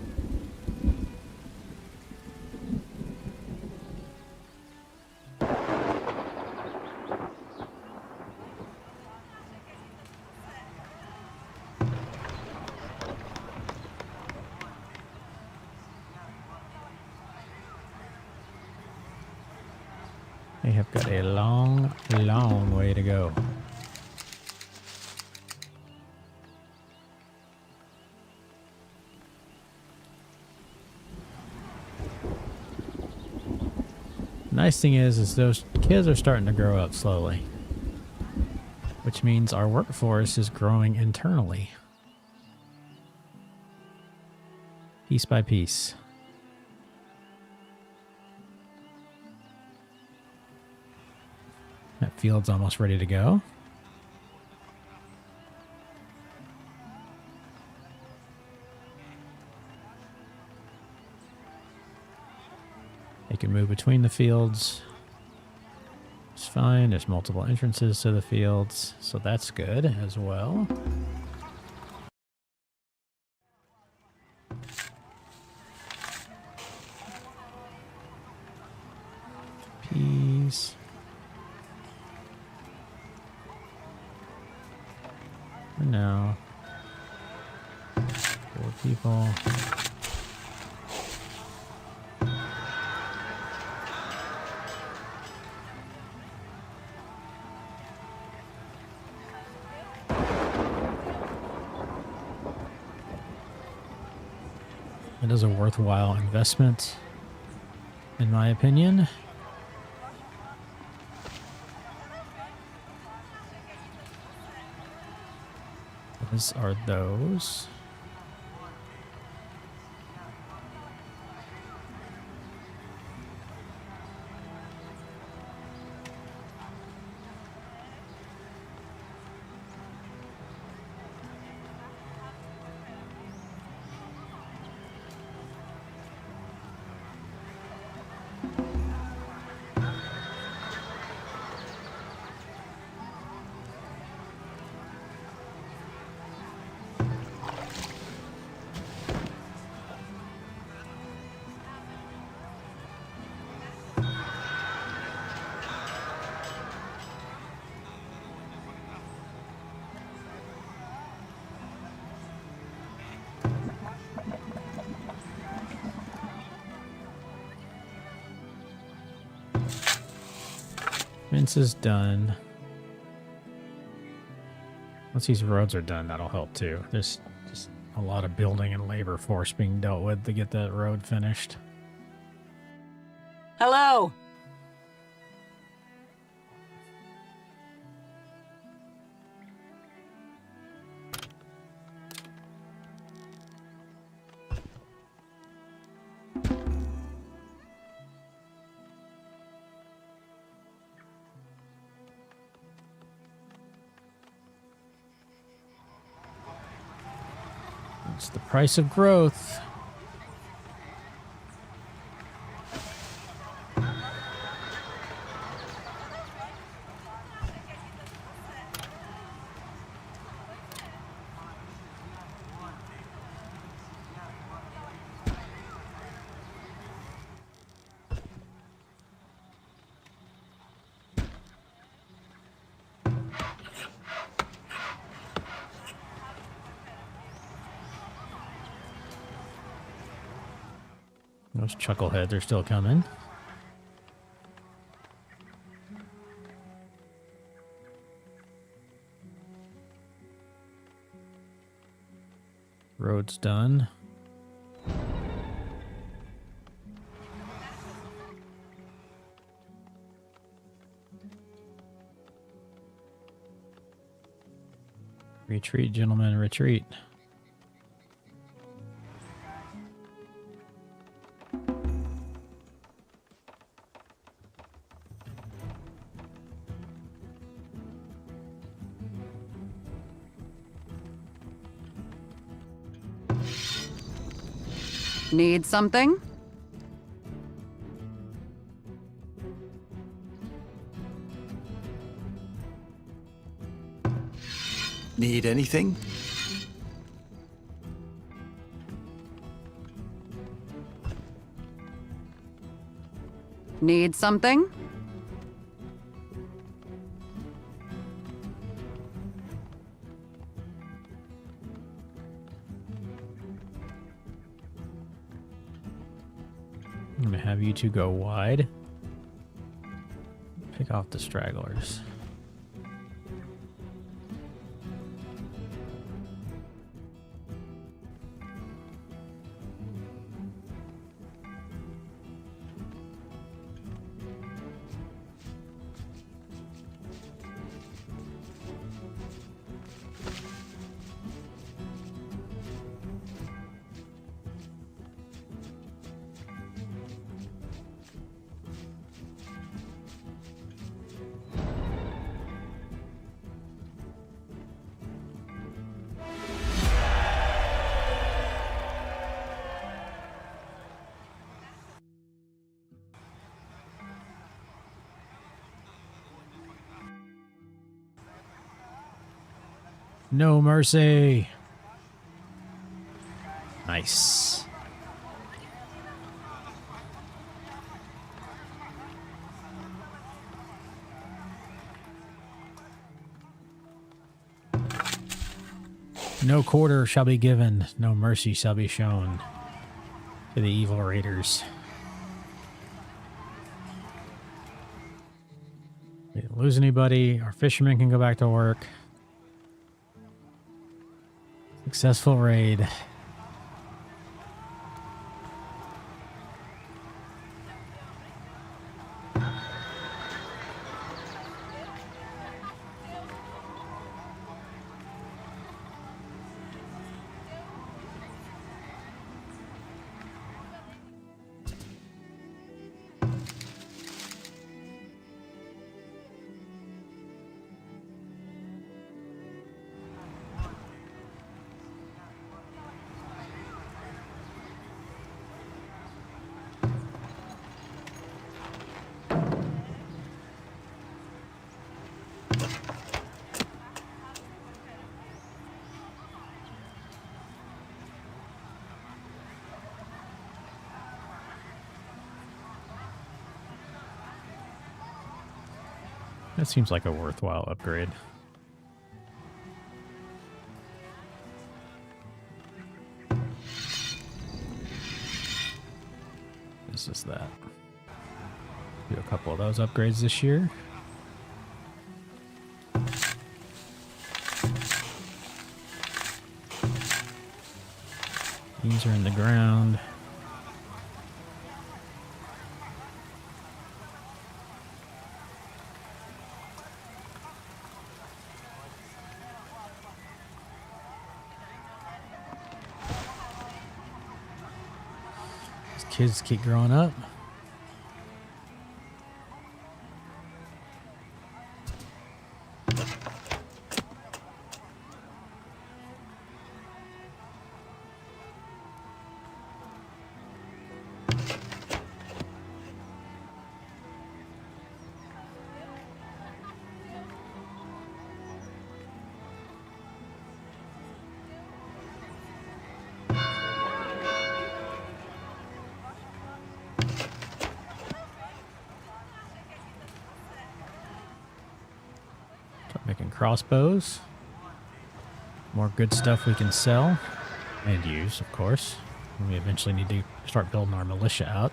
They have got a long, long way to go. Nice thing is those kids are starting to grow up slowly, which means our workforce is growing internally, piece by piece. That field's almost ready to go. They can move between the fields. It's fine. There's multiple entrances to the fields, so that's good as well. Peas. For now. 4 people. It is a worthwhile investment, in my opinion. As are those. Fence is done. Once these roads are done, that'll help too. There's just a lot of building and labor force being dealt with to get that road finished. Hello. It's the price of growth. Those chuckleheads are still coming. Road's done. Retreat, gentlemen, retreat. Need something? Need anything? Need something? I'm going to have you two go wide. Pick off the stragglers. No mercy. Nice. No quarter shall be given, no mercy shall be shown to the evil raiders. We didn't lose anybody. Our fishermen can go back to work. Successful raid. That seems like a worthwhile upgrade. This is that. Do a couple of those upgrades this year. These are in the ground. These kids keep growing up. Making crossbows. More good stuff we can sell and use, of course. We eventually need to start building our militia out.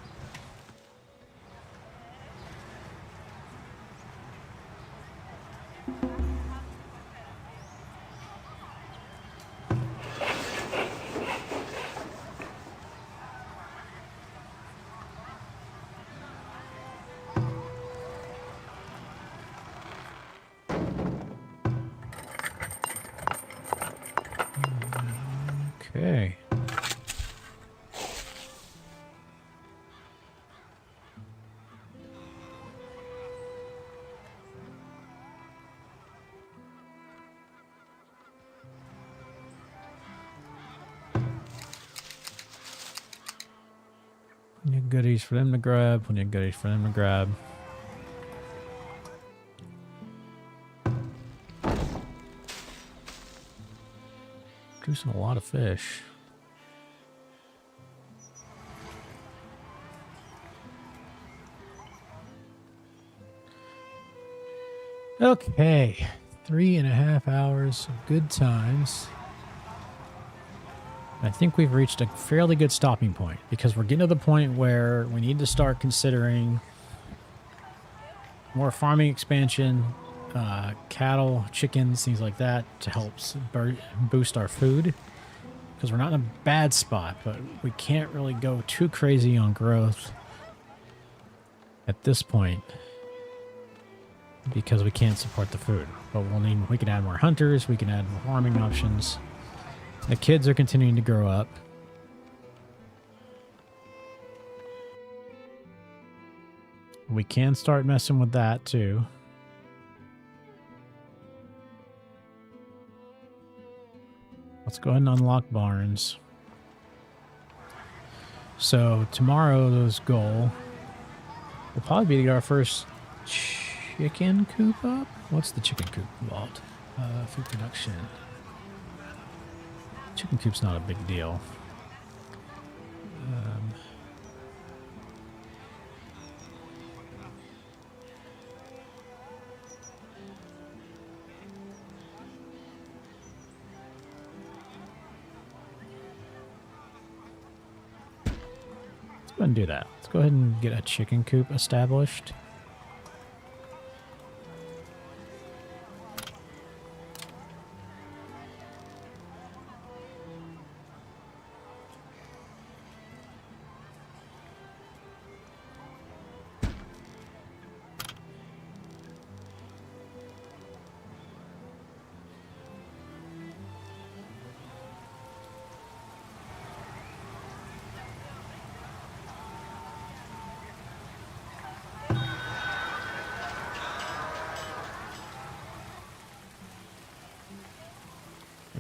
Okay. Plenty of goodies for them to grab. Plenty of goodies for them to grab. Producing a lot of fish. Okay, 3.5 hours of good times. I think we've reached a fairly good stopping point because we're getting to the point where we need to start considering more farming expansion, cattle, chickens, things like that to help boost our food. Because we're not in a bad spot, but we can't really go too crazy on growth at this point because we can't support the food. But we can add more hunters, we can add more farming options. The kids are continuing to grow up. We can start messing with that too. Let's go ahead and unlock barns. So tomorrow's goal will probably be to get our first chicken coop up. What's the chicken coop involved? Food production. Chicken coop's not a big deal. Let's go ahead and do that. Let's go ahead and get a chicken coop established.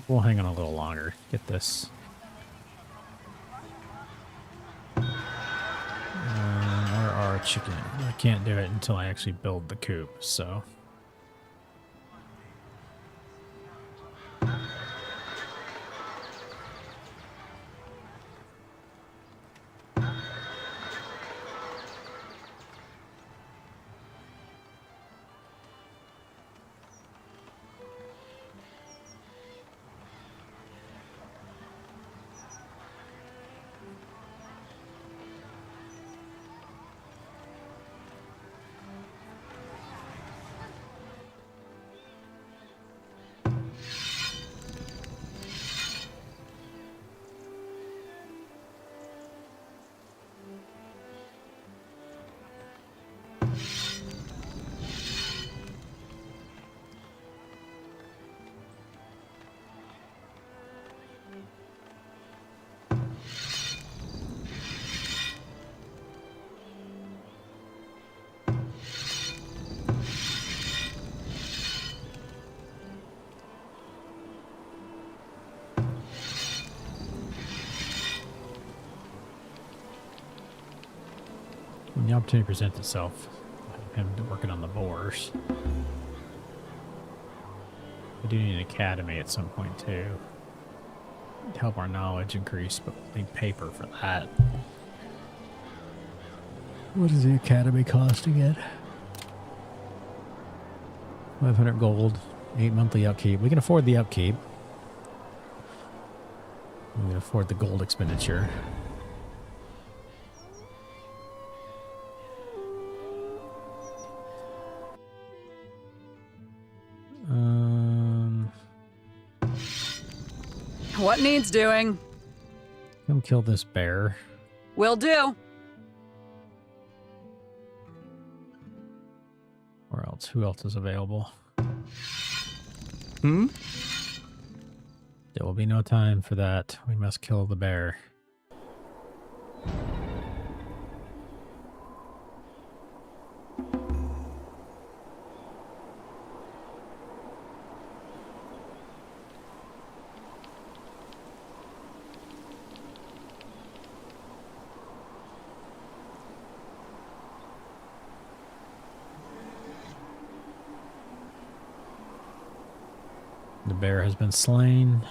We'll hang on a little longer. Get this. Where are our chicken? I can't do it until I actually build the coop, so. When the opportunity presents itself, I'm working on the boars. We do need an academy at some point too, to help our knowledge increase, but we need paper for that. What does the academy cost again? 500 gold. 8 monthly upkeep. We can afford the upkeep. We can afford the gold expenditure. What needs doing? Come kill this bear. Will do. Where else? Who else is available? Hmm? There will be no time for that. We must kill the bear. The bear has been slain.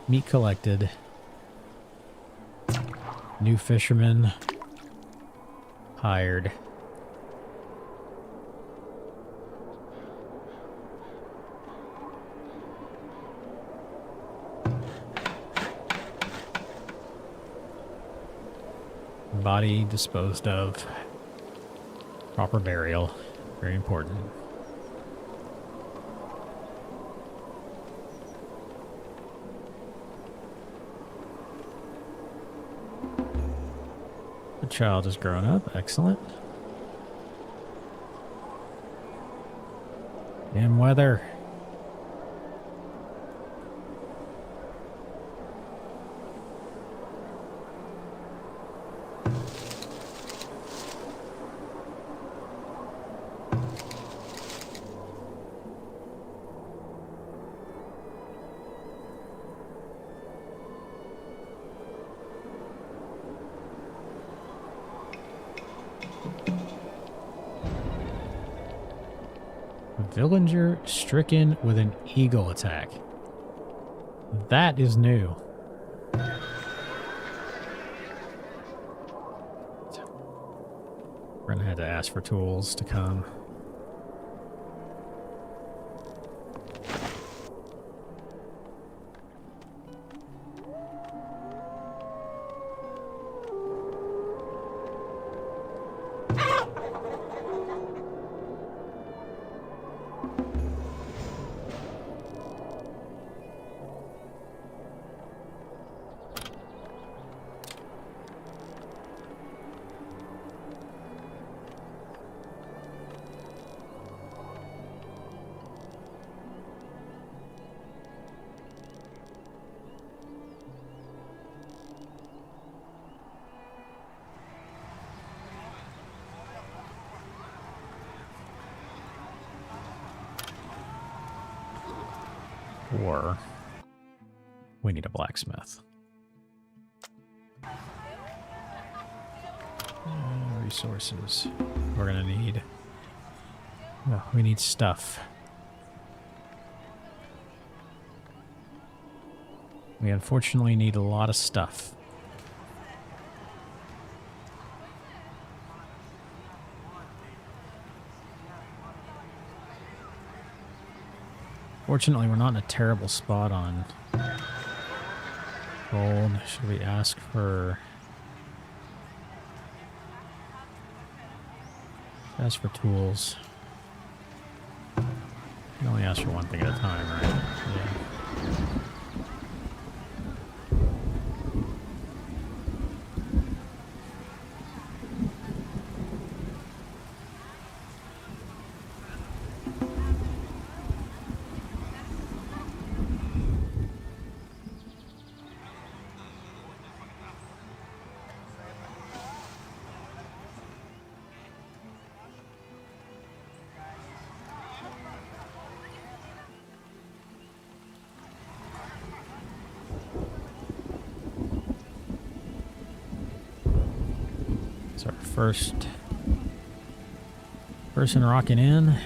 Meat collected. New fisherman hired. Body disposed of. Proper burial. Very important. The child is grown up. Excellent. Damn weather. Villager stricken with an eagle attack. That is new. We're gonna have to ask for tools to come. Or we need a blacksmith. Resources. We're gonna need. Oh, we need stuff. We unfortunately need a lot of stuff. Fortunately, we're not in a terrible spot on gold. Should we ask for... Ask for tools. You can only ask for one thing at a time, right? Yeah. It's our first person rocking in.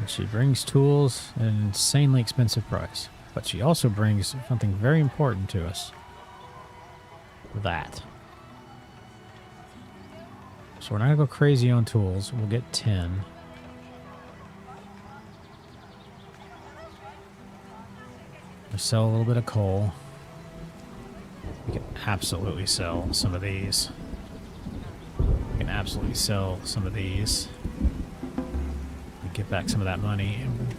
And she brings tools at an insanely expensive price. But she also brings something very important to us. That. So we're not going to go crazy on tools. We'll get 10. We'll sell a little bit of coal. We can absolutely sell some of these. We can absolutely sell some of these. We get back some of that money. And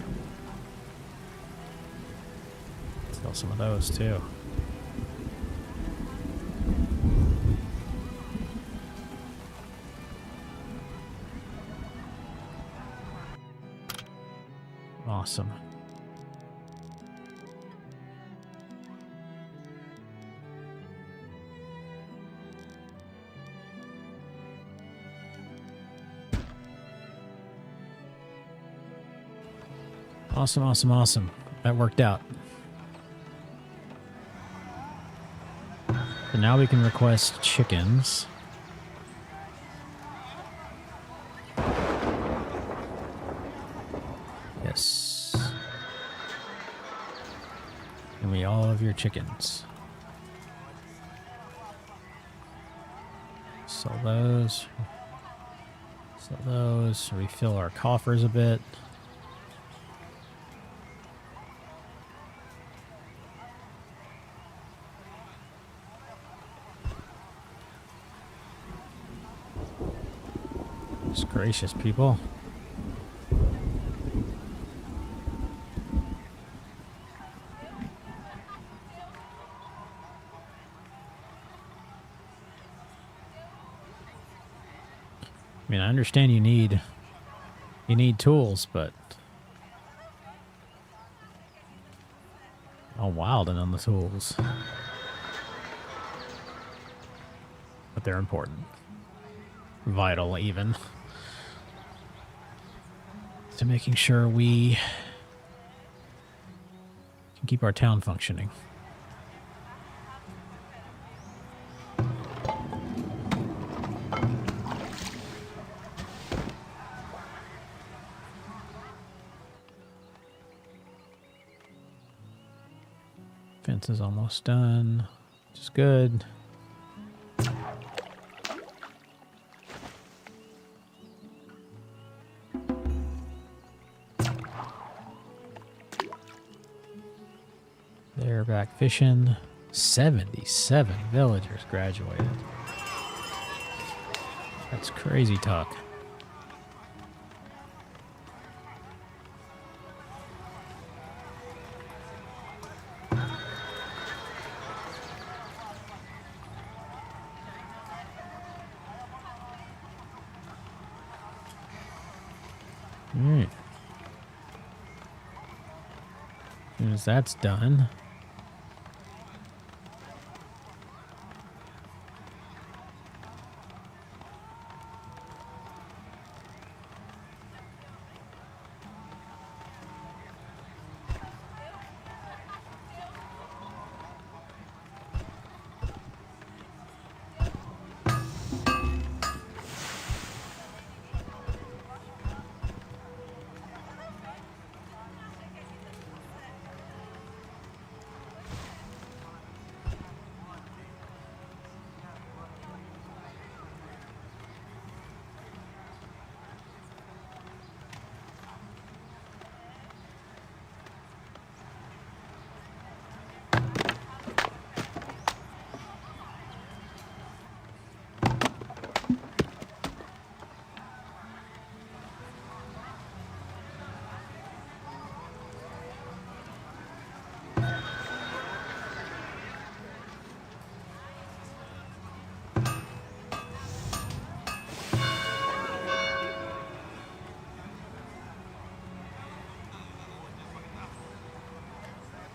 sell some of those too. Awesome. Awesome, awesome, awesome. That worked out. So now we can request chickens. Yes. Give me all of your chickens. Sell those. Sell those. Refill our coffers a bit. Gracious people. I mean, I understand you need tools, but all wild and on the tools. But they're important. Vital even. To making sure we can keep our town functioning. Fence is almost done, which is good. They're back fishing. 77 villagers graduated. That's crazy talk. As soon as that's done.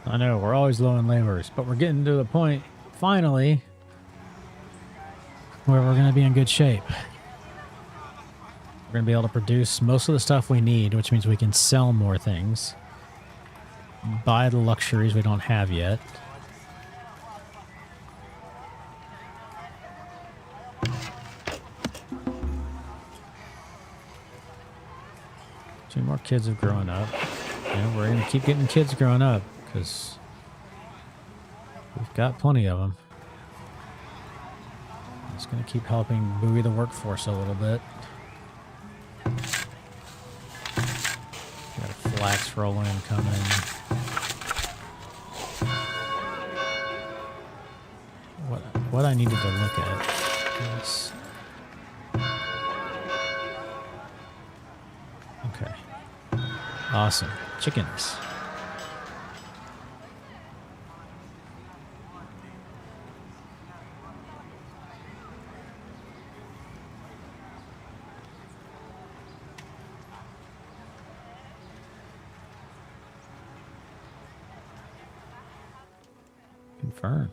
I know, we're always low in laborers, but we're getting to the point, finally, where we're going to be in good shape. We're going to be able to produce most of the stuff we need, which means we can sell more things. Buy the luxuries we don't have yet. more kids have grown up. And we're going to keep getting kids growing up because we've got plenty of them. It's going to keep helping buoy the workforce a little bit. Got a flax rolling coming. What I needed to look at is... Okay. Awesome. Chickens. Confirm.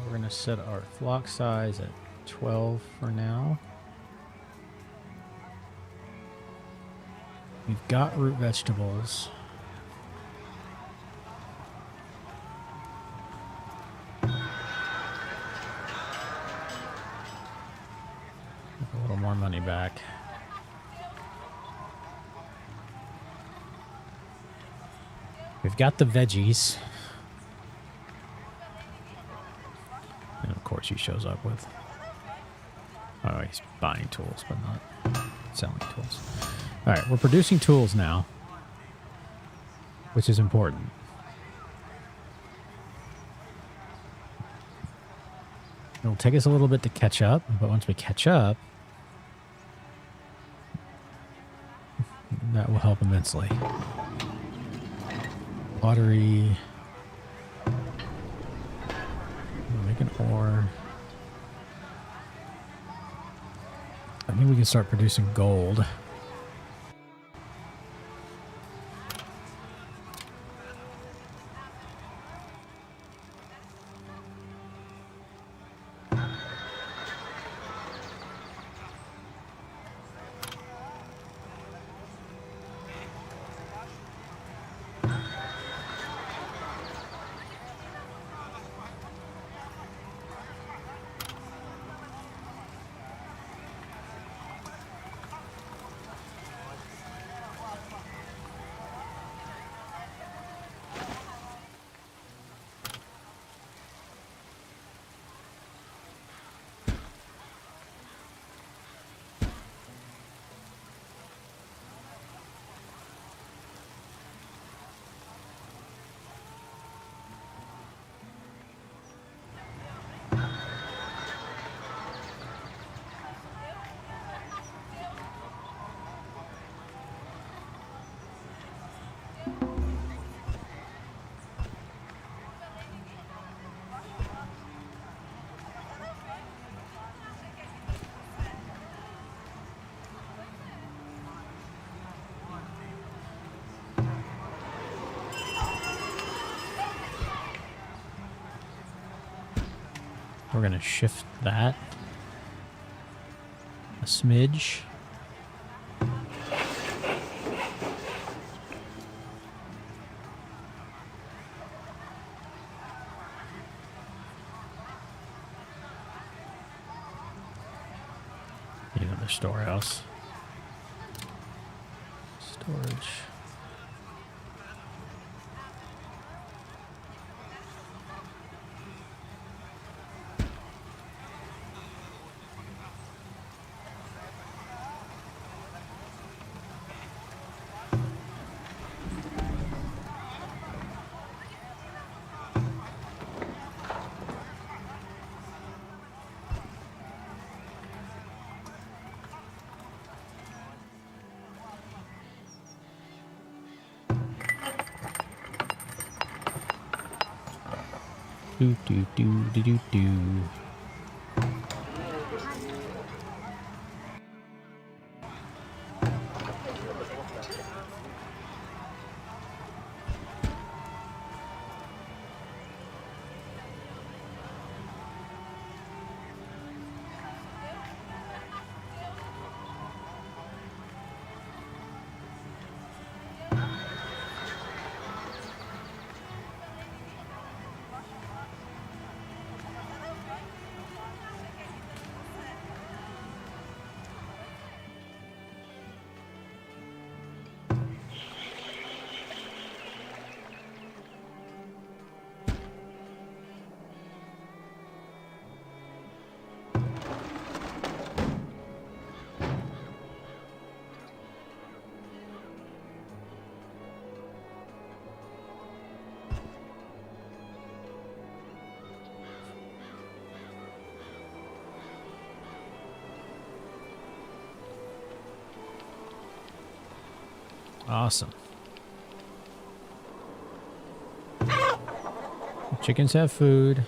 We're going to set our flock size at 12 for now. We've got root vegetables. A little more money back. We've got the veggies. And of course he shows up with... Oh, he's buying tools, but not selling tools. Alright, we're producing tools now, which is important. It'll take us a little bit to catch up, but once we catch up, that will help immensely. Pottery. Make an ore. I think we can start producing gold. We're going to shift that a smidge. Need another storehouse. Storage. Do do do do do do. Awesome. Chickens have food.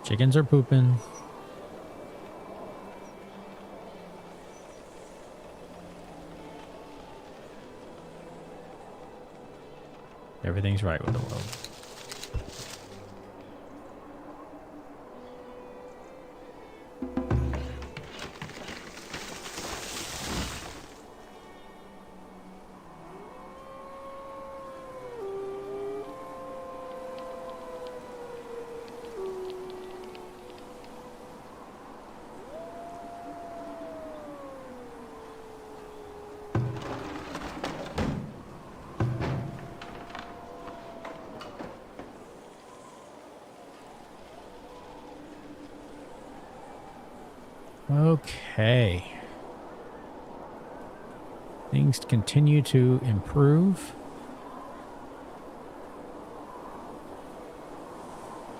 Chickens are pooping. Everything's right with the world. Okay. Things continue to improve.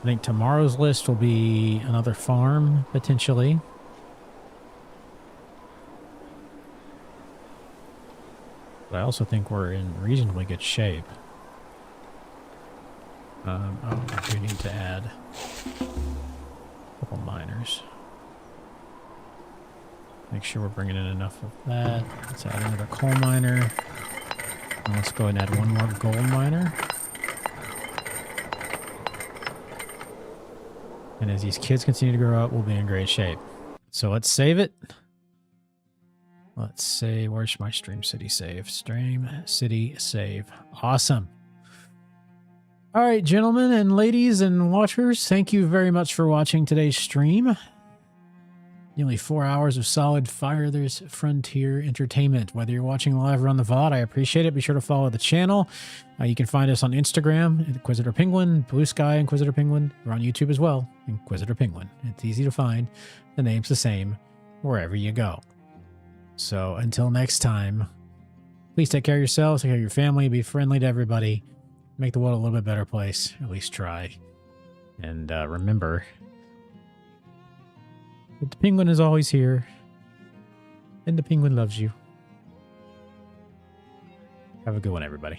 I think tomorrow's list will be another farm, potentially. But I also think we're in reasonably good shape. Oh, I do need to add a couple miners. Make sure we're bringing in enough of that. Let's add another coal miner. And let's go ahead and add one more gold miner. And as these kids continue to grow up, we'll be in great shape. So let's save it. Let's say, where's my Stream City save? Stream City save. Awesome. All right, gentlemen and ladies and watchers, thank you very much for watching today's stream. Nearly 4 hours of solid Farthest Frontier entertainment. Whether you're watching live or on the VOD, I appreciate it. Be sure to follow the channel. You can find us on Instagram, Inquisitor Penguin, Blue Sky, Inquisitor Penguin. We're on YouTube as well, Inquisitor Penguin. It's easy to find. The name's the same wherever you go. So until next time, please take care of yourselves, take care of your family, be friendly to everybody, make the world a little bit better place. At least try. And remember, but the penguin is always here, and the penguin loves you. Have a good one, everybody.